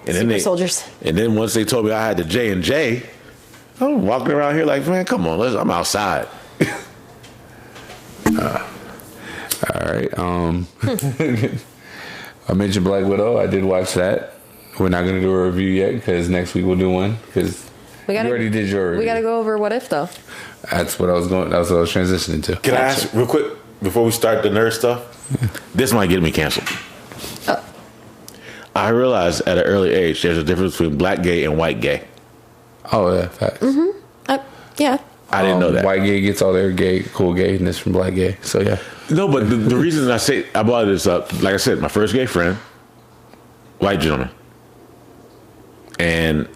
And Super soldiers. And then once they told me I had the J&J, I'm walking around here like, man, come on, I'm outside. All right. I mentioned Black Widow. I did watch that. We're not going to do a review yet because next week we'll do one because you already did your review. We got to go over What If, though. That's what I was transitioning to. Can I ask real quick before we start the nerd stuff? This might get me canceled. I realized at an early age there's a difference between black gay and white gay. Oh, yeah, facts. Yeah. I didn't know that. White gay gets all their cool gayness from black gay. So, yeah. No, but the reason I brought this up, like I said, my first gay friend, white gentleman. And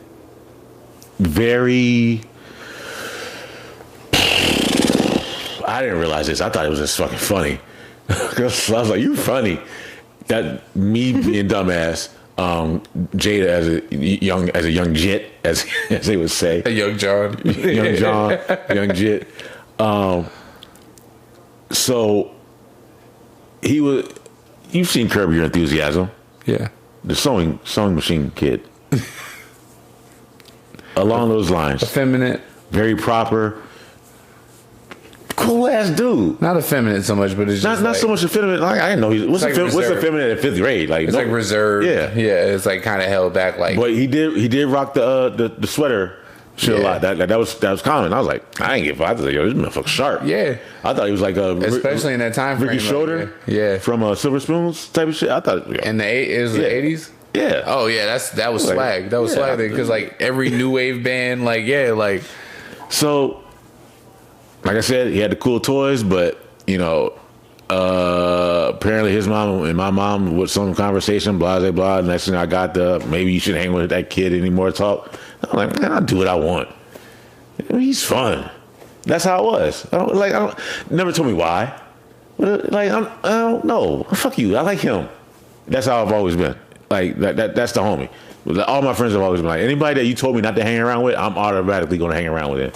very... I didn't realize this. I thought it was just fucking funny. I was like, you funny. That me being dumbass, Jada as a young jit, as they would say. A young John. young jit. So he was. You've seen Curb Your Enthusiasm. Yeah. The sewing machine kid. Along those lines. Effeminate. Very proper. Cool ass dude. Not effeminate so much, but it's just not so much effeminate. Like, I didn't know what's effeminate at 5th grade. Like it's like reserved. Yeah. It's like kind of held back. Like, but he did rock the sweater shit a lot. That was common. I was like, I ain't give a fuck. I was like, yo, this motherfucker sharp. Yeah. I thought he was like especially in that time frame. Ricky Schroeder. Yeah. From Silver Spoons type of shit. I thought in the 80s. Yeah. Oh yeah, that was swag. That was swag because like every new wave band, so. Like I said, he had the cool toys, but apparently his mom and my mom with some conversation, blah blah blah. Next thing I got maybe you shouldn't hang with that kid anymore. Talk. I'm like, man, I'll do what I want. He's fun. That's how it was. I don't never told me why. But I don't know. Fuck you. I like him. That's how I've always been. Like that's the homie. All my friends have always been like, anybody that you told me not to hang around with, I'm automatically going to hang around with him.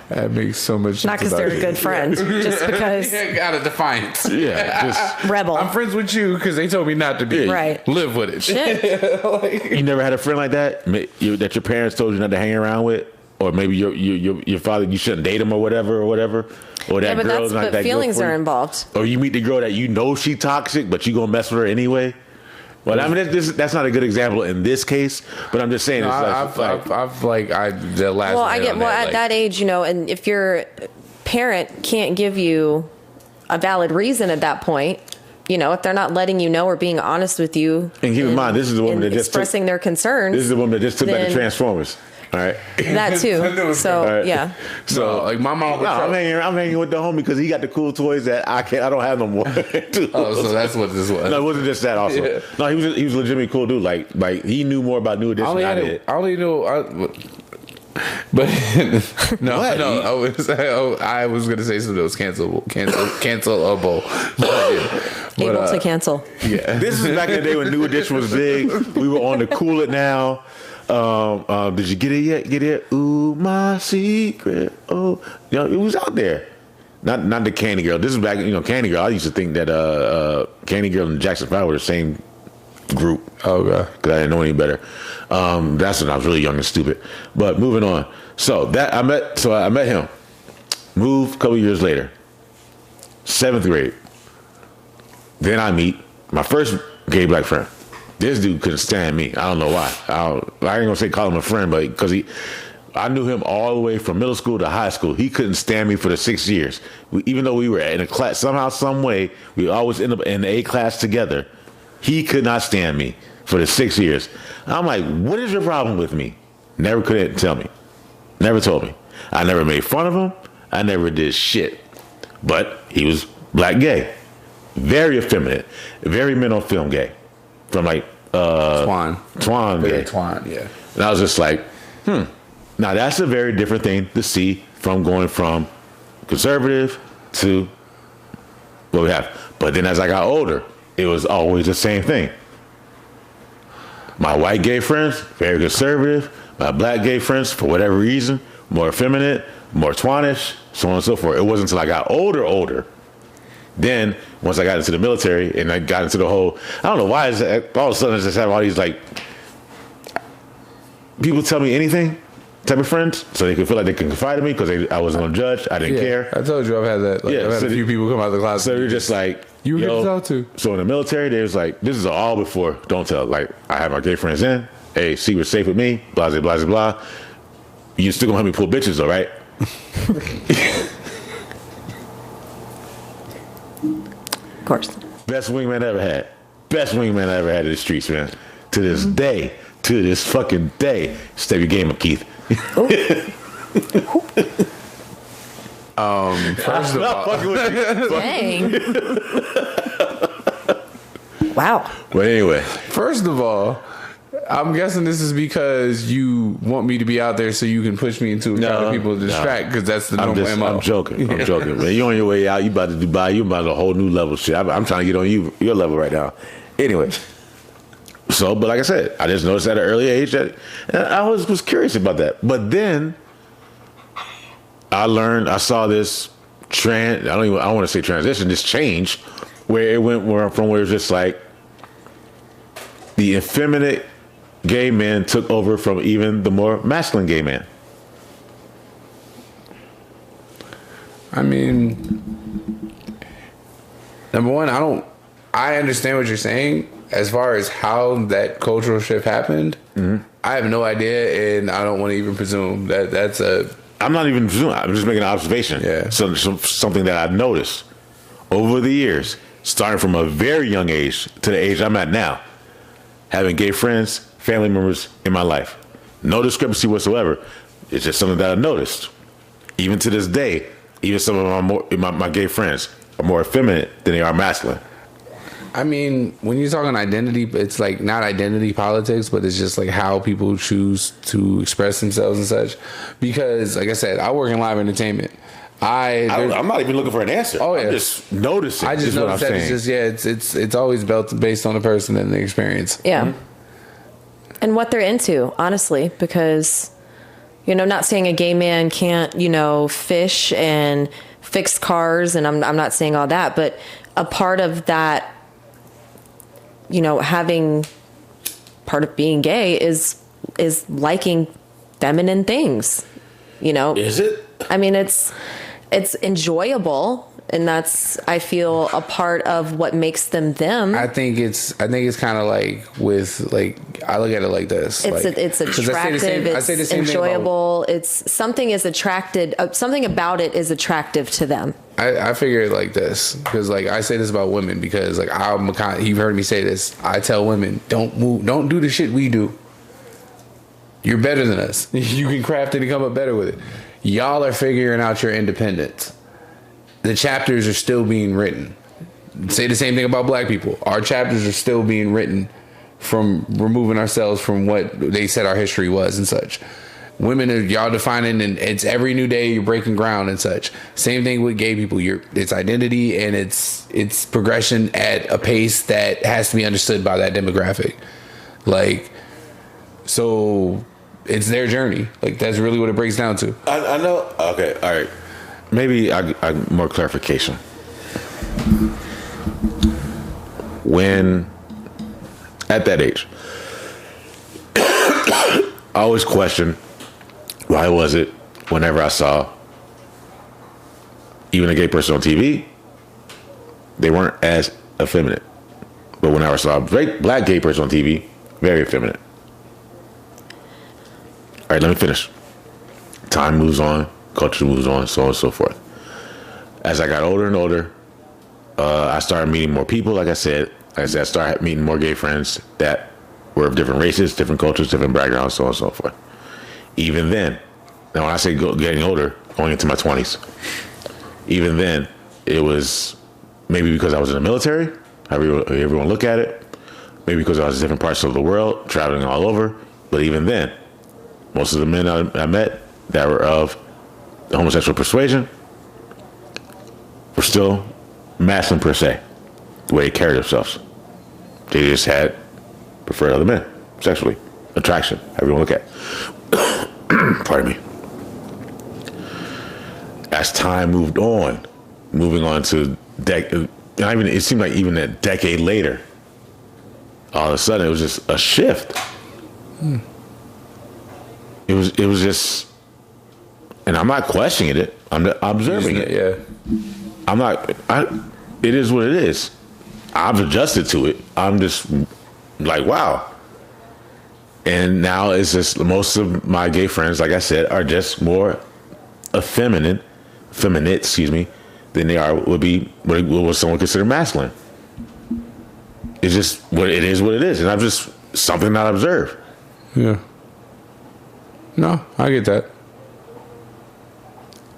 That makes so much sense. Not because they're a good friend, just because. Got a defiance. Yeah, just rebel. I'm friends with you because they told me not to be. Right. Live with it. Shit. You never had a friend like that that your parents told you not to hang around with, or maybe your father, you shouldn't date him or whatever, or that girl's not that feelings good for are you. Involved. Or you meet the girl that she toxic, but you gonna mess with her anyway. Well, I mean, that's not a good example in this case, but I'm just saying. At that age, and if your parent can't give you a valid reason at that point, if they're not letting you know or being honest with you, and keep in mind, this is the woman that just expressing their concerns. This is the woman that just took back the Transformers. All right. That too. So right. Yeah. So like my mom. I'm hanging with the homie because he got the cool toys that I don't have no more. So that's what this was. No, it wasn't just that. Also, yeah. No, he was legitimately cool dude. Like he knew more about New Edition than I did. I only know. But I was gonna say something that was cancelable. Able to cancel. Yeah. This is back in the day when New Edition was big. We were on the Cool It Now. Did you get it yet? Get it? Ooh, my secret. Oh, it was out there. Not the Candy Girl. This is back. Candy Girl. I used to think that Candy Girl and Jackson 5 were the same group. Oh god, because I didn't know any better. That's when I was really young and stupid. But moving on. So I met him. Moved a couple years later. 7th grade. Then I meet my first gay black friend. This dude couldn't stand me. I don't know why. I ain't gonna say call him a friend, but because I knew him all the way from middle school to high school. He couldn't stand me for the 6 years. Even though we were in a class, somehow, some way, we always end up in a class together. He could not stand me for the 6 years. I'm like, what is your problem with me? Never could tell me. Never told me. I never made fun of him. I never did shit. But he was black gay. Very effeminate. Very men on film gay. From like Twan Very gay. Twan, yeah. And I was just like, Now that's a very different thing to see from going from conservative to what we have. But then as I got older, it was always the same thing. My white gay friends, very conservative. My black gay friends, for whatever reason, more effeminate, more twanish, so on and so forth. It wasn't until I got older. Then, once I got into the military and I got into the whole, I don't know why, all of a sudden I just have all these, like, people tell me anything type of friends, so they can feel like they can confide in me because I wasn't going to judge. I didn't care. I told you I've had that. Like, I've had so a few people come out of the closet. So you're just like, you were good to talk to. So in the military, they was like, this is all before, don't tell. Like, I have my gay friends in. Hey, secret's safe with me, blah, blah, blah, blah. You still gonna help me pull bitches though, right? Of course. Best wingman I ever had. Best wingman I ever had in the streets, man. To this day. To this fucking day. Step your game up, Keith. First of all, Dang. Wow. But anyway. First of all, I'm guessing this is because you want me to be out there so you can push me into a crowd of people to distract, because that's the normal MO. I'm joking. Man, you on your way out. You about to Dubai. You about a whole new level shit. I'm trying to get on your level right now. Anyway. So, but like I said, I just noticed at an early age that I was curious about that. But then I saw this trend. I don't want to say transition, this change where it went from where it was just like the effeminate gay men took over from even the more masculine gay man. I mean, number one, I understand what you're saying. As far as how that cultural shift happened, I have no idea, and I don't want to even presume that's a. I'm not even presuming. I'm just making an observation. Yeah. Something that I've noticed over the years, starting from a very young age to the age I'm at now, having gay friends, family members in my life. No discrepancy whatsoever. It's just something that I noticed. Even to this day, even some of my gay friends are more effeminate than they are masculine. I mean, when you're talking identity, it's like not identity politics, but it's just like how people choose to express themselves and such. Because, like I said, I work in live entertainment. I'm not even looking for an answer. Oh yeah, I'm just noticing. I just noticed that it's just it's always based on the person and the experience. Yeah. Mm-hmm. And what they're into, honestly, because, not saying a gay man can't, fish and fix cars, and I'm not saying all that, but a part of that, having part of being gay is liking feminine things, Is it? I mean, it's enjoyable, and that's, I feel, a part of what makes them them. I think it's kind of like with, like, I look at it like this. It's attractive. It's enjoyable. It's something is attracted. Something about it is attractive to them. I figure it like this, because like I say this about women, because like you've heard me say this. I tell women, don't do the shit we do. You're better than us. You can craft it and come up better with it. Y'all are figuring out your independence. The chapters are still being written. Say the same thing about black people. Our chapters are still being written from removing ourselves from what they said our history was and such. Women, y'all defining, and it's every new day you're breaking ground and such. Same thing with gay people. It's identity and it's progression at a pace that has to be understood by that demographic. Like, so it's their journey. Like, that's really what it breaks down to. I know. Okay, all right. Maybe I more clarification. When at that age, I always question, why was it whenever I saw even a gay person on TV, they weren't as effeminate. But whenever I saw a black gay person on TV, very effeminate. All right, let me finish. Time moves on, culture moves on, so on and so forth. As I got older and older, I started meeting more people. Like I said, I started meeting more gay friends that were of different races, different cultures, different backgrounds, so on and so forth. Even then, now when I say getting older, going into my 20s, even then, it was maybe because I was in the military, however everyone look at it, maybe because I was in different parts of the world, traveling all over, but even then, most of the men I met that were of homosexual persuasion were still masculine per se, the way they carried themselves. They just had preferred other men sexually, attraction, however you want to look at. Pardon me. As time moved on, moving on to it seemed like even a decade later, all of a sudden it was just a shift. It was just, and I'm not questioning it. I'm observing it. Yeah. I'm not. It is what it is. I've adjusted to it. I'm just like, wow. And now it's just most of my gay friends, like I said, are just more effeminate, than they would be what someone consider masculine. It's just what it is, and I'm just something that I observe. Yeah. No, I get that.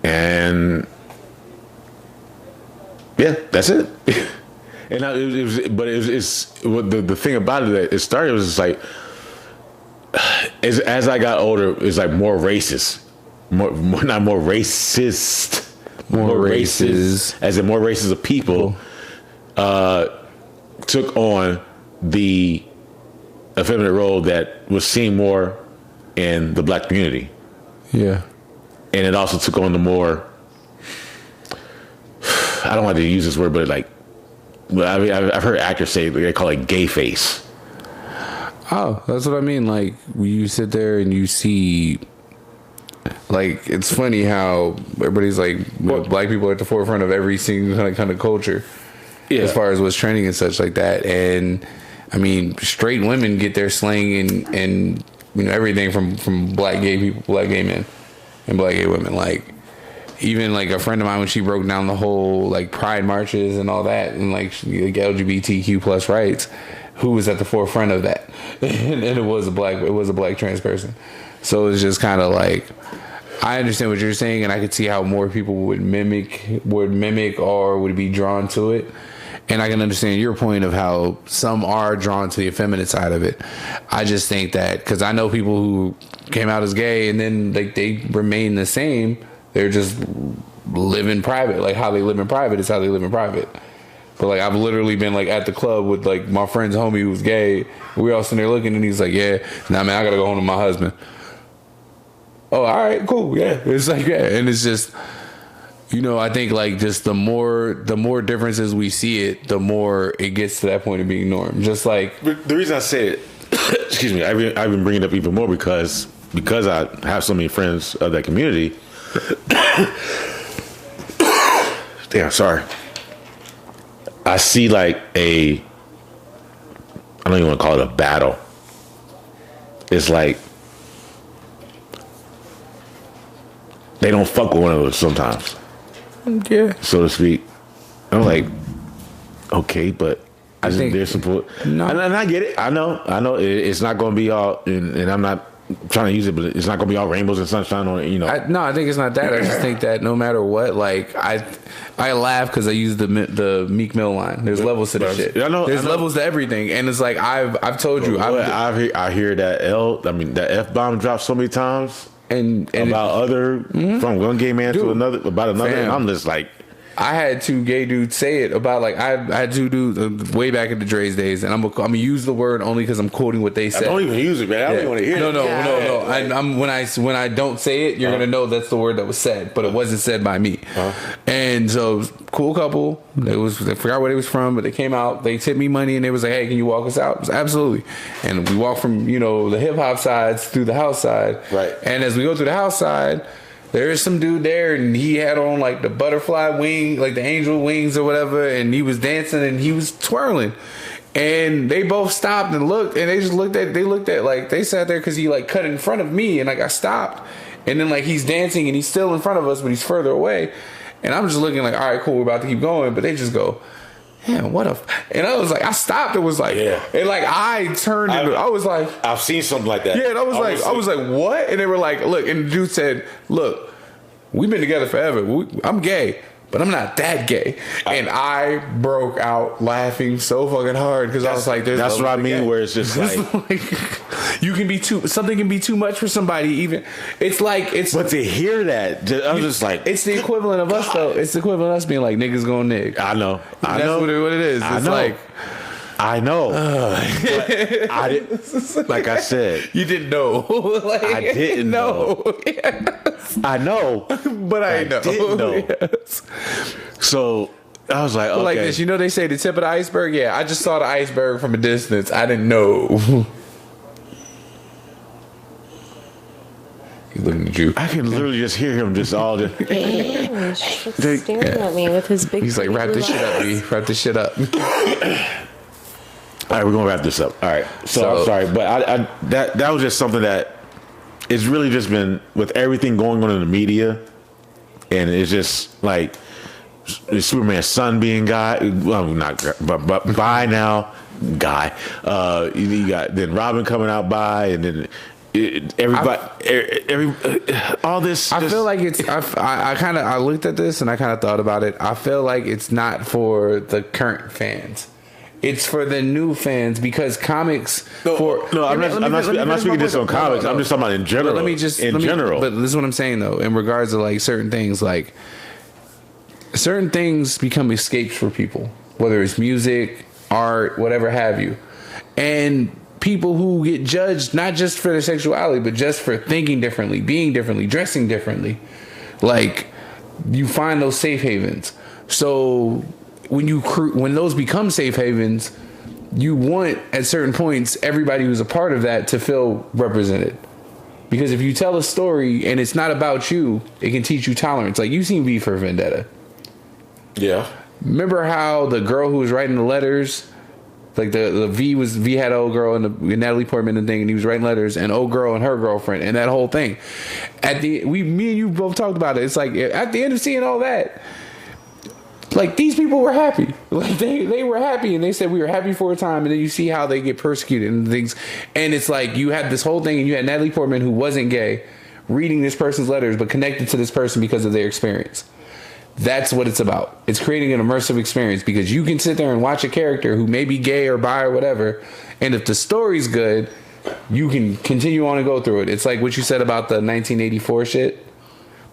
And yeah, that's it. And the thing about it that it started was just like, as I got older, it's like more racist, more racist, as in more races of people took on the effeminate role that was seen more in the black community. Yeah. And it also took on the more, I don't like to use this word, but like, I mean, I've heard actors say they call it gay face. Oh, that's what I mean. Like, when you sit there and you see, like, it's funny how everybody's like, black people are at the forefront of every single kind of culture, as far as what's trending and such like that. And I mean, straight women get their slang and you know, everything from black gay people, black gay men, and black gay women. Like, even like a friend of mine, when she broke down the whole like pride marches and all that, and like LGBTQ plus rights, who was at the forefront of that? and it was a black trans person. So it's just kind of like, I understand what you're saying, and I could see how more people would mimic or would be drawn to it. And I can understand your point of how some are drawn to the effeminate side of it. I just think that, because I know people who came out as gay and then like they remain the same. They're just living private. Like, how they live in private is how they live in private. But like, I've literally been like at the club with like my friend's homie who was gay. We all sitting there looking, and he's like, "Yeah, nah, man, I gotta go home to my husband." Oh, all right, cool, yeah. It's like, yeah, and it's just, you know, I think like just the more differences we see it, the more it gets to that point of being norm. Just like the reason I say it, excuse me, I've been bringing it up even more because I have so many friends of that community. Damn, sorry. I see like I don't even want to call it a battle. It's like they don't fuck with one another sometimes. Yeah. So to speak. I'm like, okay, but I think there's support. No. And I get it. I know. It's not going to be all, and I'm not trying to use it, but it's not going to be all rainbows and sunshine on it, you know. I think it's not that. I just think that no matter what, like, I laugh because I use the Meek Mill line. There's levels to this shit. There's levels to everything, and it's like I've told you. I hear that that F bomb dropped so many times, and about other from one gay man to another about another, fam, and I'm just like. I had two gay dudes say it about like I had two dudes way back in the Dre's days, and I'm gonna use the word only because I'm quoting what they said. I don't even use it, man. I don't even want to hear it. No. I'm when I don't say it, you're gonna know that's the word that was said, but it wasn't said by me. And so cool couple. I forgot where they was from, but they came out. They tipped me money, and they was like, "Hey, can you walk us out?" I was, absolutely. And we walked from the hip hop sides through the house side. Right. And as we go through the house side, there is some dude there, and he had on like the butterfly wing, like the angel wings or whatever, and he was dancing and he was twirling. And they both stopped and looked, and they looked at like, they sat there because he like cut in front of me, and like I stopped, and then like he's dancing and he's still in front of us, but he's further away, and I'm just looking like, all right, cool, we're about to keep going, but they just go, man, what and I was like, I stopped. It was like, and like I turned, I was like, I've seen something like that. Yeah, and I was like, what? And they were like, look, and the dude said, look, we've been together forever. I'm gay, but I'm not that gay. And I broke out laughing so fucking hard because I was like, that's what I mean. Where it's just like something can be too much for somebody. Even But to hear that, I'm just like, it's the equivalent of us though. It's the equivalent of us being like niggas gonna nig. I know. That's what it is. It's I know. like I know. But I didn't. Like I said, you didn't know. Like, I didn't know. Yes. I know, But I know. didn't know. Yes. So I was like, okay. Like this, they say the tip of the iceberg. Yeah, I just saw the iceberg from a distance. I didn't know. He's looking at you. I can literally just hear him just all the. He's just staring at me with his big. He's like, wrap this shit up, B. Wrap this shit up. All right, we're gonna wrap this up. All right, so I'm sorry, but I that was just something that it's really just been with everything going on in the media, and it's just like Superman's son being guy, well, not but bi now, guy. You got then Robin coming out bi, and then everybody, all this. I feel like it's. I looked at this and I kind of thought about it. I feel like it's not for the current fans. It's for the new fans because comics. I'm not speaking just on comics. I'm just talking about in general. General. But this is what I'm saying though, in regards to like certain things, like certain things become escapes for people, whether it's music, art, whatever have you, and people who get judged not just for their sexuality, but just for thinking differently, being differently, dressing differently. Like you find those safe havens. So when those become safe havens, you want at certain points everybody who's a part of that to feel represented. Because if you tell a story and it's not about you, it can teach you tolerance. Like you've seen V for Vendetta. Yeah. Remember how the girl who was writing the letters, like the V had old girl and the Natalie Portman and thing, and he was writing letters, and old girl and her girlfriend, and that whole thing. Me and you both talked about it. It's like at the end of seeing all that, like these people were happy. Like they were happy, and they said we were happy for a time, and then you see how they get persecuted and things. And it's like you had this whole thing, and you had Natalie Portman, who wasn't gay, reading this person's letters, but connected to this person because of their experience. That's what it's about. It's creating an immersive experience because you can sit there and watch a character who may be gay or bi or whatever, and if the story's good, you can continue on and go through it. It's like what you said about the 1984 shit.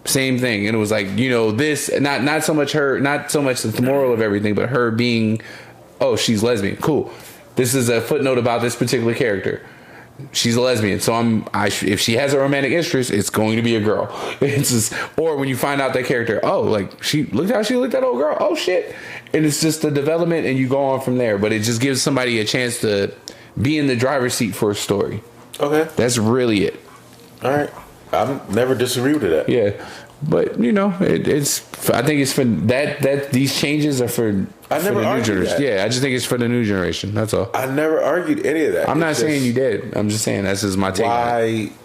Same thing. And it was like, this, not so much the moral of everything, but her being, oh, she's lesbian. Cool. This is a footnote about this particular character. She's a lesbian, so if she has a romantic interest, it's going to be a girl. It's just, or when you find out that character, oh, like she looked at old girl, oh shit, and it's just the development, and you go on from there. But it just gives somebody a chance to be in the driver's seat for a story. Okay, that's really it. All right, I've never disagreed with that. Yeah, but it's. I think it's for that these changes are for. I never argued that. Yeah, I just think it's for the new generation. That's all. I never argued any of that. I'm not saying you did. I'm just saying that's just my take.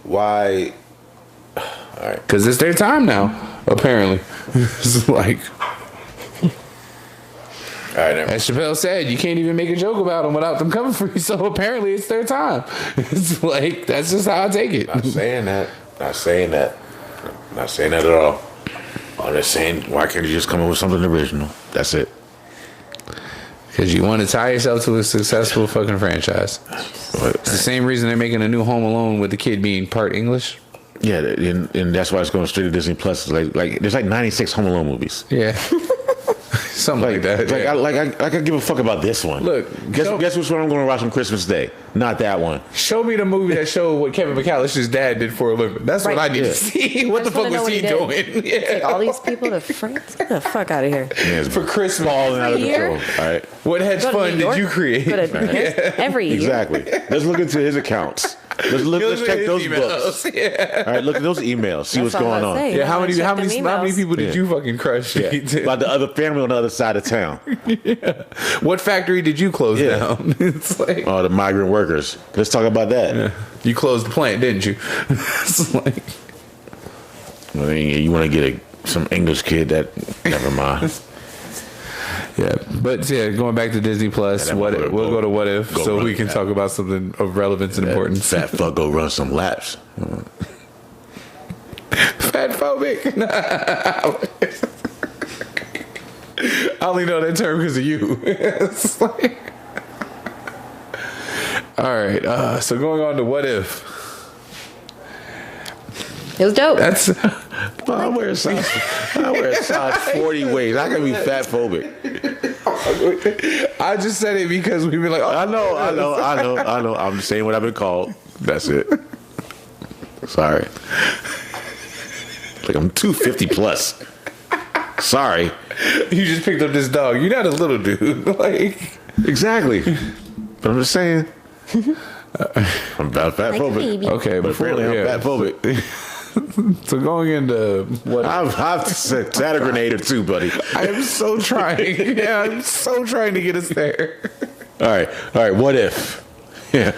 Why? All right. Because it's their time now. Apparently, it's like. All right. As Chappelle said, you can't even make a joke about them without them coming for you. So apparently, it's their time. It's like that's just how I take it. Not saying that. Not saying that at all. I'm just saying, why can't you just come up with something original? That's it. Because you want to tie yourself to a successful fucking franchise. It's the same reason they're making a new Home Alone with the kid being part English. Yeah, and that's why it's going straight to Disney Plus. Like there's like 96 Home Alone movies. Yeah. Something like that. I could give a fuck about this one. Look, guess which one I'm going to watch on Christmas Day? Not that one. Show me the movie that showed what Kevin McAllister's dad did for a living. That's what I need to see. What the fuck was he doing? Yeah. Take all these people to France. Get the fuck out of here. Yeah, for Christmas. Falling out of control. All right. What hedge fund did you create? Every year. Exactly. Let's look into his accounts. Let's check those books. Yeah. All right, look at those emails. See what's going on. Yeah, how many people did you fucking crush? Yeah. About the other family on the other side of town. Yeah. What factory did you close down? It's like the migrant workers. Let's talk about that. Yeah. You closed the plant, didn't you? It's like, I mean, you want to get some English kid that never mind. Yeah, but going back to Disney Plus, we'll go to What If, so we can talk about something of relevance and importance. Fat fuck go run some laps. Fat phobic. I only know that term because of you. It's like, All right. So going on to what if? It was dope. That's I wear a size 40 ways. I can be fat phobic. I just said it because we've been like, I know. I'm just saying what I've been called. That's it. Sorry. Like I'm 250 plus. Sorry. you just picked up this dog. You're not a little dude. Like Exactly. But I'm just saying. I'm fat phobic. okay, But apparently I'm fat phobic. So going into what I've set a grenade or two, buddy. I am so trying. Yeah, I'm so trying to get us there. All right. What if? Yeah.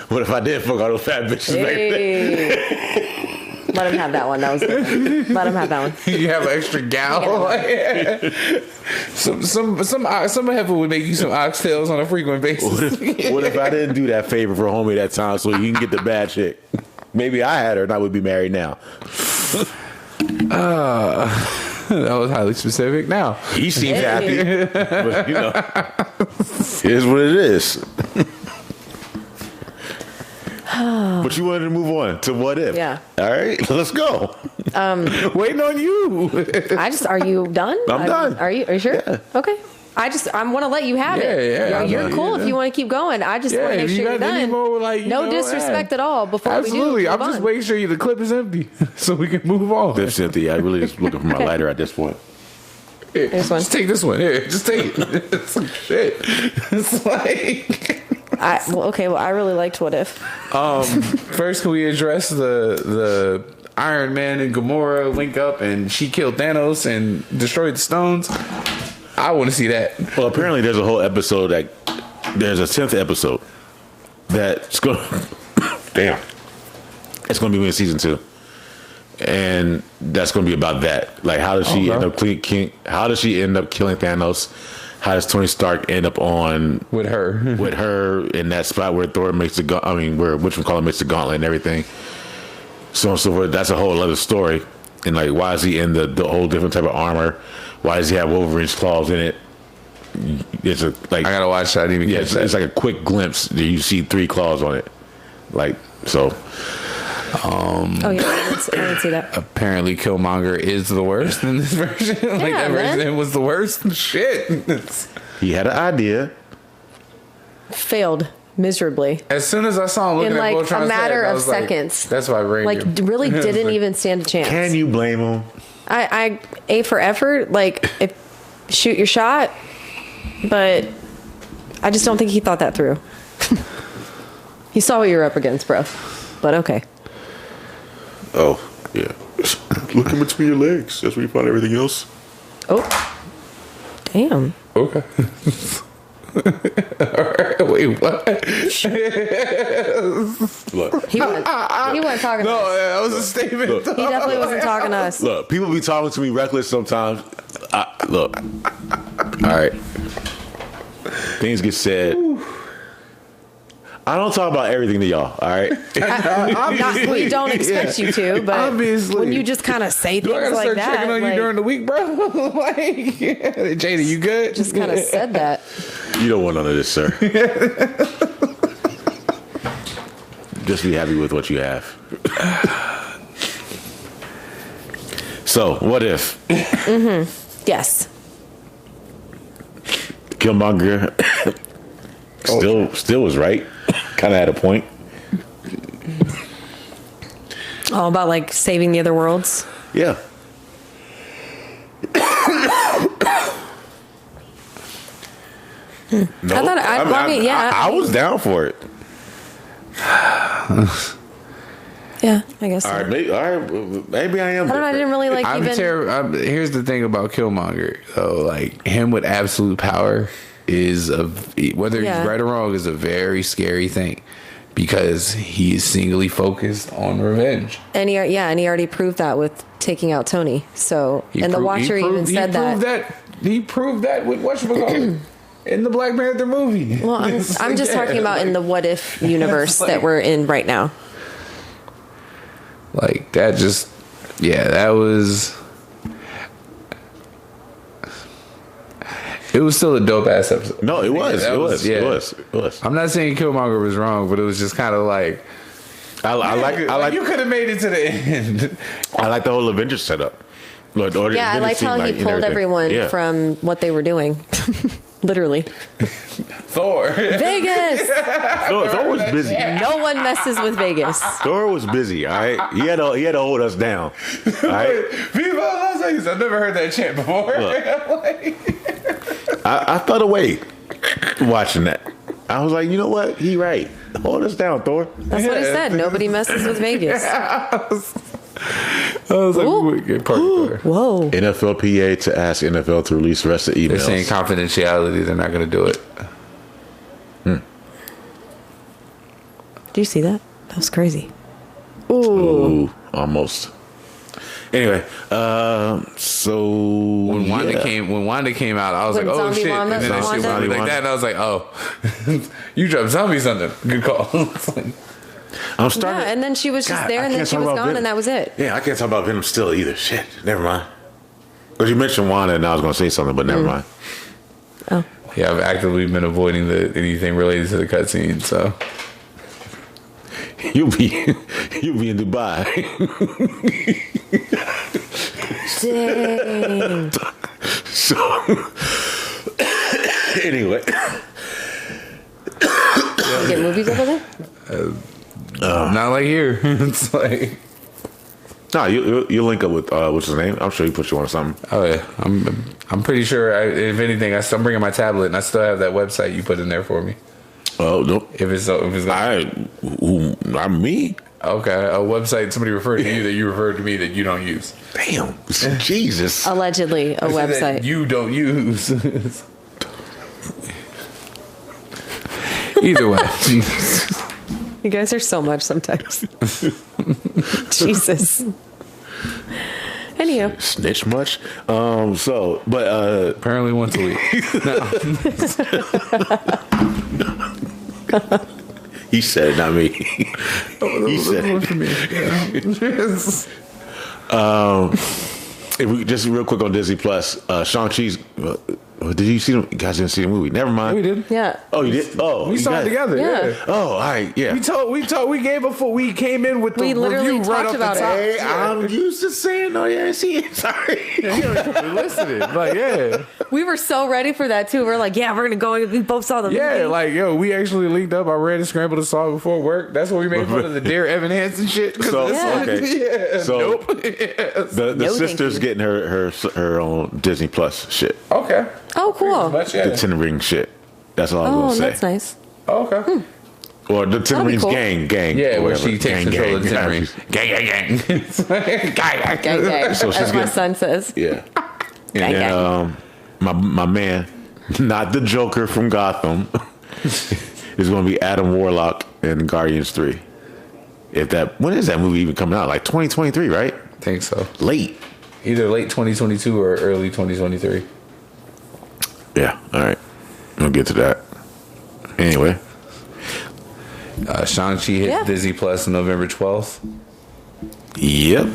What if I did fuck all those fat bitches back there? Hey. Let him have that one. That was good. Let him have that one. You have an extra gal. Some heifer would make you some oxtails on a frequent basis. What if I didn't do that favor for homie that time so you can get the bad chick? Maybe I had her and I would be married now. That was highly specific. Now He seems happy, but you know, here's what it is. But you wanted to move on to what if? Yeah. All right, let's go. waiting on you. Are you done? I'm done. Are you sure? Yeah. Okay. I want to let you have it. Yeah, You're I'm cool done. if you want to keep going. I just want to Yeah, make if you sure you're got any done. more, like, no disrespect at all before Absolutely. we do. I'm just making sure the clip is empty so we can move on. That's Cynthia. I really just looking for my lighter at this point. Here, This one. Just take this one. Here, just take it. It's like shit. It's like. Well, I really liked What If. First, can we address the Iron Man and Gamora link up and she killed Thanos and destroyed the stones? I want to see that. Well, apparently there's a whole episode there's a 10th episode that's going. Damn. It's going to be in season 2, and that's going to be about that. Like, how does she end up How does she end up killing Thanos? How does Tony Stark end up on With her in that spot where Thor makes the where whatchamacallit makes the gauntlet and everything, so on and so forth. That's a whole other story. And like, why is he in the whole different type of armor? Why does he have Wolverine's claws in it? It's I gotta watch that. I didn't even catch that. it's like a quick glimpse that you see 3 claws on it. Like, so. Oh yeah, I didn't see that. Apparently, Killmonger is the worst in this version. Like, that man. version was the worst. Shit. He had an idea. Failed miserably. As soon as I saw him looking In at like Voltron's a matter head, I of was like, seconds. that's why Ray Like, really didn't even stand a chance. Can you blame him? I A for effort. Like, if shoot your shot, but I just don't think he thought that through. He saw what you were up against, bro. But okay. Oh, yeah. Look in between your legs. That's where you find everything else. Oh, damn. Okay. All right. Wait, what? Look, He wasn't talking to No, us. that was a statement. Look. He definitely wasn't talking to us. look. People be talking to me reckless sometimes. Look. All right. Things get said. I don't talk about everything to y'all. All right. We don't expect you to, but Obviously. when you just kind of say Do I things gotta like start that, checking on you like, during the week, bro? Like, Jada, you good? just kind of said that. You don't want none of this, sir. Just be happy with what you have. So, what if Yes. Killmonger still was right? Kind of had a point. All about like saving the other worlds. Yeah. No, I thought I was down for it. Yeah, I guess. All So. right, maybe I am. I don't know. I didn't really like even. Here's the thing about Killmonger, though. Like, him with absolute power is whether Yeah. he's right or wrong, is a very scary thing because he is singly focused on revenge. And he already proved that with taking out Tony. So, and the Watcher even said that. He proved that with whatchamacallit in the Black Panther movie. Well, I'm just talking about in the What If universe that we're in right now. Like, that just, that was. It was still a dope ass episode. No, it was. Yeah, It was. yeah. It was. It was. I'm not saying Killmonger was wrong, but it was just kind of like I like. you could have made it to the end. I like the whole Avengers setup. Like, Yeah, I liked how he pulled everyone from what they were doing. Literally. Thor. Vegas! Thor was busy. No one messes with Vegas. Thor was busy. All right, he had to hold us down. All right, Viva Las Vegas. I've never heard that chant before. I felt away watching that. I was like, you know what? He right. Hold us down, Thor. That's what he said. Nobody messes with Vegas. I was like, okay, party Thor. Whoa. NFLPA to ask NFL to release rest of emails. They're saying confidentiality. They're not going to do it. Do you see that? That was crazy. Ooh, almost. Anyway, so When Wanda came out, I was When like, oh Zombie shit. Wanda- And then she Wanda? was like that, and I was like, oh, you dropped zombie something. Good call. It's like, I'm starting. Yeah, and then she was just God, there, I and then can't she talk was about gone, Venom. and that was it. Yeah, I can't talk about Venom still either. Shit, never mind. Because you mentioned Wanda, and I was going to say something, but never mind. Oh. yeah, I've actively been avoiding anything related to the cutscene, so. You'll be in Dubai. Dang. So anyway, You get movies over there? Not like here. It's like, no, you link up with what's his name? I'm sure he put you on something. oh yeah, I'm pretty sure. If anything, I'm bringing my tablet, and I still have that website you put in there for me. Oh no, If it's I'm me. okay, a website somebody referred to you that you referred to me that you don't use. Damn, Jesus. Allegedly, a That website. you don't use. Either way, You guys are so much sometimes. Jesus. Anyhow, Snitch much? But apparently once a week. he said it, not me. He said it. For me. If we just real quick on Disney Plus, Shang-Chi's. Did you see them? You guys didn't see the movie. Never mind. We did. yeah. Oh, you did. Oh, We you saw guys- it together. Yeah. Yeah. Oh, all right. Yeah. We came in with the We literally review right talked off about the it. top. Hey, I'm used to saying, "Oh yeah, I see it." Sorry. Listening, like yeah, We were so ready for that too. We're like, yeah, we're gonna go. We both saw the yeah, movie. like yo, we actually linked up. I ran and scrambled a song before work. That's what we made fun of the Dear Evan Hansen shit. 'Cause So Yeah. okay. yeah, So nope. the No, thank sister's you. getting her own Disney Plus shit, Okay, Oh, cool. much the yeah. Ten Ring shit. That's all I Oh, was gonna that's say. nice. Okay. Or the Ten That'll be Rings cool. gang. Yeah, or where whatever. she takes control of the Ten Rings. Gang. Gang, gang. So she's As my getting- son says. Yeah. Gang, And then my man, not the Joker from Gotham, is going to be Adam Warlock in Guardians 3. When is that movie even coming out? Like 2023, right? Think so. Late. Either late 2022 or early 2023. Yeah. All right. We'll get to that. Anyway. Shang-Chi hit Yeah. Disney Plus on November 12th. Yep.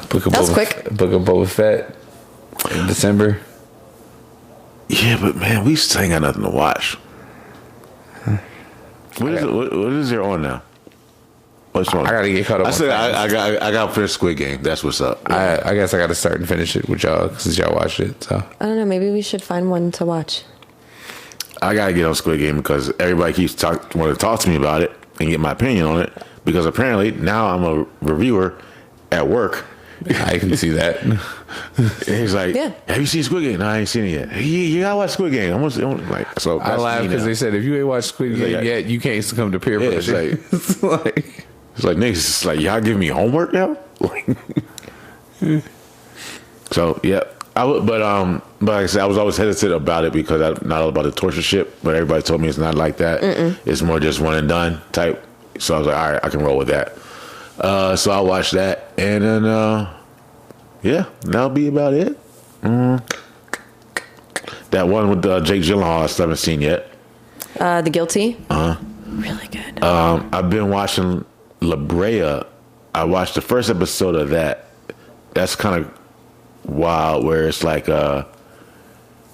Book of That was Boba- quick. Book of Boba Fett in December. Yeah, but man, we still ain't got nothing to watch. What is there on now? What's on? I gotta get caught up. I on said Titans. I got first Squid Game. That's what's up. I guess I got to start and finish it with y'all since y'all watched it. So I don't know. Maybe we should find one to watch. I gotta get on Squid Game because everybody keeps want to talk to me about it and get my opinion on it. Because apparently now I'm a reviewer at work. I can see that. And he's like, Yeah. "Have you seen Squid Game?" No, I ain't seen it yet. You gotta watch Squid Game. Like, so I that's laugh me because now. they said if you ain't watched Squid Game like- yet, you can't succumb to peer Yeah, it's pressure. It's like It's like niggas, it's like y'all giving me homework now. Like, so yeah, but like I said, I was always hesitant about it because I'm not all about the torture shit. But everybody told me it's not like that. It's more just one and done type. So I was like, all right, I can roll with that. So I watched that, and then yeah, that'll be about it. That one with Jake Gyllenhaal I still haven't seen yet. The Guilty. Really good. I've been watching La Brea. I watched the first episode of that. That's kind of wild, where it's like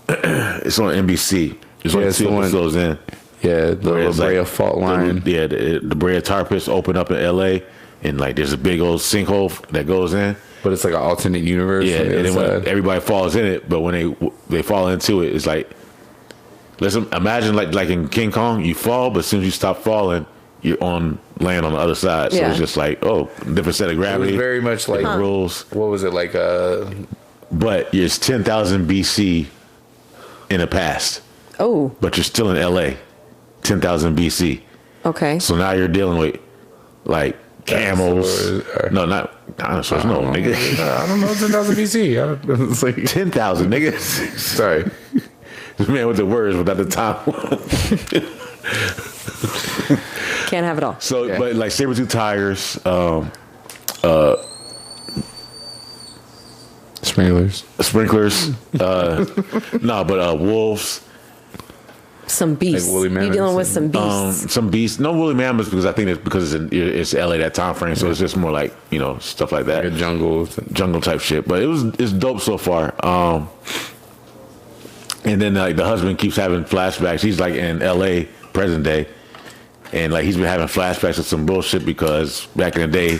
It's on NBC. It's Yeah, like it's 2 the one- episodes in. Yeah, the Where La it's Brea like fault line. The Brea Tar Pits open up in L.A. and like there's a big old sinkhole that goes in. But it's like an alternate universe. Yeah, on the and then other when side. everybody falls in it, but when they fall into it, it's like, let's imagine like in King Kong, you fall, but as soon as you stop falling, you're on land on the other side. So Yeah. it's just like, oh, different set of It was gravity, very much like different rules. what was it like? But it's 10,000 BC in the past, Oh, but you're still in LA, 10,000 BC. okay. So now you're dealing with like camels. Dinosaurs. No, not dinosaurs. No, nigga. I don't know. 10,000 BC. It's like 10,000, nigga. sorry. This man with the words without the time. Can't have it all. So, Okay. but like saber-tooth tigers, sprinklers, wolves, Some beasts. woolly You're dealing with some beasts. some beasts. No woolly mammoths because I think it's because it's LA that time frame, so it's just more like stuff like that, Like a jungle. jungle type shit. But it's dope so far. And then like the husband keeps having flashbacks. He's like in LA present day, and like he's been having flashbacks of some bullshit because back in the day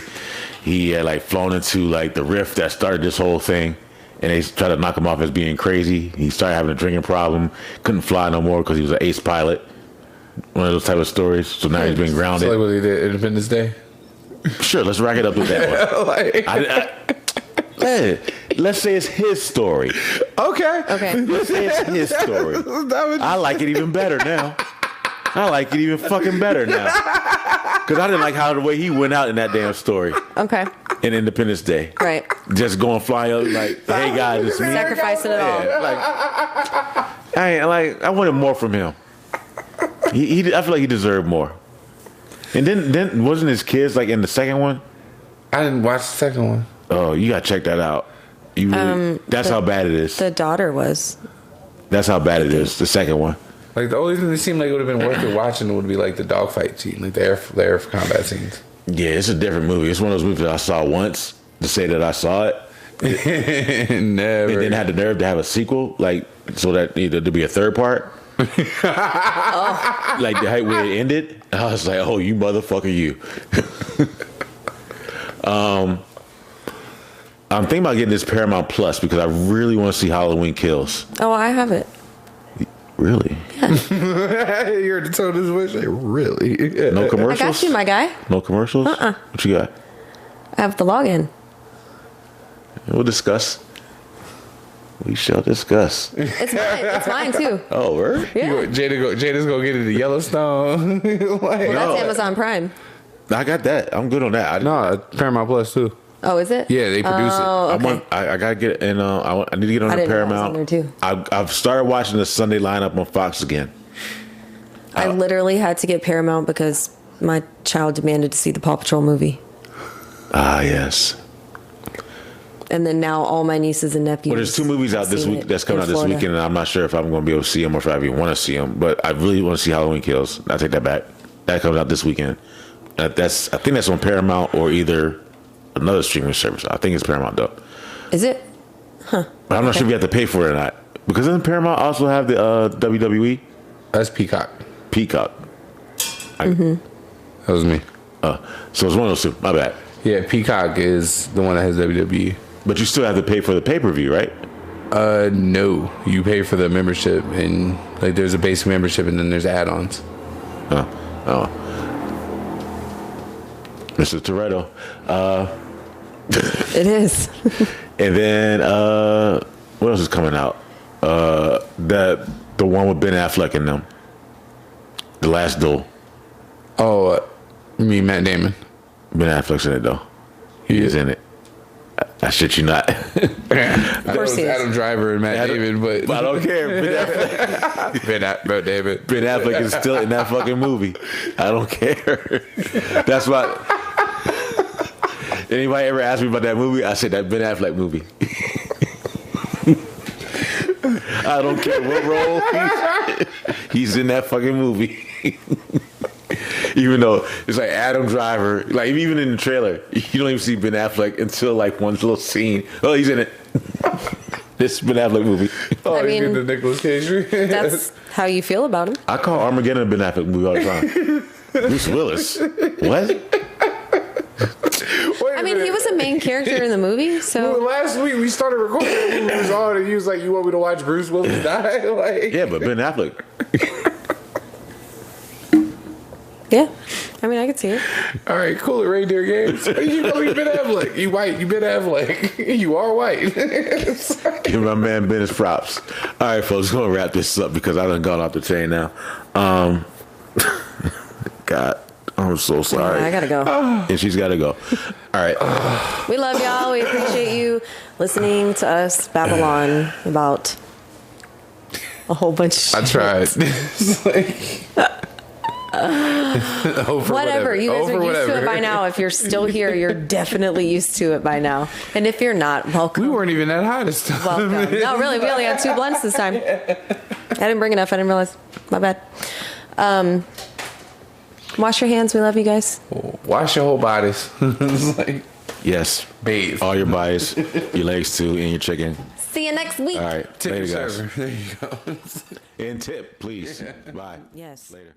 he had like flown into like the rift that started this whole thing, and they tried to knock him off as being crazy. He started having a drinking problem, couldn't fly no more because he was an ace pilot. One of those type of stories. So now he's been So grounded. like what they did Independence Day. Sure, let's rack it up with that one. Like, Let's say it's his story. okay. Okay. Let's say it's his story. I like it even better now. I like it even fucking better now. Because I didn't like how the way he went out in that damn story Okay. in Independence Day. Right. Just going flying up like, hey guys, it's me. Sacrificing it all. Yeah, I wanted more from him. I feel like he deserved more. And then wasn't his kids like in the second one? I didn't watch the second one. Oh, you gotta check that out. You really, that's how bad it is. The daughter was. That's how bad it is. The second one. Like the only thing that seemed like it would have been worth it watching would be like the dogfight scene, like the air combat scenes. Yeah, it's a different movie. It's one of those movies that I saw once to say that I saw it. Never. And then had the nerve to have a sequel, like so that either to be a third part. Like the height where it ended, I was like, "Oh, you motherfucker, you!" I'm thinking about getting this Paramount Plus because I really want to see Halloween Kills. Oh, I have it. Really? You heard the tone of his voice, like really? No I commercials. got you, my guy. No commercials. What you got? I have the login. We'll discuss. We shall discuss. It's mine. It's mine too. Oh, word? Yeah. Jada's gonna get into Yellowstone. Like, Well, that's Amazon Prime. I got that. I'm good on that. no, Paramount Plus too. Oh, is it? Yeah, they produce it. Oh, okay. I gotta get and I need to get on I the didn't know it was Paramount. on there, too. I've started watching the Sunday lineup on Fox again. I literally had to get Paramount because my child demanded to see the Paw Patrol movie. Ah, yes. And then now all my nieces and nephews. Well, there's two movies out have this seen week it that's coming in out this Florida. weekend, and I'm not sure if I'm going to be able to see them or if I even want to see them. But I really want to see Halloween Kills. I take that back. That comes out this weekend. I think that's on Paramount or either another streaming service. I think it's Paramount though. Is it? But I'm not sure if you have to pay for it or not. Because doesn't Paramount also have the WWE? That's Peacock. Peacock. That was me. So it's one of those two. My bad. Yeah, Peacock is the one that has WWE. But you still have to pay for the pay-per-view, right? No, you pay for the membership, and like there's a basic membership, and then there's add-ons. Oh. Mr. Toretto. It is. And then what else is coming out? The one with Ben Affleck in them. The Last Duel. Oh, you mean Matt Damon? Ben Affleck's in it though. He is in it. I shit you not. Of course he is. Adam Driver and Matt Damon, but I don't care. Matt Damon. Ben Affleck is still in that fucking movie. I don't care. That's why. Anybody ever asked me about that movie? I said that Ben Affleck movie. I don't care what role he's in that fucking movie. Even though it's like Adam Driver, like even in the trailer, you don't even see Ben Affleck until like one little scene. Oh, he's in it. This Ben Affleck movie. Oh, I you mean, get the Nicolas Cage. That's how you feel about him. I call Armageddon a Ben Affleck movie all the time. Bruce Willis. What? I mean, he was a main character in the movie, Well, so last week we started recording and we was on and he was like, "You want me to watch Bruce Willis die?" Like, Yeah, but Ben Affleck. yeah. I mean, I could see it. all right, cool it right there, Games. You know you Ben Affleck. You white. You Ben Affleck. You are white. Give my man Ben his props. All right, folks, we're going to wrap this up because I done gone off the chain now. God, I'm so sorry. I gotta go. And she's got to go. All right. We love y'all. We appreciate you listening to us Babylon about a whole bunch of shit. I tried. It's like, over Whatever. You guys Over are used to whatever. it by now. If you're still here, you're definitely used to it by now. And if you're not, welcome. We weren't even that high this time. Welcome. No, really, we only had 2 blunts this time. I didn't bring enough. I didn't realize. My bad. Wash your hands. We love you guys. Wash your whole bodies. It's like, Yes. bathe. All your bodies, your legs too, and your chicken. See you next week. All right. Tip Later, your guys. server. There you go. And tip, please. Bye. Yes. Later.